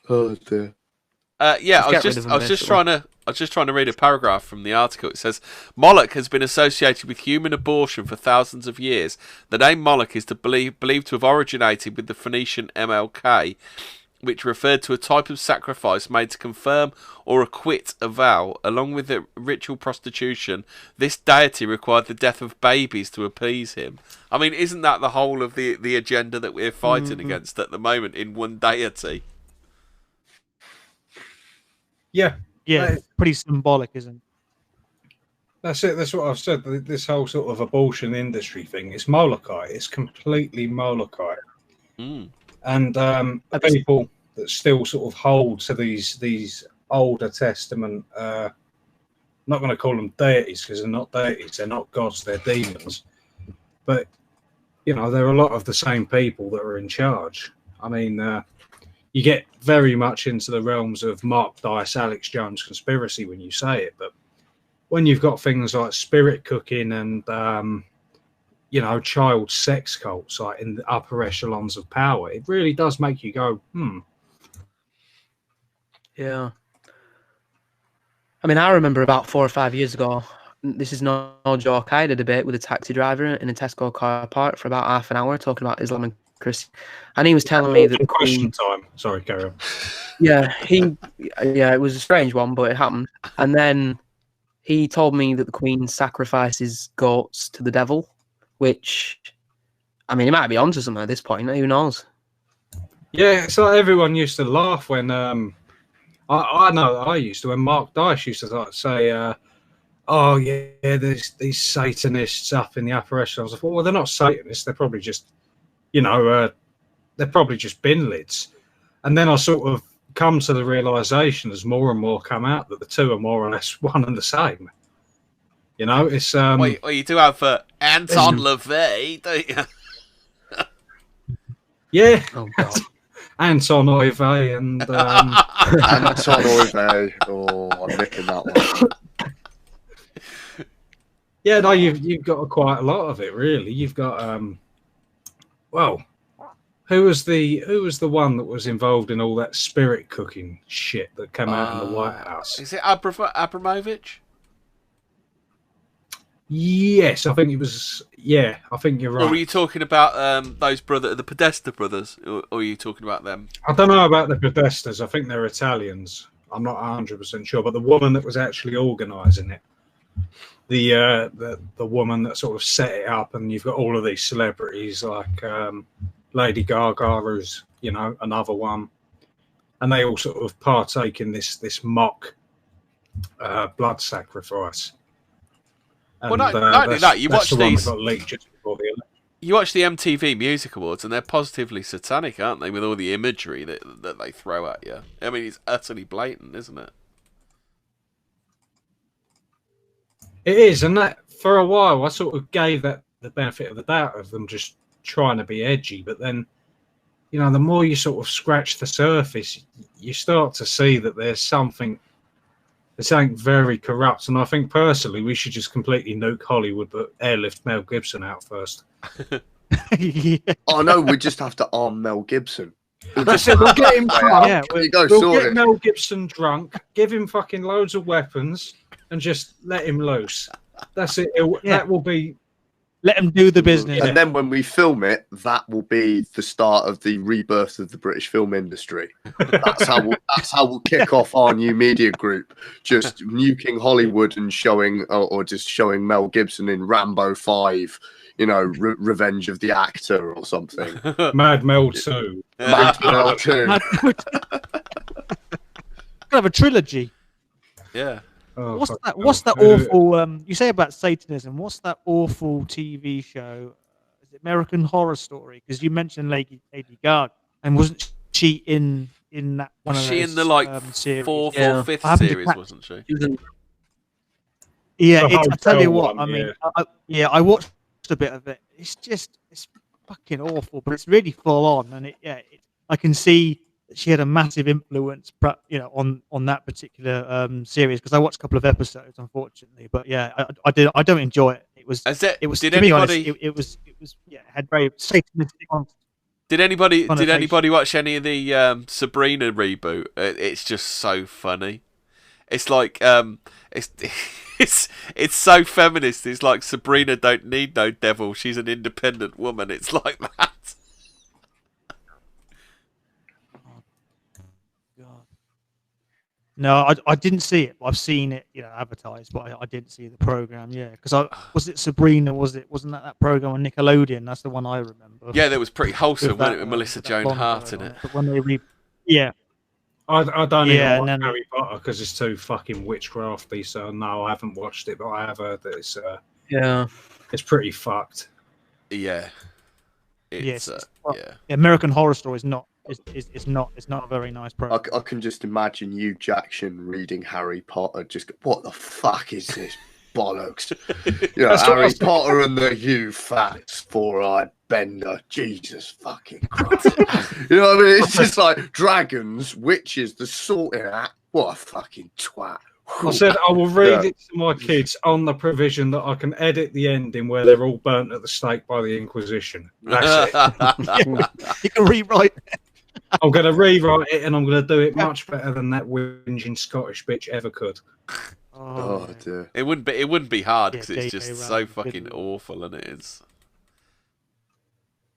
Oh dear. I was just trying to read a paragraph from the article. It says Moloch has been associated with human abortion for thousands of years. The name Moloch is believed to have originated with the Phoenician MLK, which referred to a type of sacrifice made to confirm or acquit a vow. Along with the ritual prostitution, this deity required the death of babies to appease him. I mean, isn't that the whole of the agenda that we're fighting against at the moment in one deity? Yeah, it's pretty symbolic, isn't it? That's it. That's what I've said. This whole sort of abortion industry thing, it's Molochite. It's completely Molochite. And people that still sort of hold to these older Testament, not going to call them deities because they're not deities. They're not gods. They're demons. But, you know, there are a lot of the same people that are in charge. I mean, you get very much into the realms of Mark Dice, Alex Jones conspiracy when you say it. But when you've got things like spirit cooking and, child sex cults like in the upper echelons of power, it really does make you go, Yeah. I mean, I remember about 4 or 5 years ago, this is no joke, I had a debate with a taxi driver in a Tesco car park for about half an hour talking about Islam and Christian, and he was telling me that question time. Sorry, carry on. Yeah, it was a strange one, but it happened. And then he told me that the Queen sacrifices goats to the devil, which, I mean, he might be onto something at this point. Who knows? Yeah, so everyone used to laugh when I know I used to when Mark Dice used to say, "Oh yeah, there's these Satanists up in the upper echelons." I thought, well, they're not Satanists. They're probably just, they're probably just bin lids. And then I sort of come to the realization as more and more come out that the two are more or less one and the same. It's well, you do have Anton LaVey, don't you? Yeah. Oh God. Anton Oive and Anton Oive. Oh, I'm nicking that one. Yeah, no, you've got quite a lot of it, really. You've got who was the one that was involved in all that spirit cooking shit that came out in the White House? Is it Abramovich? Yes, I think it was. Yeah, I think you're right. Or were you talking about the Podesta brothers, or are you talking about them? I don't know about the Podestas. I think they're Italians. I'm not 100% sure, but the woman that was actually organising it, the woman that sort of set it up, and you've got all of these celebrities like Lady Gaga, who's another one, and they all sort of partake in this mock blood sacrifice. And, well, not only that, you watch the one that these. got leaked just before the election. You watch the MTV Music Awards, and they're positively satanic, aren't they? With all the imagery that they throw at you. I mean, it's utterly blatant, isn't it? It is, and that for a while I sort of gave that the benefit of the doubt of them just trying to be edgy, but then, you know, the more you sort of scratch the surface, you start to see that there's something very corrupt. And I think personally we should just completely nuke Hollywood, but airlift Mel Gibson out first. Yeah. Oh no, we just have to arm Mel Gibson. We'll get him drunk. Yeah, We'll get Mel Gibson drunk, give him fucking loads of weapons, and just let him loose. That's it. That will be. Let him do the business. And then when we film it, that will be the start of the rebirth of the British film industry. That's how we'll kick off our new media group. Just nuking Hollywood and showing, or just showing Mel Gibson in Rambo 5. You know, Revenge of the Actor or something. Mad Mel 2. Mad Mel 2. Could have a trilogy. Yeah. Oh, what's that awful? You say about Satanism. What's that awful TV show? Is it American Horror Story? Because you mentioned Lady Gaga, and wasn't she in that one? Was of she those, in the like series? fourth or fifth series? Wasn't she? Yeah, I tell you what. One, I mean, I watched a bit of it. It's fucking awful, but it's really full on, and I can see that she had a massive influence, on that particular series, because I watched a couple of episodes, unfortunately. But yeah, I don't enjoy it. It was Did to be honest, anybody? it was had very satanistic. Did anybody watch any of the Sabrina reboot? It's just so funny. It's like it's so feminist. It's like Sabrina don't need no devil. She's an independent woman. It's like that. No, I didn't see it. I've seen it, advertised, but I didn't see the program. Yeah, because was it Sabrina? Wasn't that program on Nickelodeon? That's the one I remember. Yeah, that was pretty wholesome, With wasn't it? With Melissa Joan Hart in it. But when they I don't even watch Harry Potter because it's too fucking witchcrafty. So no, I haven't watched it, but I have heard that it's pretty fucked. Yeah. American Horror Story is not. It's not a very nice program. I can just imagine you, Jackson, reading Harry Potter. Just what the fuck is this bollocks? Harry Potter and the you fat four-eyed bender. Jesus fucking Christ! You know what I mean? It's just like dragons, witches, the sorting hat. What a fucking twat! I said I will read it to my kids on the provision that I can edit the ending where they're all burnt at the stake by the Inquisition. That's it. You can rewrite it. I'm going to rewrite it, and I'm going to do it much better than that whinging Scottish bitch ever could. Oh dear! It wouldn't be hard because it's just so fucking awful, and it is.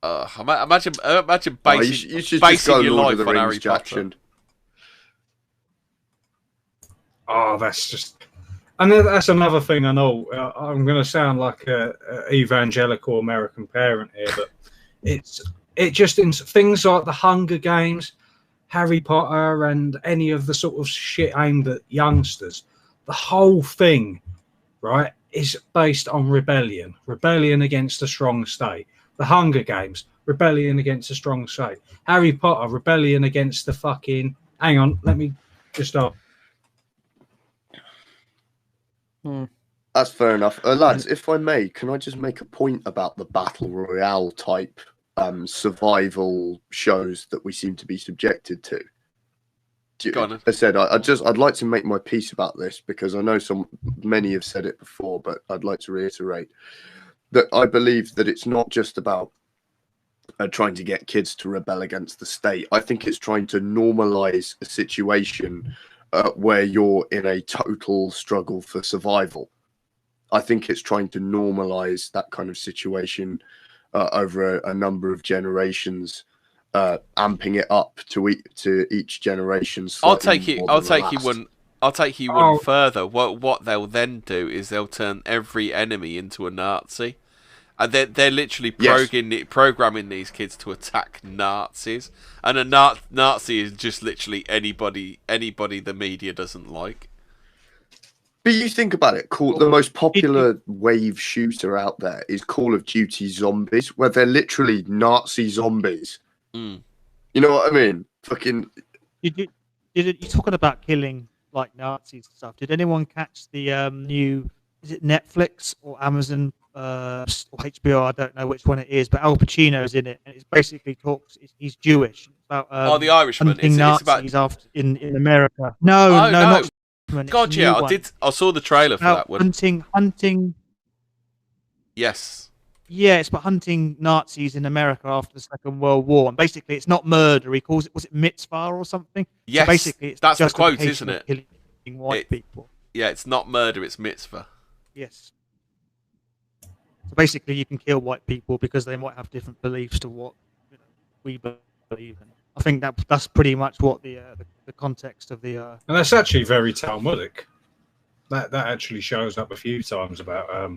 Imagine basing your life on Harry Potter. Oh, that's just, and that's another thing. I know I'm going to sound like a evangelical American parent here, but it just in things like the Hunger Games, Harry Potter, and any of the sort of shit aimed at youngsters. The whole thing, right, is based on rebellion against a strong state. The Hunger Games, rebellion against a strong state. Harry Potter, rebellion against the fucking. Hang on, let me just start. That's fair enough. Lads, if I may, can I just make a point about the Battle Royale type survival shows that we seem to be subjected to? I said I'd like to make my piece about this because I know many have said it before, but I'd like to reiterate that I believe that it's not just about trying to get kids to rebel against the state. I think it's trying to normalize a situation where you're in a total struggle for survival. I think it's trying to normalize that kind of situation over a number of generations, amping it up to each generation. I'll take you one further. What they'll then do is they'll turn every enemy into a Nazi. And they're literally programming these kids to attack Nazis. And a Nazi is just literally anybody the media doesn't like. But you think about it, the most popular wave shooter out there is Call of Duty Zombies, where they're literally Nazi zombies. Mm. You know what I mean? Fucking. You're talking about killing like Nazis and stuff. Did anyone catch the new? Is it Netflix or Amazon or HBO? I don't know which one it is, but Al Pacino's in it, and it's basically He's Jewish. It's about the Irishman. hunting Nazis after in America. No, not. God, yeah, I saw the trailer for that one. Hunting. Yes. Yeah, it's about hunting Nazis in America after the Second World War, and basically, it's not murder. He calls it, was it mitzvah or something? Yes. So basically, it's that's the quote, isn't it? Killing white people. Yeah, it's not murder; it's mitzvah. Yes. So basically, you can kill white people because they might have different beliefs to what we believe in. I think that's pretty much what the context of the. And that's actually very Talmudic. That actually shows up a few times about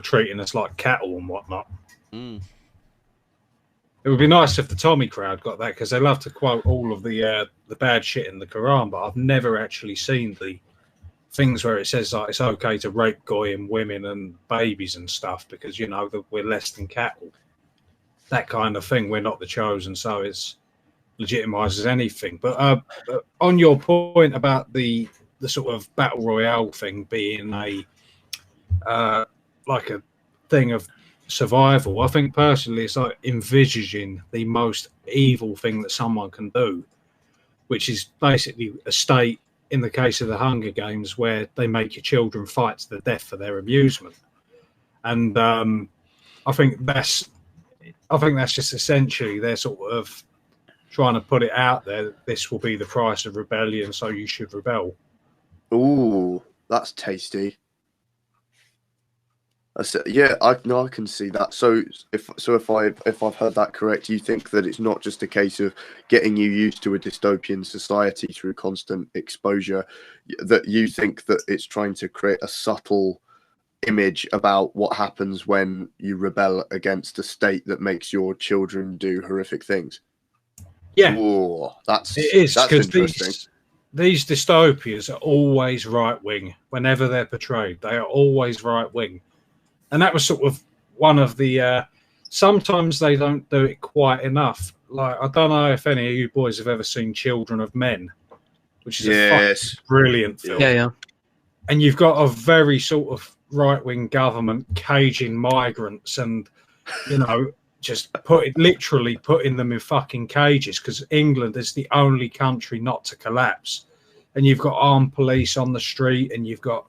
treating us like cattle and whatnot. Mm. It would be nice if the Tommy crowd got that, because they love to quote all of the bad shit in the Quran, but I've never actually seen the things where it says like it's okay to rape goyim women and babies and stuff because that we're less than cattle. That kind of thing. We're not the chosen, so it's legitimizes anything. But on your point about the sort of battle royale thing being a like a thing of survival, I think personally it's like envisaging the most evil thing that someone can do, which is basically a state, in the case of the Hunger Games, where they make your children fight to the death for their amusement. And I think that's just essentially they're sort of trying to put it out there that this will be the price of rebellion, so you should rebel. Ooh, that's tasty. Yeah, I can see that. So if I've heard that correct, you think that it's not just a case of getting you used to a dystopian society through constant exposure, that you think that it's trying to create a subtle image about what happens when you rebel against a state that makes your children do horrific things. Yeah, that's interesting. These dystopias are always right wing. Whenever they're portrayed, they are always right wing. And that was sort of one of the. Sometimes they don't do it quite enough. Like, I don't know if any of you boys have ever seen Children of Men, which is a fucking brilliant film. Yeah. And you've got a very sort of right-wing government caging migrants and, just literally putting them in fucking cages because England is the only country not to collapse. And you've got armed police on the street, and you've got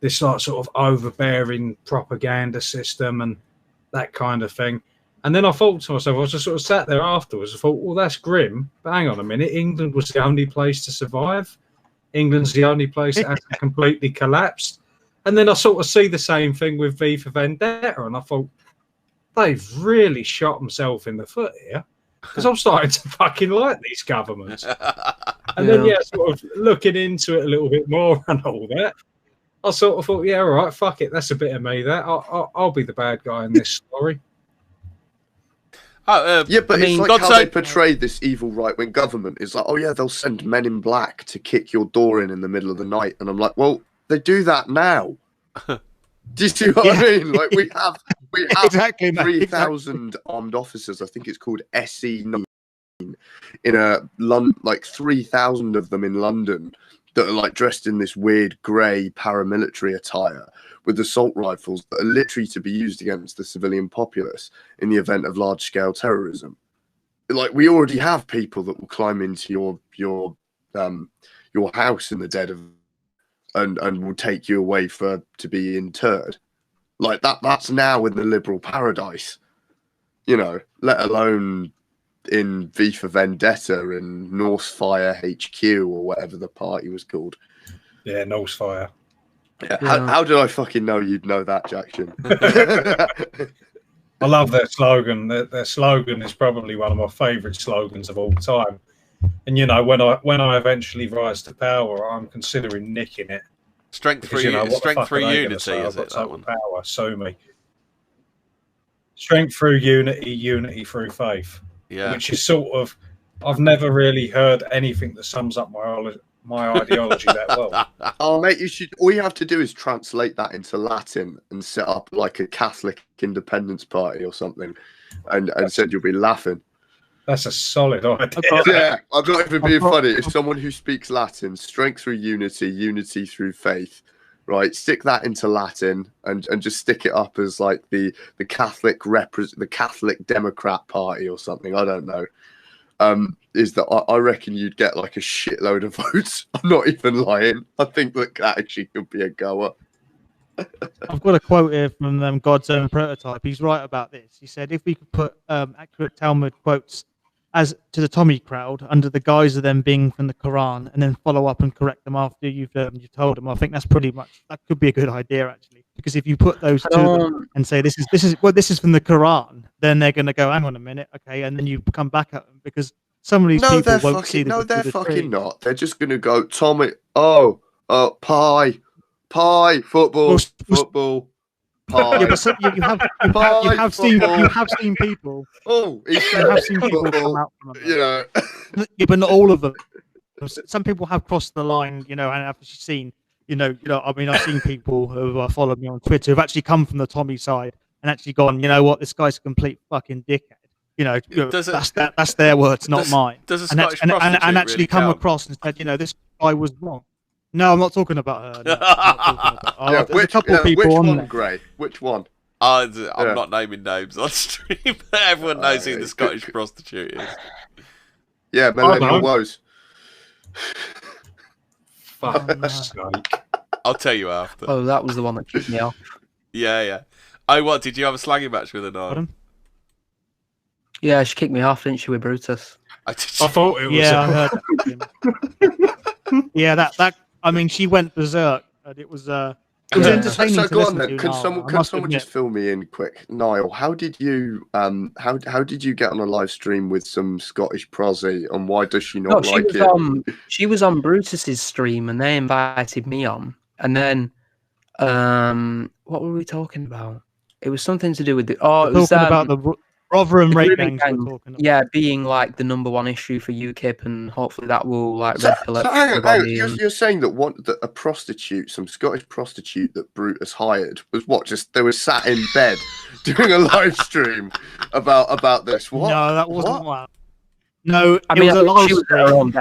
this like sort of overbearing propaganda system and that kind of thing. And then I thought to myself, I was just sort of sat there afterwards. I thought, well, that's grim. But hang on a minute. England was the only place to survive. England's the only place that hasn't completely collapsed. And then I sort of see the same thing with V for Vendetta. And I thought, they've really shot themselves in the foot here. Because I'm starting to fucking like these governments. And then, sort of looking into it a little bit more and all that, I sort of thought, yeah, all right, fuck it. That's a bit of me there. I'll be the bad guy in this story. Yeah, but it's like how they portrayed this evil right-wing government. It's like, oh yeah, they'll send men in black to kick your door in the middle of the night. And I'm like, well, they do that now. Do you see what I mean? Like we have exactly 3,000 armed officers. I think it's called SE9 in like 3,000 of them in London that are like dressed in this weird grey paramilitary attire with assault rifles that are literally to be used against the civilian populace in the event of large-scale terrorism. Like we already have people that will climb into your house in the dead of and will take you away to be interred. Like that's now in the liberal paradise, let alone in V for Vendetta and Northfire HQ or whatever the party was called. Yeah, Northfire. Yeah. How did I fucking know you'd know that, Jackson? I love their slogan. Their slogan is probably one of my favourite slogans of all time. And when I eventually rise to power, I'm considering nicking it. Strength through unity, is it? That one. Power, so me. Strength through unity, unity through faith. Yeah. Which is sort of, I've never really heard anything that sums up my my ideology that well. Oh, mate, you should. All you have to do is translate that into Latin and set up like a Catholic independence party or something, and said you'll be laughing. That's a solid idea. Yeah, I'm not even being funny. If someone who speaks Latin, strength through unity, unity through faith, right? Stick that into Latin and just stick it up as like the Catholic the Catholic Democrat Party or something. I don't know. Is that I reckon you'd get like a shitload of votes. I'm not even lying. I think that actually could be a goer. I've got a quote here from God's Own Prototype. He's right about this. He said, if we could put accurate Talmud quotes as to the Tommy crowd under the guise of them being from the Quran, and then follow up and correct them after you've told them, I think that's pretty much, that could be a good idea actually. Because if you put those to them and say this is from the Quran, then they're going to go, hang on a minute, okay, and then you come back at them because some of these people won't see the. No, they're fucking not. They're just going to go, Tommy. Pie, football, football. Pie. Yeah, but you have seen people. Oh, you have seen people come out from them. You know, yeah, but not all of them. Some people have crossed the line, and I've seen, I mean, I've seen people who followed me on Twitter who've actually come from the Tommy side and actually gone, you know what, this guy's a complete fucking dickhead. That's their words, not mine. And actually really come count? Across and said, this guy was wrong. No, I'm not talking about her. No, I'm not talking about her. Yeah, there's a couple of people which on one, there. Gray? Which one? I'm not naming names on stream. Everyone knows who the Scottish prostitute is. Yeah, Millennial Woes. Fuck's sake. I'll tell you after. Oh, that was the one that kicked me off. Yeah. Oh, what? Did you have a slanging match with her, Nile? Yeah, she kicked me off, didn't she, with Brutus? I thought it was. Yeah, I heard that. Yeah, that. I mean, she went berserk, and it was entertaining. So to go on listen then. to, Can Niall. someone just fill me in quick, Niall? How did you how did you get on a live stream with some Scottish prosy, and why does she not like it? She was on Brutus's stream, and they invited me on, and then what were we talking about? It was something to do with it was talking about the Rotherham rape gangs. Yeah, being like the '1 issue for UKIP, and hopefully that will like red pill it. Hang on. You're saying that a prostitute, some Scottish prostitute that Brutus hired, was what? Just they were sat in bed doing a live stream about this. What? No, that wasn't one. No, I mean, it was a live stream.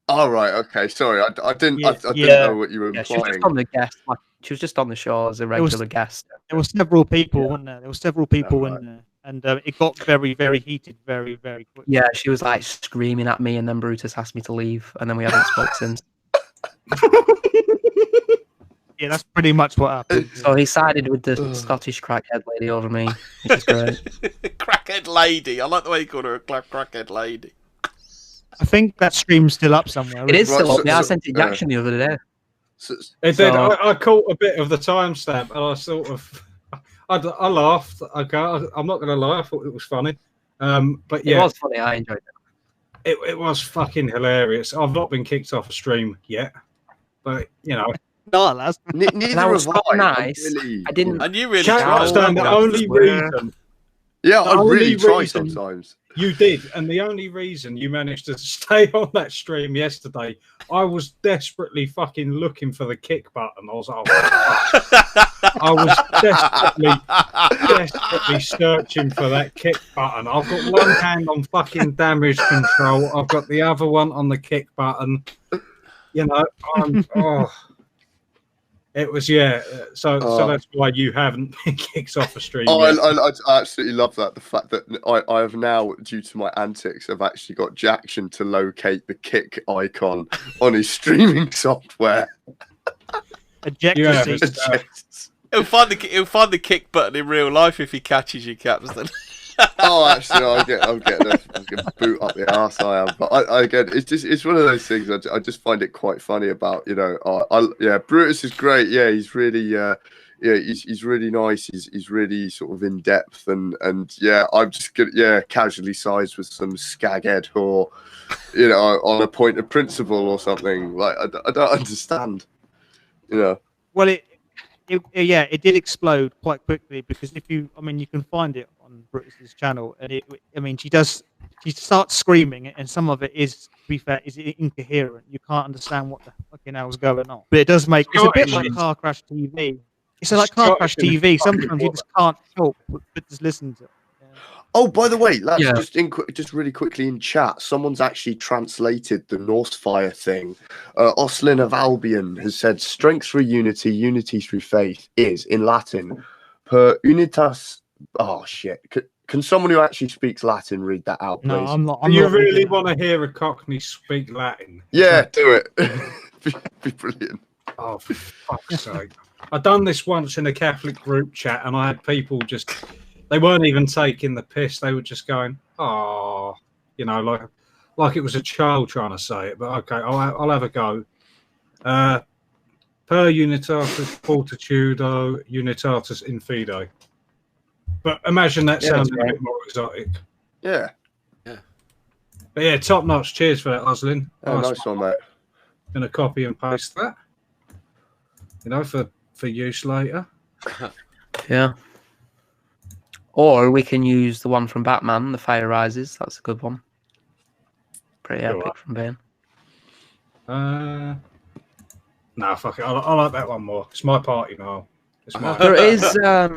All right. Okay. Sorry, I didn't. I didn't know what you were implying. She was just on the guest. She was just on the show as a regular guest. There were several people, weren't there? There were several people in there, and it got very, very heated, very, very quick. Yeah, she was like screaming at me, and then Brutus asked me to leave, and then we haven't spoke since. Yeah, that's pretty much what happened. So he sided with the Scottish crackhead lady over me, which is great. Crackhead lady. I like the way you called her a crackhead lady. I think that stream's still up somewhere. It is still up. I sent it to Jackson the other day. It did. I caught a bit of the timestamp, and I sort of, I laughed. I'm not going to lie. I thought it was funny. But yeah, it was funny. I enjoyed it. It was fucking hilarious. I've not been kicked off a stream yet, but no, that's neither was have I. Nice. I didn't. And you really tried. The only reason. Yeah, I really try sometimes. You did, and the only reason you managed to stay on that stream yesterday, I was desperately fucking looking for the kick button. I was like, I was desperately searching for that kick button. I've got one hand on fucking damage control. I've got the other one on the kick button. It was, so that's why you haven't been kicked off a stream. I absolutely love that. The fact that I have now, due to my antics, have actually got Jackson to locate the kick icon on his streaming software. He'll find the kick button in real life if he catches you, Capstan. Actually, I'll get a boot up the arse. I am, but it's one of those things. I just find it quite funny about Brutus is great. Yeah, he's really he's really nice. He's really sort of in depth and I'm just gonna casually sides with some skaghead whore, on a point of principle or something. Like I don't understand. Well, it did explode quite quickly because you can find it on Brutus's channel, and she starts screaming, and some of it is, to be fair, is incoherent. You can't understand what the fucking hell's going on. But it does make it's a bit like Car Crash TV. It's like Car Crash TV. Sometimes you just can't help but just listen to it. Oh, by the way, lads, just really quickly in chat, someone's actually translated the Norse fire thing. Oslin of Albion has said, "Strength through unity, unity through faith is, in Latin, per unitas." Oh shit! Can someone who actually speaks Latin read that out, please? No, I'm not. Do you really want to hear a Cockney speak Latin? Yeah, do it. Be brilliant. Oh, for fuck's sake! I've done this once in a Catholic group chat, and I had people just. They weren't even taking the piss. They were just going, "Oh," like it was a child trying to say it. But okay, I'll have a go. Per unitatis fortitudo unitatis in fide. But imagine that sounds a bit more exotic. Yeah. But yeah, top notch. Cheers for that, Oslin. Oh, nice one, mate. Gonna copy and paste that. For use later. Yeah. Or we can use the one from Batman, The Fire Rises. That's a good one. Pretty epic from Bane. Nah, fuck it. I like that one more. It's my party now. There is. I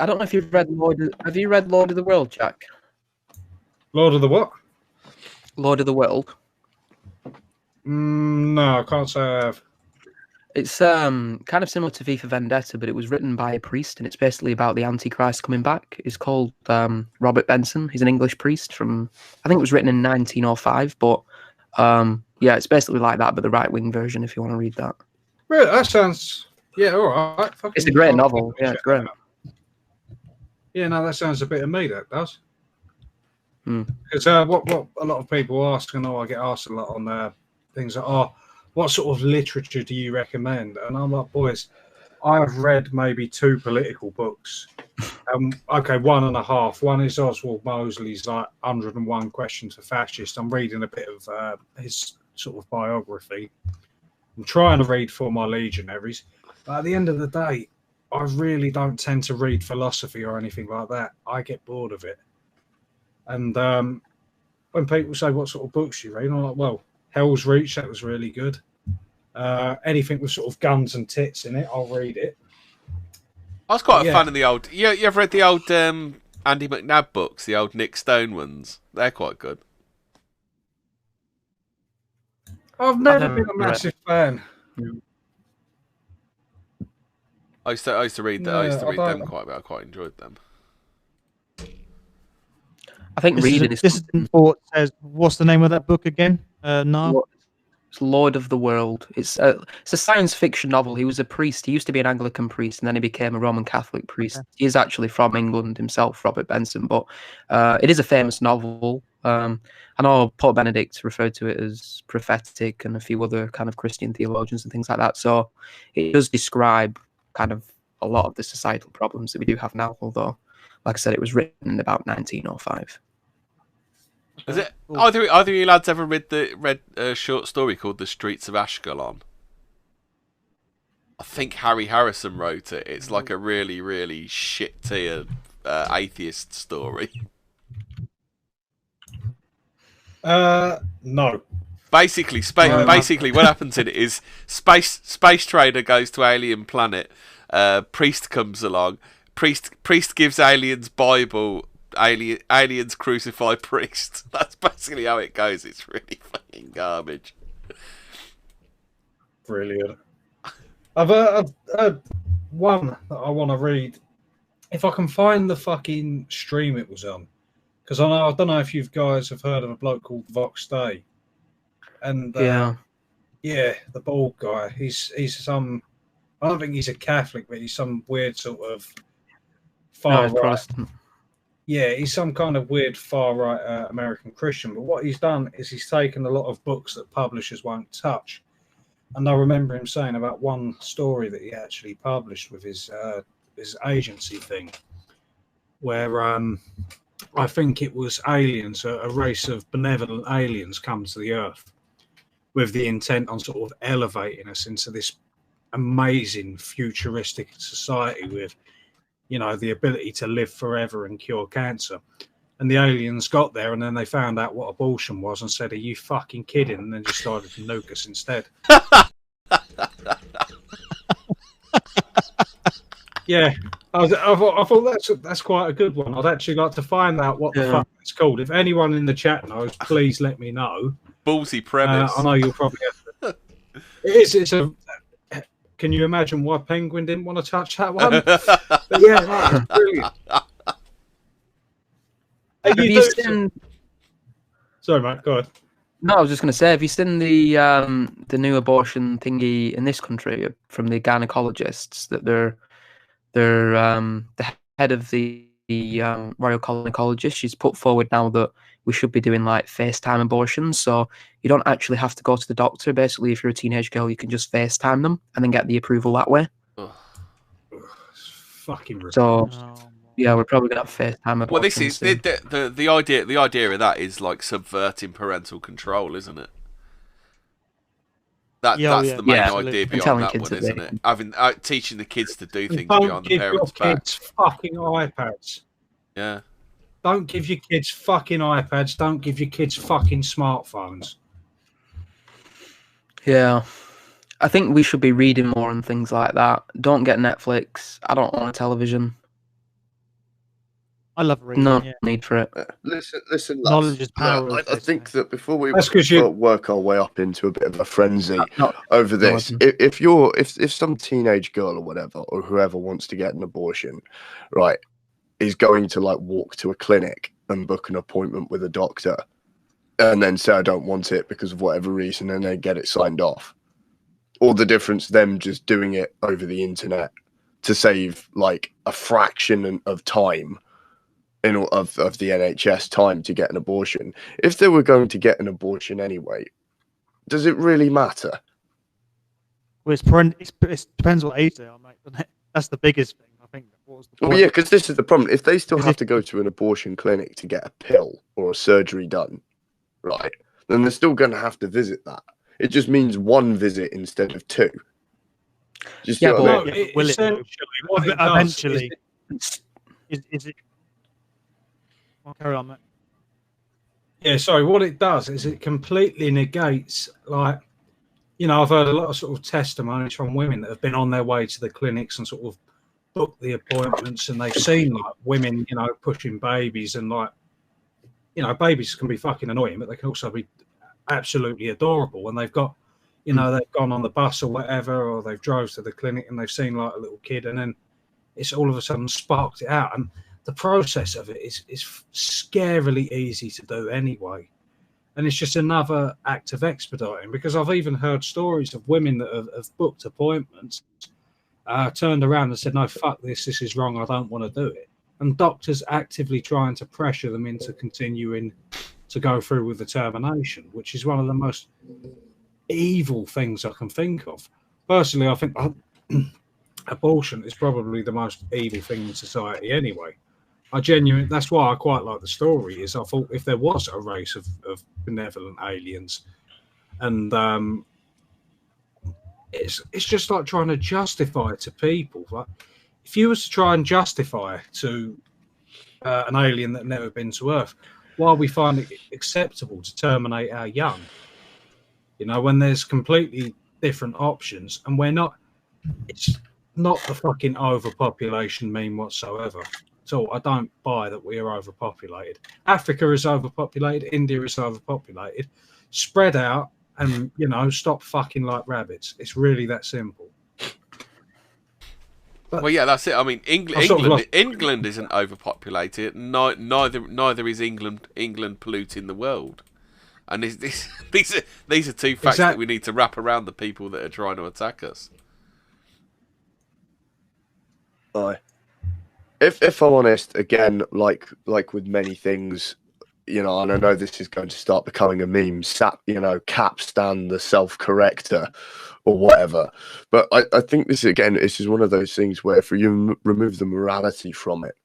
don't know if you've read Have you read Lord of the World, Jack? Lord of the what? Lord of the World. No, I can't say I have. It's kind of similar to V for Vendetta, but it was written by a priest, and it's basically about the Antichrist coming back. It's called Robert Benson. He's an English priest from, I think it was written in 1905, but it's basically like that, but the right-wing version, if you want to read that. Really? That sounds, all right. It's a great novel. Yeah, it's great. Yeah, no, that sounds a bit of me, that does. Because what a lot of people ask, and I get asked a lot on things that what sort of literature do you recommend? And I'm like, boys, I've read maybe 2 political books. Okay, 1.5. One is Oswald Mosley's 101 Questions for Fascists. I'm reading a bit of his sort of biography. I'm trying to read For My Legionaries. But at the end of the day, I really don't tend to read philosophy or anything like that. I get bored of it. And when people say, what sort of books you read? I'm like, well, Hell's Reach, that was really good. Anything with sort of guns and tits in it, I'll read it. I was quite a fan of the old... You ever read the old Andy McNab books, the old Nick Stone ones? They're quite good. I've never been a massive fan. I used to read that. I used to read them quite a bit. I quite enjoyed them. I think this report says, what's the name of that book again? It's Lord of the World. It's a science fiction novel. He was a priest. He used to be an Anglican priest, and then he became a Roman Catholic priest. Okay. He is actually from England himself, Robert Benson, but it is a famous novel. I know Pope Benedict referred to it as prophetic, and a few other kind of Christian theologians and things like that. So it does describe kind of a lot of the societal problems that we do have now, although, like I said, it was written in about 1905. Is it either of you lads ever read a short story called The Streets of Ashkelon? I think Harry Harrison wrote it. It's like a really, really shit tier atheist story. No. Basically, what happens in it is space trader goes to alien planet. Priest comes along. Priest gives aliens Bible. Aliens crucify priest. That's basically how it goes. It's really fucking garbage. Brilliant. I've heard one that I want to read. If I can find the fucking stream it was on, because I don't know if you guys have heard of a bloke called Vox Day, and the bald guy. He's some. I don't think he's a Catholic, but he's some weird sort of far right. Protestant. Yeah, he's some kind of weird far-right American Christian. But what he's done is he's taken a lot of books that publishers won't touch. And I remember him saying about one story that he actually published with his agency thing, where I think it was aliens, a race of benevolent aliens come to the Earth with the intent on sort of elevating us into this amazing futuristic society with, you know, the ability to live forever and cure cancer. And the aliens got there, and then they found out what abortion was and said, "Are you fucking kidding?" And then just started to nuke us instead. Yeah, I thought that's quite a good one. I'd actually like to find out what the fuck it's called. If anyone in the chat knows, please let me know. Ballsy premise. I know you'll probably have to. It's a. Can you imagine why Penguin didn't want to touch that one? But yeah, no, it's brilliant. Have you seen... Sorry, mate. Go ahead. No, I was just going to say, have you seen the new abortion thingy in this country from the gynecologists that they're the head of the Royal Gynecologist? She's put forward now that we should be doing like FaceTime abortions, so you don't actually have to go to the doctor. Basically, if you're a teenage girl, you can just FaceTime them and then get the approval that way. It's fucking ridiculous. So yeah, we're probably gonna have FaceTime abortions. Well, this is the idea. The idea of that is like subverting parental control, isn't it? That's the main idea behind that one, isn't it? Having teaching the kids to do things behind the parents' back. Kids fucking iPads. Yeah. Don't give your kids fucking iPads. Don't give your kids fucking smartphones. Yeah. I think we should be reading more and things like that. Don't get Netflix. I don't want a television. I love reading. No need for it. Listen. Knowledge is power. I think that before we work our way up into a bit of a frenzy over this, if some teenage girl or whatever, or whoever wants to get an abortion, right, is going to like walk to a clinic and book an appointment with a doctor, and then say I don't want it because of whatever reason, and then get it signed off, or the difference them just doing it over the internet to save like a fraction of time. Of the NHS time to get an abortion. If they were going to get an abortion anyway, does it really matter? Well, it depends what age they are, mate. Doesn't it? That's the biggest thing, I think. Well, yeah, because this is the problem. If they still have to go to an abortion clinic to get a pill or a surgery done, right, then they're still going to have to visit that. It just means one visit instead of two. Just eventually, is it? I'll carry on, mate. Yeah, sorry. What it does is it completely negates, like, you know, I've heard a lot of sort of testimonies from women that have been on their way to the clinics and sort of booked the appointments, and they've seen like women, you know, pushing babies, and like, you know, babies can be fucking annoying, but they can also be absolutely adorable when they've got, you know, they've gone on the bus or whatever, or they've drove to the clinic and they've seen like a little kid, and then it's all of a sudden sparked it out. And the process of it is scarily easy to do anyway. And it's just another act of expediting, because I've even heard stories of women that have booked appointments, turned around and said, no, fuck this is wrong, I don't want to do it. And doctors actively trying to pressure them into continuing to go through with the termination, which is one of the most evil things I can think of. Personally, I think abortion is probably the most evil thing in society anyway. That's why I quite like the story, is I thought if there was a race of benevolent aliens, and it's just like trying to justify it to people. Like, if you was to try and justify to an alien that never been to Earth, why we find it acceptable to terminate our young, you know, when there's completely different options, and it's not the fucking overpopulation meme whatsoever. So I don't buy that we are overpopulated. Africa is overpopulated. India is overpopulated. Spread out and, you know, stop fucking like rabbits. It's really that simple. But, well, yeah, that's it. I mean, England isn't overpopulated. Neither is England polluting the world. And these are two facts that we need to wrap around the people that are trying to attack us. Aye. If I'm honest, again, like with many things, you know, and I know this is going to start becoming a meme, Capstan the self-corrector or whatever, but I think this is one of those things where if you remove the morality from it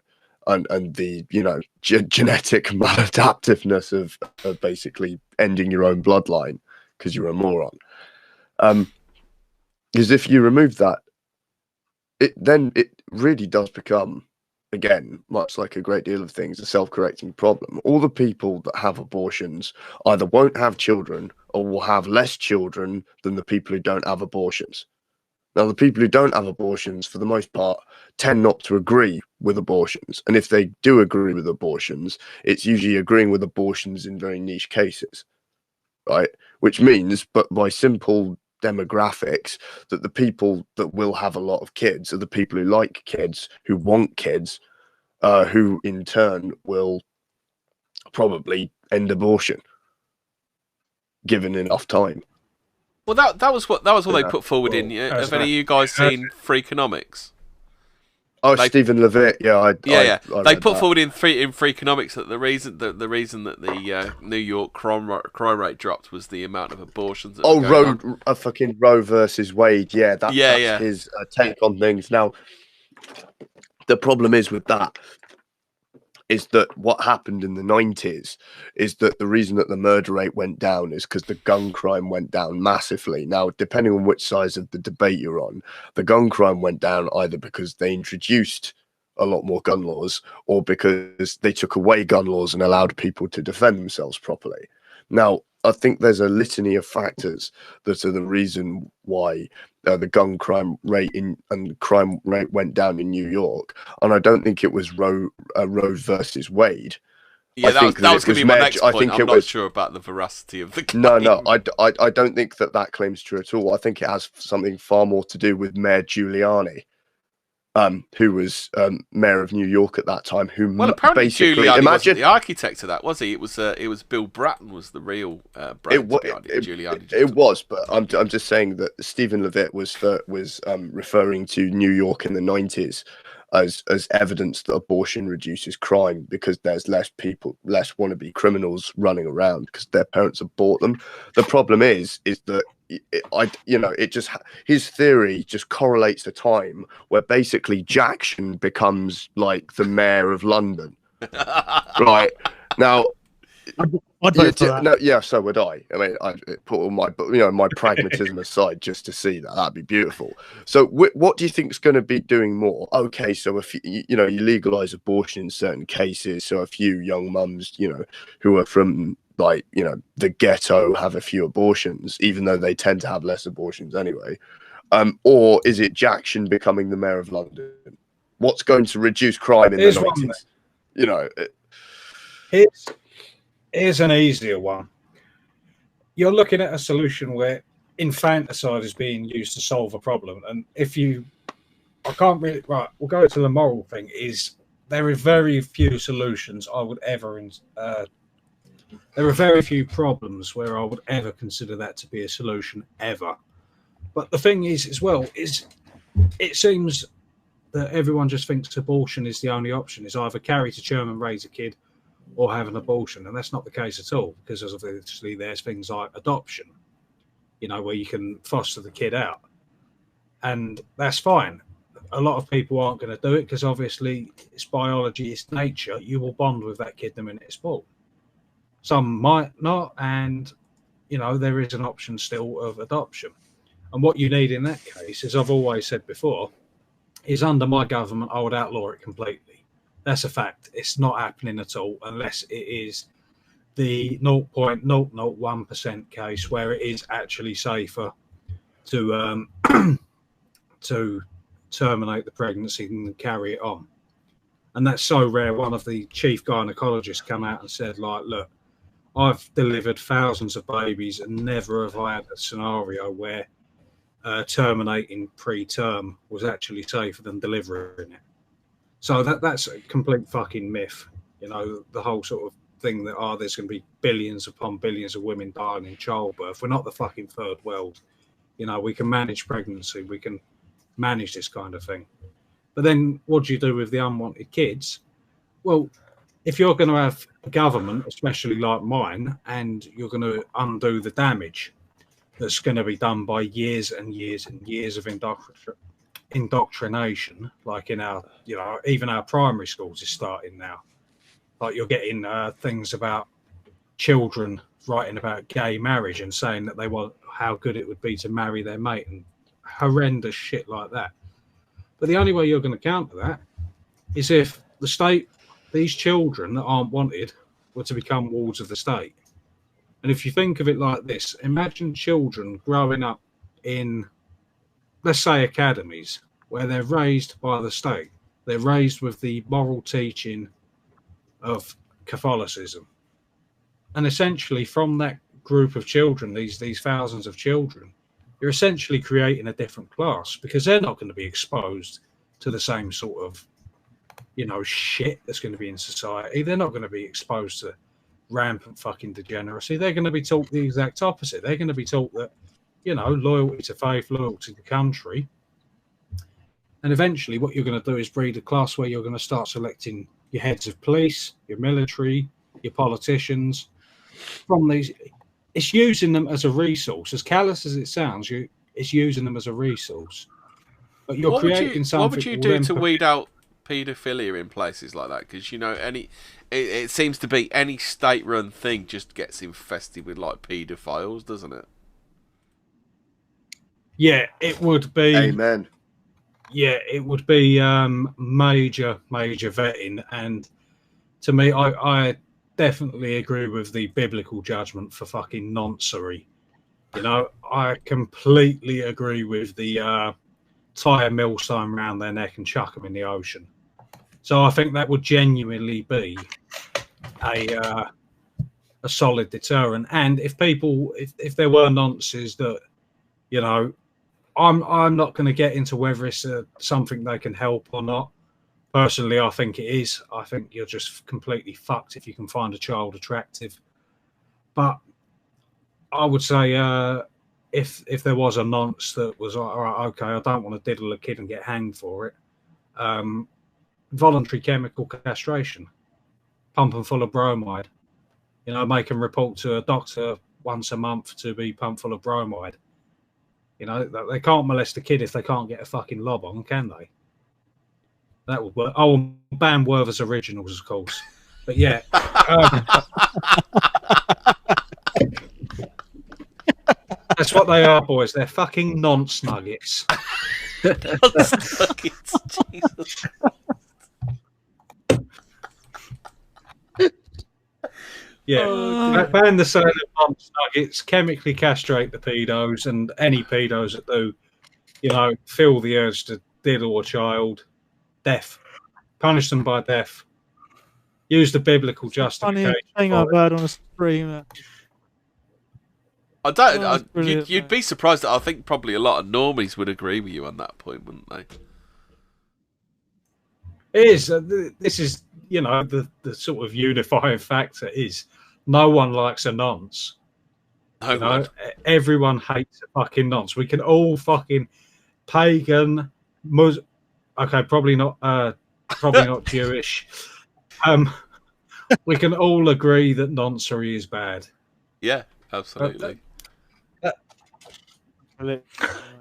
and the, you know, genetic maladaptiveness of basically ending your own bloodline because you're a moron, Because if you remove that, then it really does become, again, much like a great deal of things, a self-correcting problem. All the people that have abortions either won't have children or will have less children than the people who don't have abortions. Now, the people who don't have abortions, for the most part, tend not to agree with abortions. And if they do agree with abortions, it's usually agreeing with abortions in very niche cases, right? Which means, but by simple demographics, that the people that will have a lot of kids are the people who like kids, who want kids, who in turn will probably end abortion given enough time. Well, that was what they put forward in. Have any of you guys seen Freakonomics? Oh, Stephen Levitt, yeah, I they put that. forward in Freakonomics that the reason that the New York crime rate dropped was the amount of abortions. That fucking Roe versus Wade, that's his take on things. Now, the problem is with that is that what happened in the 90s is that the reason that the murder rate went down is because the gun crime went down massively. Now, depending on which side of the debate you're on, the gun crime went down either because they introduced a lot more gun laws or because they took away gun laws and allowed people to defend themselves properly. Now, I think there's a litany of factors that are the reason why the gun crime rate and crime rate went down in New York, and I don't think it was Roe versus Wade. Yeah, that was going to be my next point. I'm not sure about the veracity of the claim. No, I don't think that claim's true at all. I think it has something far more to do with Mayor Giuliani, who was mayor of New York at that time. Apparently Giuliani wasn't the architect of that, was he? It was Bill Bratton was the real brain behind it. Giuliani. It was, but I'm just saying that Stephen Levitt was referring to New York in the 90s as evidence that abortion reduces crime because there's less wannabe criminals running around because their parents have bought them. The problem is that his theory just correlates to time where basically Jackson becomes like the mayor of London, right? Now, I'd vote for that. No, yeah, so would I. I mean, I put all my pragmatism aside just to see that. That'd be beautiful. So, what do you think is going to be doing more? Okay, so if you legalize abortion in certain cases, so a few young mums, who are from the ghetto have a few abortions, even though they tend to have less abortions anyway. Or is it Jackson becoming the mayor of London? What's going to reduce crime in the 90s? Here's an easier one. You're looking at a solution where infanticide is being used to solve a problem. And we'll go to the moral thing, is there are very few solutions I would ever, there are very few problems where I would ever consider that to be a solution ever. But the thing is, as well, is it seems that everyone just thinks abortion is the only option, is either carry to term and raise a kid or have an abortion, and that's not the case at all, because obviously there's things like adoption, where you can foster the kid out, and that's fine. A lot of people aren't going to do it because obviously it's biology, it's nature. You will bond with that kid the minute it's born. Some might not, and there is an option still of adoption. And what you need in that case, as I've always said before, is under my government I would outlaw it completely. That's a fact. It's not happening at all unless it is the 0.001% case where it is actually safer to to terminate the pregnancy than carry it on. And that's so rare. One of the chief gynecologists come out and said, look, I've delivered thousands of babies and never have I had a scenario where terminating preterm was actually safer than delivering it. So that's a complete fucking myth. The whole sort of thing that there's going to be billions upon billions of women dying in childbirth. We're not the fucking third world. We can manage pregnancy. We can manage this kind of thing. But then what do you do with the unwanted kids? Well, if you're going to have a government, especially like mine, and you're going to undo the damage that's going to be done by years and years and years of indoctrination, like in our, even our primary schools is starting now. Like you're getting things about children writing about gay marriage and saying that they want how good it would be to marry their mate and horrendous shit like that. But the only way you're going to counter that is if the state, these children that aren't wanted, were to become wards of the state. And if you think of it like this, imagine children growing up in, let's say, academies where they're raised by the state. They're raised with the moral teaching of Catholicism. And essentially from that group of children, these thousands of children, you're essentially creating a different class because they're not going to be exposed to the same sort of, shit that's going to be in society. They're not going to be exposed to rampant fucking degeneracy. They're going to be taught the exact opposite. They're going to be taught that, loyalty to faith, loyalty to country. And eventually what you're going to do is breed a class where you're going to start selecting your heads of police, your military, your politicians from these. It's using them as a resource. As callous as it sounds, it's using them as a resource. But you're creating something. What would you do to weed out paedophilia in places like that? Because, it seems to be any state-run thing just gets infested with, like, paedophiles, doesn't it? Yeah, it would be. Amen. Yeah, it would be major vetting. And to me, I definitely agree with the biblical judgment for fucking noncery. I completely agree with the tie a millstone around their neck and chuck them in the ocean. So I think that would genuinely be a solid deterrent. And if there were nonces that, I'm not going to get into whether it's something they can help or not. Personally, I think it is. I think you're just completely fucked if you can find a child attractive. But I would say if there was a nonce that was, all right, okay, I don't want to diddle a kid and get hanged for it, voluntary chemical castration, pump them full of bromide. Make them report to a doctor once a month to be pumped full of bromide. They can't molest a kid if they can't get a fucking lob on, can they? That would work. Oh, and ban Werther's Originals, of course. But yeah. That's what they are, boys. They're fucking nonce nuggets. Nonce nuggets, Jesus. Yeah, ban the sale of nonce nuggets, chemically castrate the pedos, and any pedos that do, feel the urge to diddle a child, death. Punish them by death. Use the biblical justification. Funny thing I've heard on a stream. You'd be surprised that I think probably a lot of normies would agree with you on that point, wouldn't they? It is. This is, the sort of unifying factor is no one likes a nonce. Everyone hates a fucking nonce. We can all fucking pagan, okay, probably not Jewish. We can all agree that noncery is bad. Yeah, absolutely.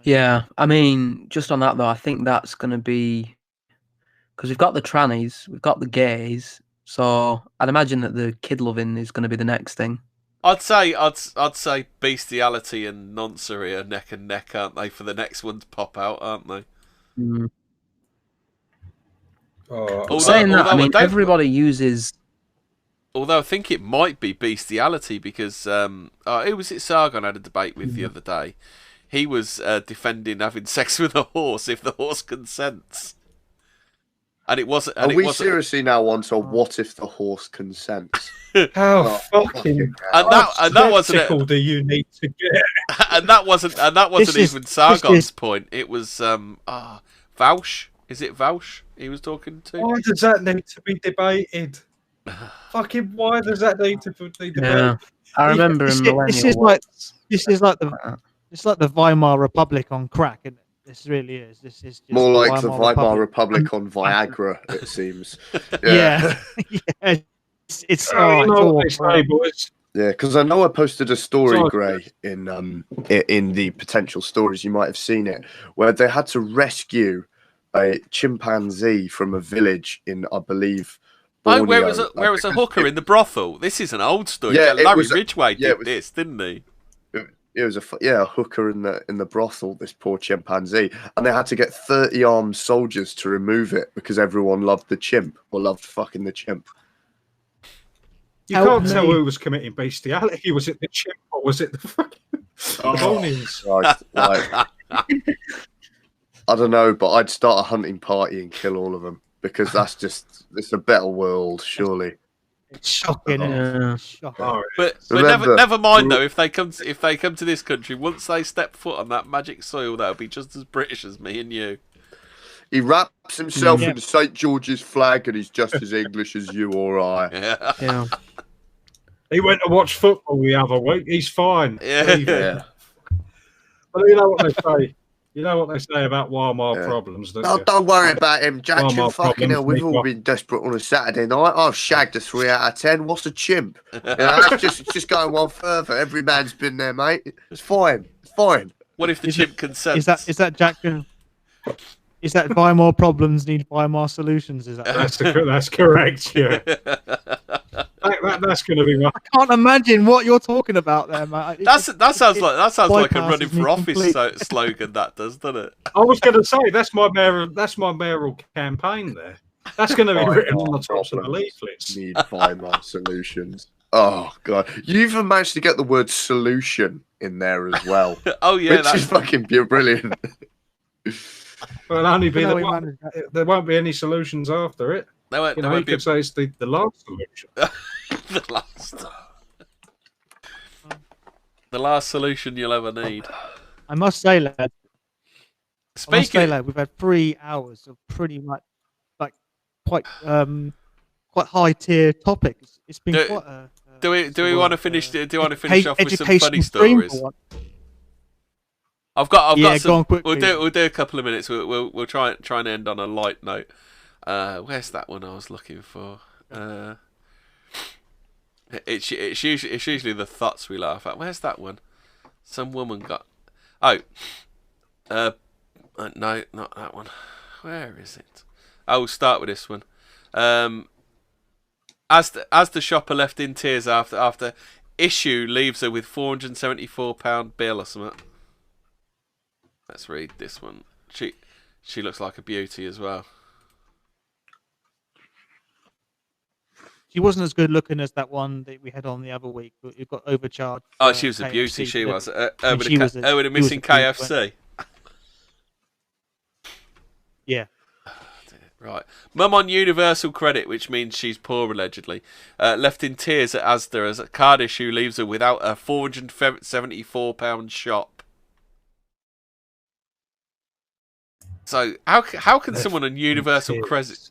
Yeah, I mean, just on that though, I think that's going to be because we've got the trannies, we've got the gays, so I'd imagine that the kid loving is going to be the next thing. I'd say bestiality and noncery are neck and neck, aren't they? For the next one to pop out, aren't they? Mm. Saying that, I mean, everybody uses. Although I think it might be bestiality because who was it? Sargon had a debate with the other day. He was defending having sex with a horse if the horse consents, and it wasn't. And Are we seriously now on to what if the horse consents? How fucking and that wasn't. Do you need to get? And that wasn't even Sargon's point. It was Vaush. Is it Vaush he was talking to? Why does that need to be debated? Fucking why does that need to be debated? Yeah. I remember this is like the Weimar Republic on crack, and this really is. This is just more like the Weimar Republic on Viagra, it seems. Yeah, yeah. It's boys. Yeah, because I know I posted a story, Gray, in the potential stories. You might have seen it, where they had to rescue a chimpanzee from a village in, I believe, Borneo. Where was a hooker in the brothel? This is an old story. Yeah, Larry Ridgway did this, didn't he? It was a hooker in the brothel. This poor chimpanzee, and they had to get 30 armed soldiers to remove it because everyone loved the chimp or loved fucking the chimp. You can't tell who was committing bestiality. Was it the chimp or was it the fucking ponies? I don't know, but I'd start a hunting party and kill all of them because it's a better world, surely. It's shocking, isn't it? Shocking. But never mind though. If they come to this country, once they step foot on that magic soil, they'll be just as British as me and you. He wraps himself in St. George's flag, and he's just as English as you or I. Yeah. He went to watch football the other week. He's fine. Yeah. But you know what they say. You know what they say about Walmart problems. Don't worry about him, Jackson. Fucking hell, we've all been desperate on a Saturday night. I've shagged a 3 out of 10. What's a chimp? It's just going one further. Every man's been there, mate. It's fine. It's fine. What if the chimp consents? Is that Jackson? Is that buy more problems need buy more solutions? Is that that's correct? Yeah. That's going to be right. I can't imagine what you're talking about there, mate. That sounds like a running for office slogan. That doesn't it? I was going to say that's my mayoral campaign. There, that's going to be written on the tops of the leaflets. Need buy more solutions. Oh god, you even managed to get the word solution in there as well. Oh yeah, which is fucking brilliant. Well, only be there won't be any solutions after it. You could say it's the last solution. The last solution you'll ever need. I must say, lad. We've had 3 hours of pretty much quite high tier topics. It's been quite a. Do we want to finish? Do you want to finish off with some funny stories? I've got some. Go on quickly. We'll do a couple of minutes. We'll try and end on a light note. Where's that one I was looking for? It's usually the thoughts we laugh at. Where's that one? Some woman got. No, not that one. Where is it? I will start with this one. As the shopper left in tears after issue leaves her with £474 bill or something. Let's read this one. She looks like a beauty as well. She wasn't as good looking as that one that we had on the other week, but you got overcharged. Oh, she was a beauty. She was. With a missing KFC. Yeah. Right. Mum on universal credit, which means she's poor allegedly. Left in tears at Asda as a card issue leaves her without a £474 shop. So how can someone on universal credit?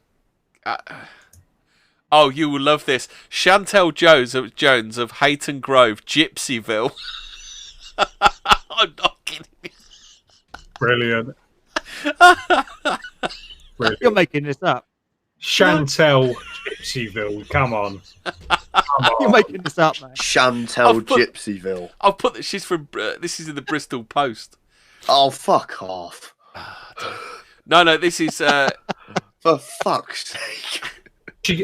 Oh, you will love this. Chantel Jones of Hayton Grove, Gypsyville. I'm not kidding you. Brilliant. You're making this up. Chantel Gypsyville, come on. You're making this up, man. Chantel Gypsyville. I'll put that she's from. This is in the Bristol Post. Oh, fuck off. No, this is. For fuck's sake.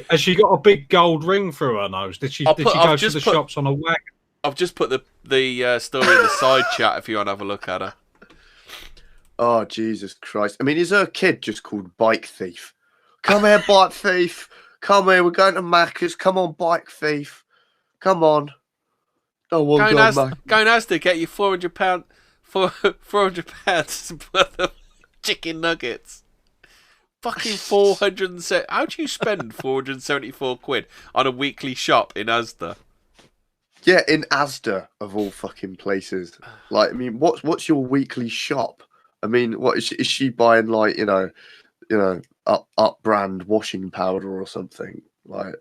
Has she got a big gold ring through her nose? Did she go to the shops on a wagon? I've just put the story in the side chat if you want to have a look at her. Oh, Jesus Christ. I mean, is her kid just called Bike Thief? Come here, Bike Thief. Come here, we're going to Macca's. Come on, Bike Thief. Come on. Don't want to go in Asda, get you £400 worth of chicken nuggets. Fucking 470. How do you spend 474 quid on a weekly shop in Asda? Yeah, in Asda of all fucking places. Like, I mean, what's your weekly shop? I mean, what is she buying? Like, you know, up brand washing powder or something? Like,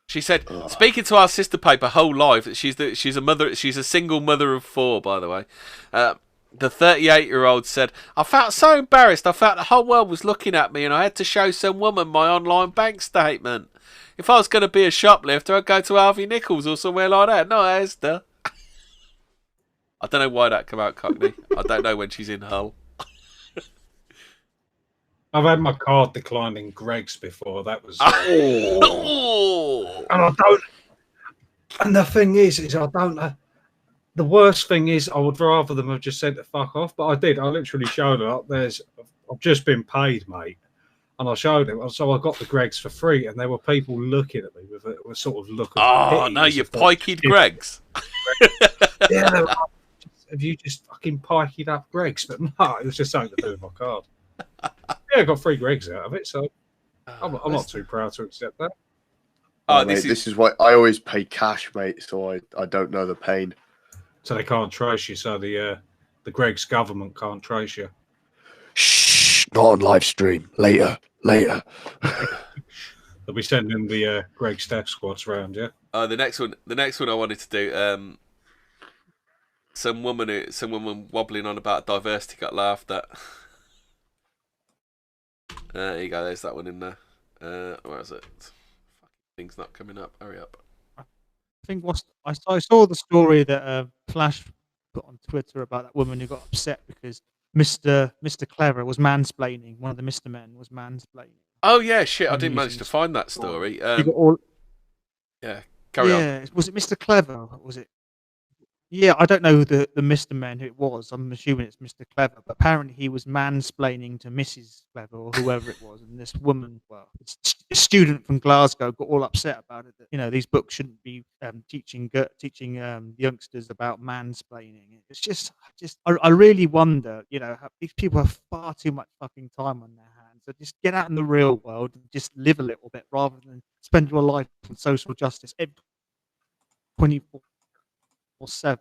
she said, speaking to our sister paper Whole Life, she's a mother. She's a single mother of 4, by the way. The 38-year-old said, I felt so embarrassed. I felt the whole world was looking at me and I had to show some woman my online bank statement. If I was going to be a shoplifter, I'd go to Harvey Nichols or somewhere like that. No, Asda. I don't know why that came out Cockney. I don't know when she's in Hull. I've had my card declined in Greg's before. That was... Oh. And I don't... And the thing is I don't know... the worst thing is, I would rather them have just said the fuck off. But I did. I literally showed it up. I've just been paid, mate, and I showed it. So I got the Gregs for free, and there were people looking at me with a sort of look of oh pity. no, you piked Gregs. Yeah, have you just fucking piked up Gregs? But no, it was just something to do with my card. Yeah, I got 3 Gregs out of it, so I'm not too proud to accept that. This is why I always pay cash, mate, so I don't know the pain. So they can't trace you, so the Greg's government can't trace you. Shh, not on live stream. Later. They'll be sending the Greg's death squads around, yeah? The next one I wanted to do, some woman wobbling on about diversity got laughed at. There you go, there's that one in there. Where is it? Thing's not coming up. Hurry up. I think I saw the story that Flash put on Twitter about that woman who got upset because Mr. Clever was mansplaining. One of the Mr. Men was mansplaining. Oh yeah, shit! I didn't manage to find that story. Yeah, carry on. Yeah, was it Mr. Clever? Was it? Yeah, I don't know the Mr. Men who it was. I'm assuming it's Mr. Clever, but apparently he was mansplaining to Mrs. Clever or whoever it was, and this woman, well, a student from Glasgow, got all upset about it. That these books shouldn't be teaching youngsters about mansplaining. It's just I really wonder, how these people have far too much fucking time on their hands. So just get out in the real world and just live a little bit rather than spend your life on social justice 24/7.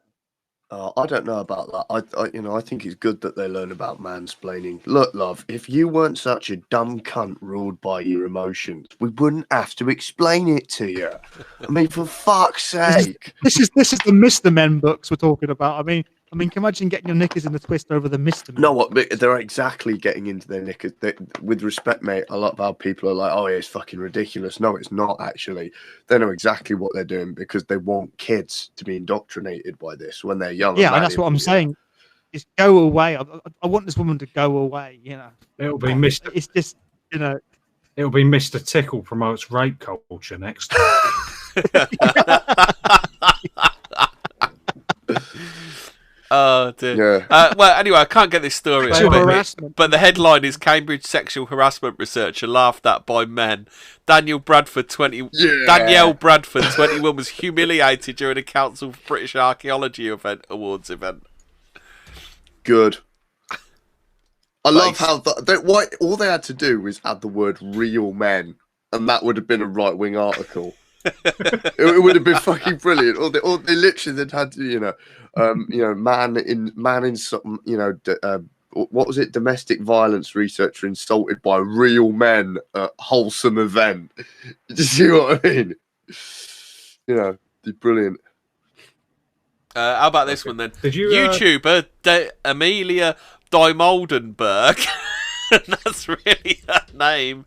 I don't know about that. I think it's good that they learn about mansplaining. Look, love, if you weren't such a dumb cunt ruled by your emotions, we wouldn't have to explain it to you. I mean, for fuck's sake. This is the Mr. Men books we're talking about. I mean, can you imagine getting your knickers in a twist over the Mr. Men? No, what they're exactly getting into their knickers. With respect, mate, a lot of our people are like, "Oh, yeah, it's fucking ridiculous." No, it's not actually. They know exactly what they're doing because they want kids to be indoctrinated by this when they're young. Yeah, and that's what I'm saying. Just go away. I want this woman to go away. It'll be Mr. It's just It'll be Mr. Tickle promotes rape culture next time. Oh dear. Yeah. Well, anyway, I can't get this story. But the headline is Cambridge sexual harassment researcher laughed at by men. Danielle Bradford, 21, was humiliated during a Council for British Archaeology awards event. Good. I love how all they had to do was add the word "real men," and that would have been a right-wing article. It would have been fucking brilliant. Or they literally had to, man in something, what was it? Domestic violence researcher insulted by real men at wholesome event. Do you see what I mean? They're brilliant. How about this one then? Did you, YouTuber Amelia Dimoldenberg, that's really her name,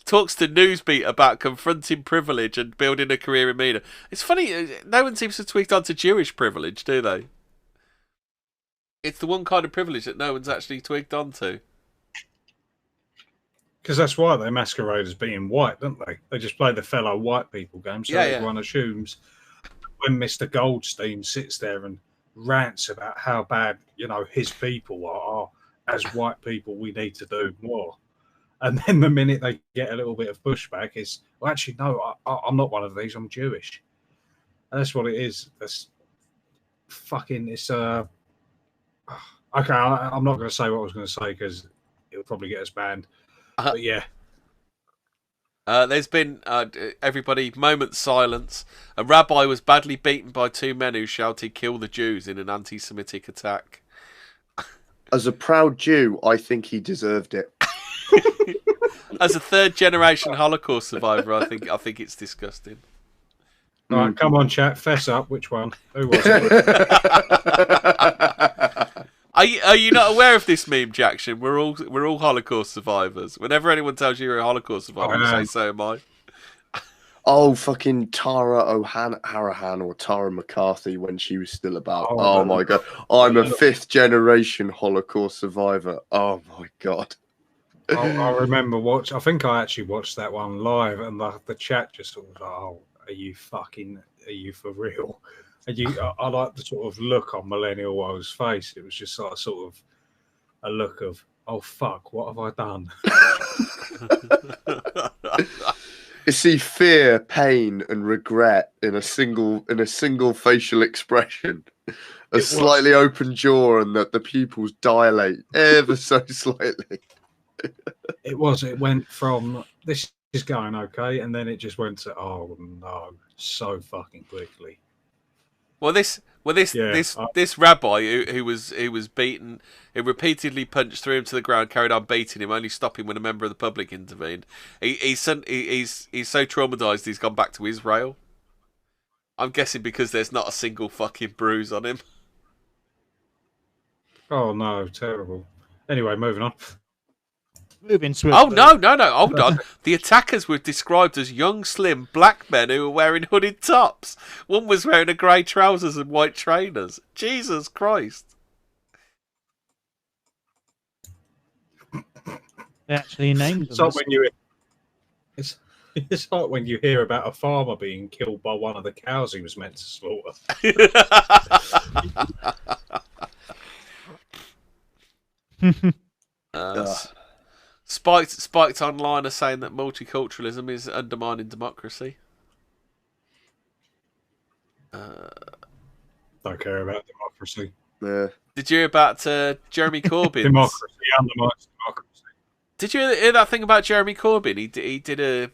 talks to Newsbeat about confronting privilege and building a career in media. It's funny, no one seems to tweak onto Jewish privilege, do they? It's the one kind of privilege that no one's actually tweaked onto. Because that's why they masquerade as being white, don't they? They just play the fellow white people game, so everyone assumes when Mr. Goldstein sits there and rants about how bad, his people are, as white people, we need to do more. And then the minute they get a little bit of pushback, is, well, actually, no, I'm not one of these. I'm Jewish. And that's what it is. That's fucking. It's okay. I'm not going to say what I was going to say because it'll probably get us banned. But yeah. There's been everybody moment silence. A rabbi was badly beaten by 2 men who shouted "Kill the Jews" in an anti-Semitic attack. As a proud Jew, I think he deserved it. As a 3rd-generation Holocaust survivor, I think it's disgusting. All right, come on, chat. Fess up. Which one? Who was it? Are you not aware of this meme, Jackson? We're all Holocaust survivors. Whenever anyone tells you you're a Holocaust survivor, you say, "So am I." Oh, fucking Tara O'Harahan or Tara McCarthy when she was still about. Oh my God. I'm a 5th-generation Holocaust survivor. Oh my God. I remember I think I actually watched that one live, and the chat just sort of, "Oh, are you for real?" And I like the sort of look on Millennial Wo's face. It was just sort of a look of, oh fuck, what have I done? You see fear, pain, and regret in a single facial expression. A slightly open jaw, and that the pupils dilate ever so slightly. It went from this is going okay, and then it just went to, oh no, so fucking quickly. This rabbi who was beaten, who repeatedly punched through him to the ground, carried on beating him, only stopping when a member of the public intervened. He's so traumatized he's gone back to Israel. I'm guessing because there's not a single fucking bruise on him. Oh no, terrible. Anyway, moving on. Moving swiftly. Oh no! Hold on. The attackers were described as young, slim, black men who were wearing hooded tops. One was wearing a grey trousers and white trainers. Jesus Christ! They actually named them. It's like when you hear about a farmer being killed by one of the cows he was meant to slaughter. Spiked online are saying that multiculturalism is undermining democracy. Don't care about democracy. Did you hear about Jeremy Corbyn? Democracy undermines democracy. Did you hear that thing about Jeremy Corbyn? He did a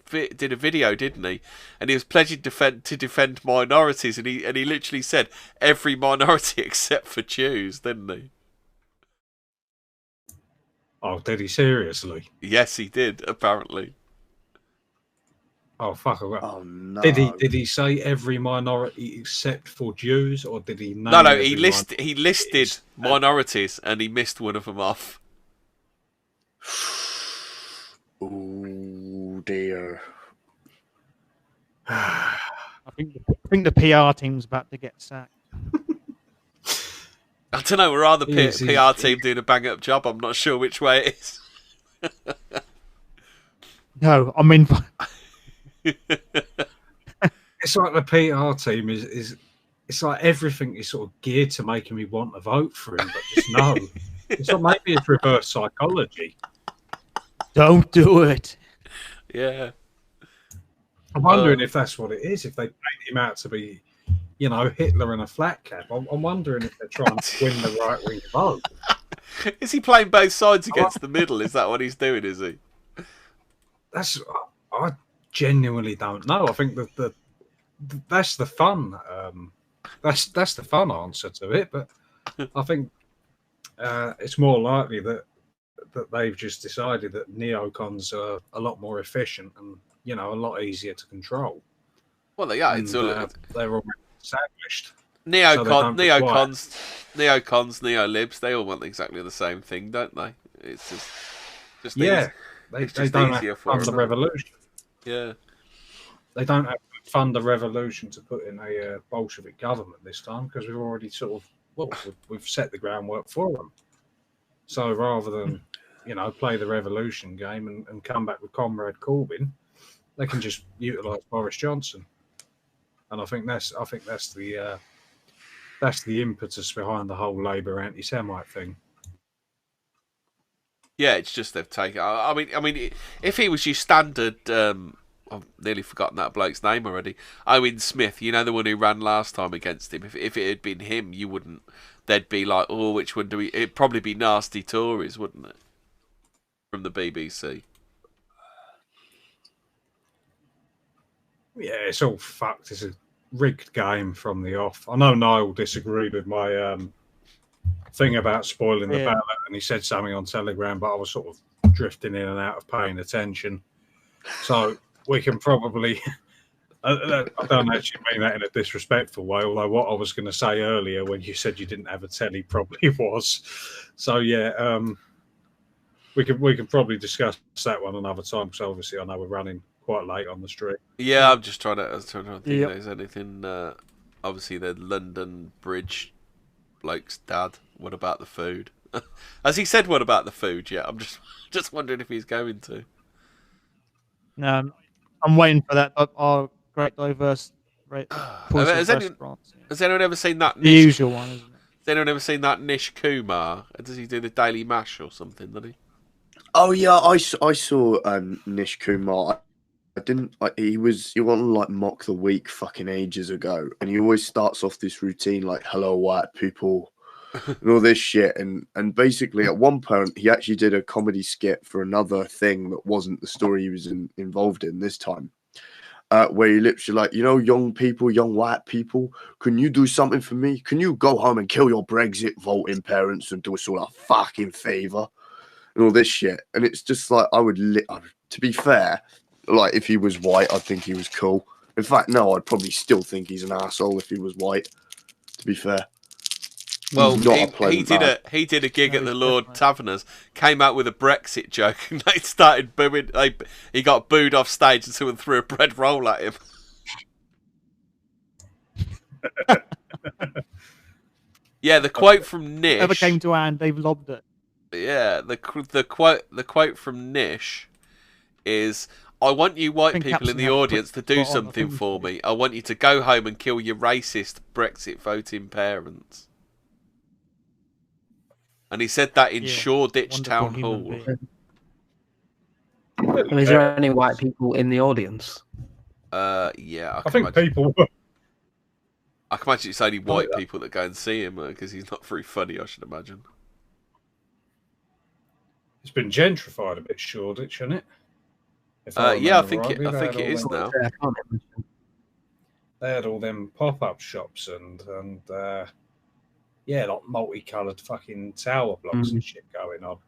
video, didn't he? And he was pledging to defend minorities, and he literally said every minority except for Jews, didn't he? Oh, did he seriously? Yes, he did. Apparently. Oh fuck! Oh no! Did he say every minority except for Jews, or did he? No. He listed minorities, and he missed one of them off. Oh dear! I think the PR team's about to get sacked. I don't know. We're the PR team doing a bang up job. I'm not sure which way it is. No, I mean. It's like the PR team is. It's like everything is sort of geared to making me want to vote for him, but just no. It's like maybe it's reverse psychology. Don't do it. Yeah. I'm wondering if that's what it is. If they paint him out to be, Hitler in a flat cap. I'm wondering if they're trying to win the right wing vote. Is he playing both sides against the middle? Is that what he's doing? Is he? I genuinely don't know. I think that's the fun. That's the fun answer to it. But I think it's more likely that they've just decided that neocons are a lot more efficient and a lot easier to control. Well, they are. They're already established. Neocons, neolibs, they all want exactly the same thing, don't they? It's just yeah. They don't have to fund the revolution. Yeah. They don't have to fund the revolution to put in a Bolshevik government this time because we've already we've set the groundwork for them. So rather than play the revolution game and come back with Comrade Corbyn, they can just utilise Boris Johnson. And I think that's the impetus behind the whole Labour anti-Semite thing. Yeah, it's just they've taken. I mean, if he was your standard, I've nearly forgotten that bloke's name already. Owen Smith, the one who ran last time against him. If it had been him, you wouldn't. They'd be like, oh, which one do we? It'd probably be Nasty Tories, wouldn't it? From the BBC. Yeah, it's all fucked. It's a rigged game from the off. I know Niall disagreed with my thing about spoiling the ballot, and he said something on Telegram, but I was sort of drifting in and out of paying attention. So we can probably. I don't actually mean that in a disrespectful way, although what I was going to say earlier when you said you didn't have a telly probably was. So yeah, we can probably discuss that one another time because obviously I know we're running quite late on the street. Yeah, I'm just trying to think if there's anything. Obviously, the London Bridge bloke's dad. What about the food? Has he said what about the food yet? I'm just wondering if he's going to. No, I'm waiting for that. Our great diverse Has anyone ever seen that? The usual one, isn't it? Has anyone ever seen that Nish Kumar? Does he do the Daily Mash or something? Does he? Oh yeah, I saw Nish Kumar. I didn't. He won like Mock the Week fucking ages ago, and he always starts off this routine like "Hello, white people," and all this shit. And basically, at one point, he actually did a comedy skit for another thing that wasn't the story he was involved in this time. Where he literally like, young people, young white people, can you do something for me? Can you go home and kill your Brexit voting parents and do us all a fucking favour? And all this shit. And it's just like, to be fair, like if he was white, I'd think he was cool. In fact, no, I'd probably still think he's an asshole if he was white, to be fair. Well, he did a gig at the Lord Taverners, came out with a Brexit joke, and they started booing. He got booed off stage, and someone threw a bread roll at him. Yeah, the quote from Nish. Whoever came to hand, they've lobbed it. Yeah, the quote from Nish is, "I want you white people in the audience to do something for me. I want you to go home and kill your racist Brexit voting parents." And he said that in Shoreditch Town Hall. Is there any white people in the audience? Yeah, I think people were. I can imagine it's only white people that go and see him because he's not very funny, I should imagine. It's been gentrified a bit, Shoreditch, hasn't it? Yeah, I think it is now. They had all them pop-up shops and like multicoloured fucking tower blocks and shit going on.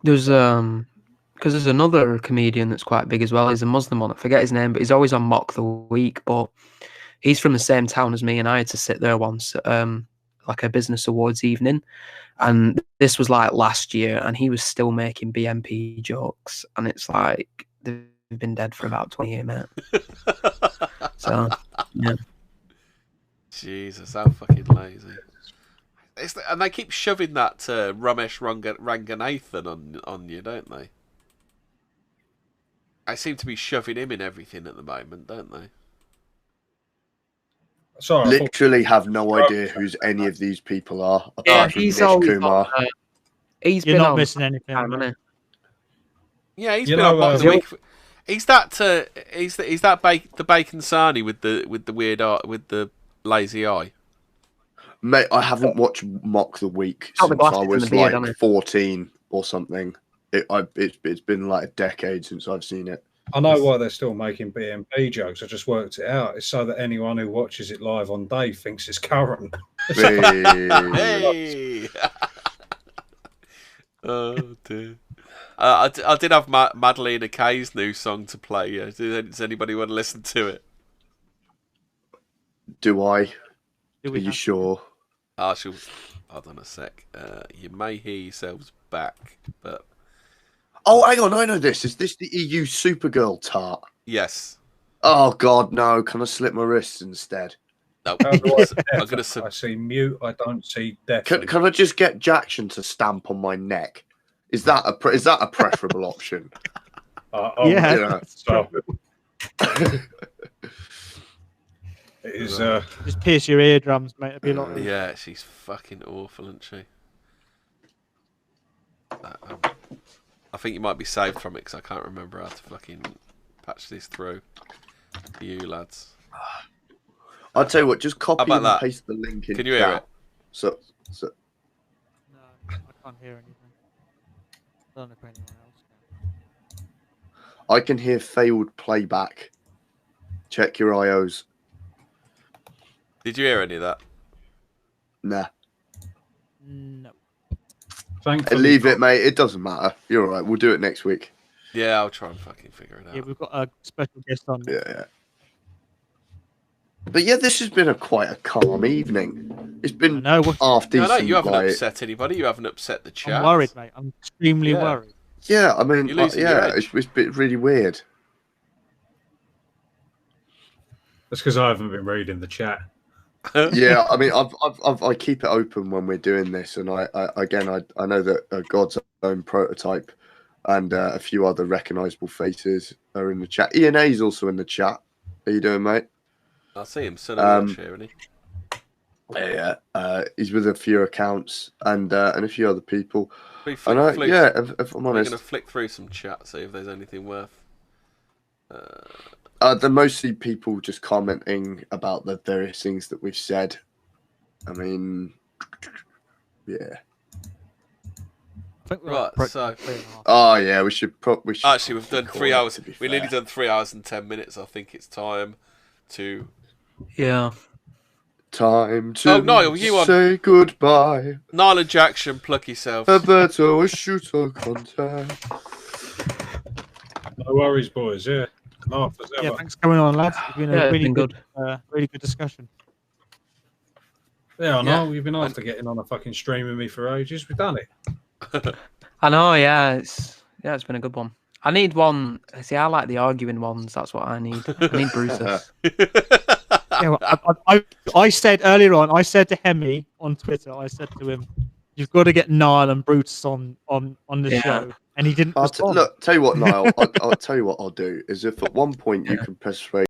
There's because there's another comedian that's quite big as well. He's a Muslim one. I forget his name, but he's always on Mock the Week. But he's from the same town as me, and I had to sit there once, like a business awards evening, and this was like last year, and he was still making BNP jokes, and it's like they've been dead for about 20 years, mate. So yeah. Jesus, how fucking lazy. And they keep shoving that Ramesh Ranganathan on you, don't they? I seem to be shoving him in everything at the moment, don't they? Sorry, literally have no idea who's any of these people are. Yeah, he's Nish Kumar. He's You're been not on missing anything. Yeah, he's been on Mock the Week. He's that the Bacon Sarnie with the weird art with the lazy eye. Mate, I haven't watched Mock the Week since I was like 14 or something. It's been like a decade since I've seen it. I know why they're still making BNP jokes. I just worked it out. It's so that anyone who watches it live on Dave thinks it's current. Hey. Oh dear. I did have Madeleine Kay's new song to play. Does anybody want to listen to it? Do I? Are you sure? Hold on a sec. You may hear yourselves back, but... Oh, hang on, I know this. Is this the EU Supergirl tart? Yes. Oh, God, no. Can I slip my wrists instead? No. I see mute, I don't see death. Can I just get Jackson to stamp on my neck? Is that a preferable option? Yeah. So. It is just pierce your eardrums, mate. It'd be a lot. Yeah, she's fucking awful, isn't she? I think you might be saved from it because I can't remember how to fucking patch this through for you lads. I'll tell you what, just copy and paste the link in. Can you hear it? So no, I can't hear anything. I don't know if anyone else can. I can hear failed playback. Check your IOs. Did you hear any of that? Nah. No. Leave it, mate. It doesn't matter. You're all right. We'll do it next week. Yeah, I'll try and fucking figure it out. Yeah, we've got a special guest on. Yeah. But yeah, this has been quite a calm evening. It's been half decent. No, you haven't upset anybody. You haven't upset the chat. I'm worried, mate. I'm extremely worried. Yeah, I mean, it's been really weird. That's because I haven't been reading the chat. Yeah, I mean, I keep it open when we're doing this, and I know that God's Own Prototype and a few other recognisable faces are in the chat. Ian A is also in the chat. How you doing, mate? I see him still watch here, isn't he? Yeah, he's with a few accounts and a few other people. If I'm honest, we're going to flick through some chat, see if there's anything worth. They're mostly people just commenting about the various things that we've said. I mean, yeah. Right, so. Oh yeah, we should. Actually, we've done 3 hours. We've nearly done 3 hours and 10 minutes. I think it's time to. Yeah. Time to Niall, you say goodbye. Niall and Jackson, pluck yourself. Alberto, a shooter contact. No worries, boys. Yeah. Yeah, thanks for coming on, lads. It's been a really good discussion. Yeah, I know. You've been after getting on a fucking stream with me for ages. We've done it. I know. Yeah, it's been a good one. I need one. See, I like the arguing ones. That's what I need. I need bruises. Yeah, I said earlier on. I said to Hemi on Twitter. I said to him, "You've got to get Niall and Brutus on the show," and he didn't. Look, tell you what, Niall. I'll tell you what I'll do is if at one point you can persuade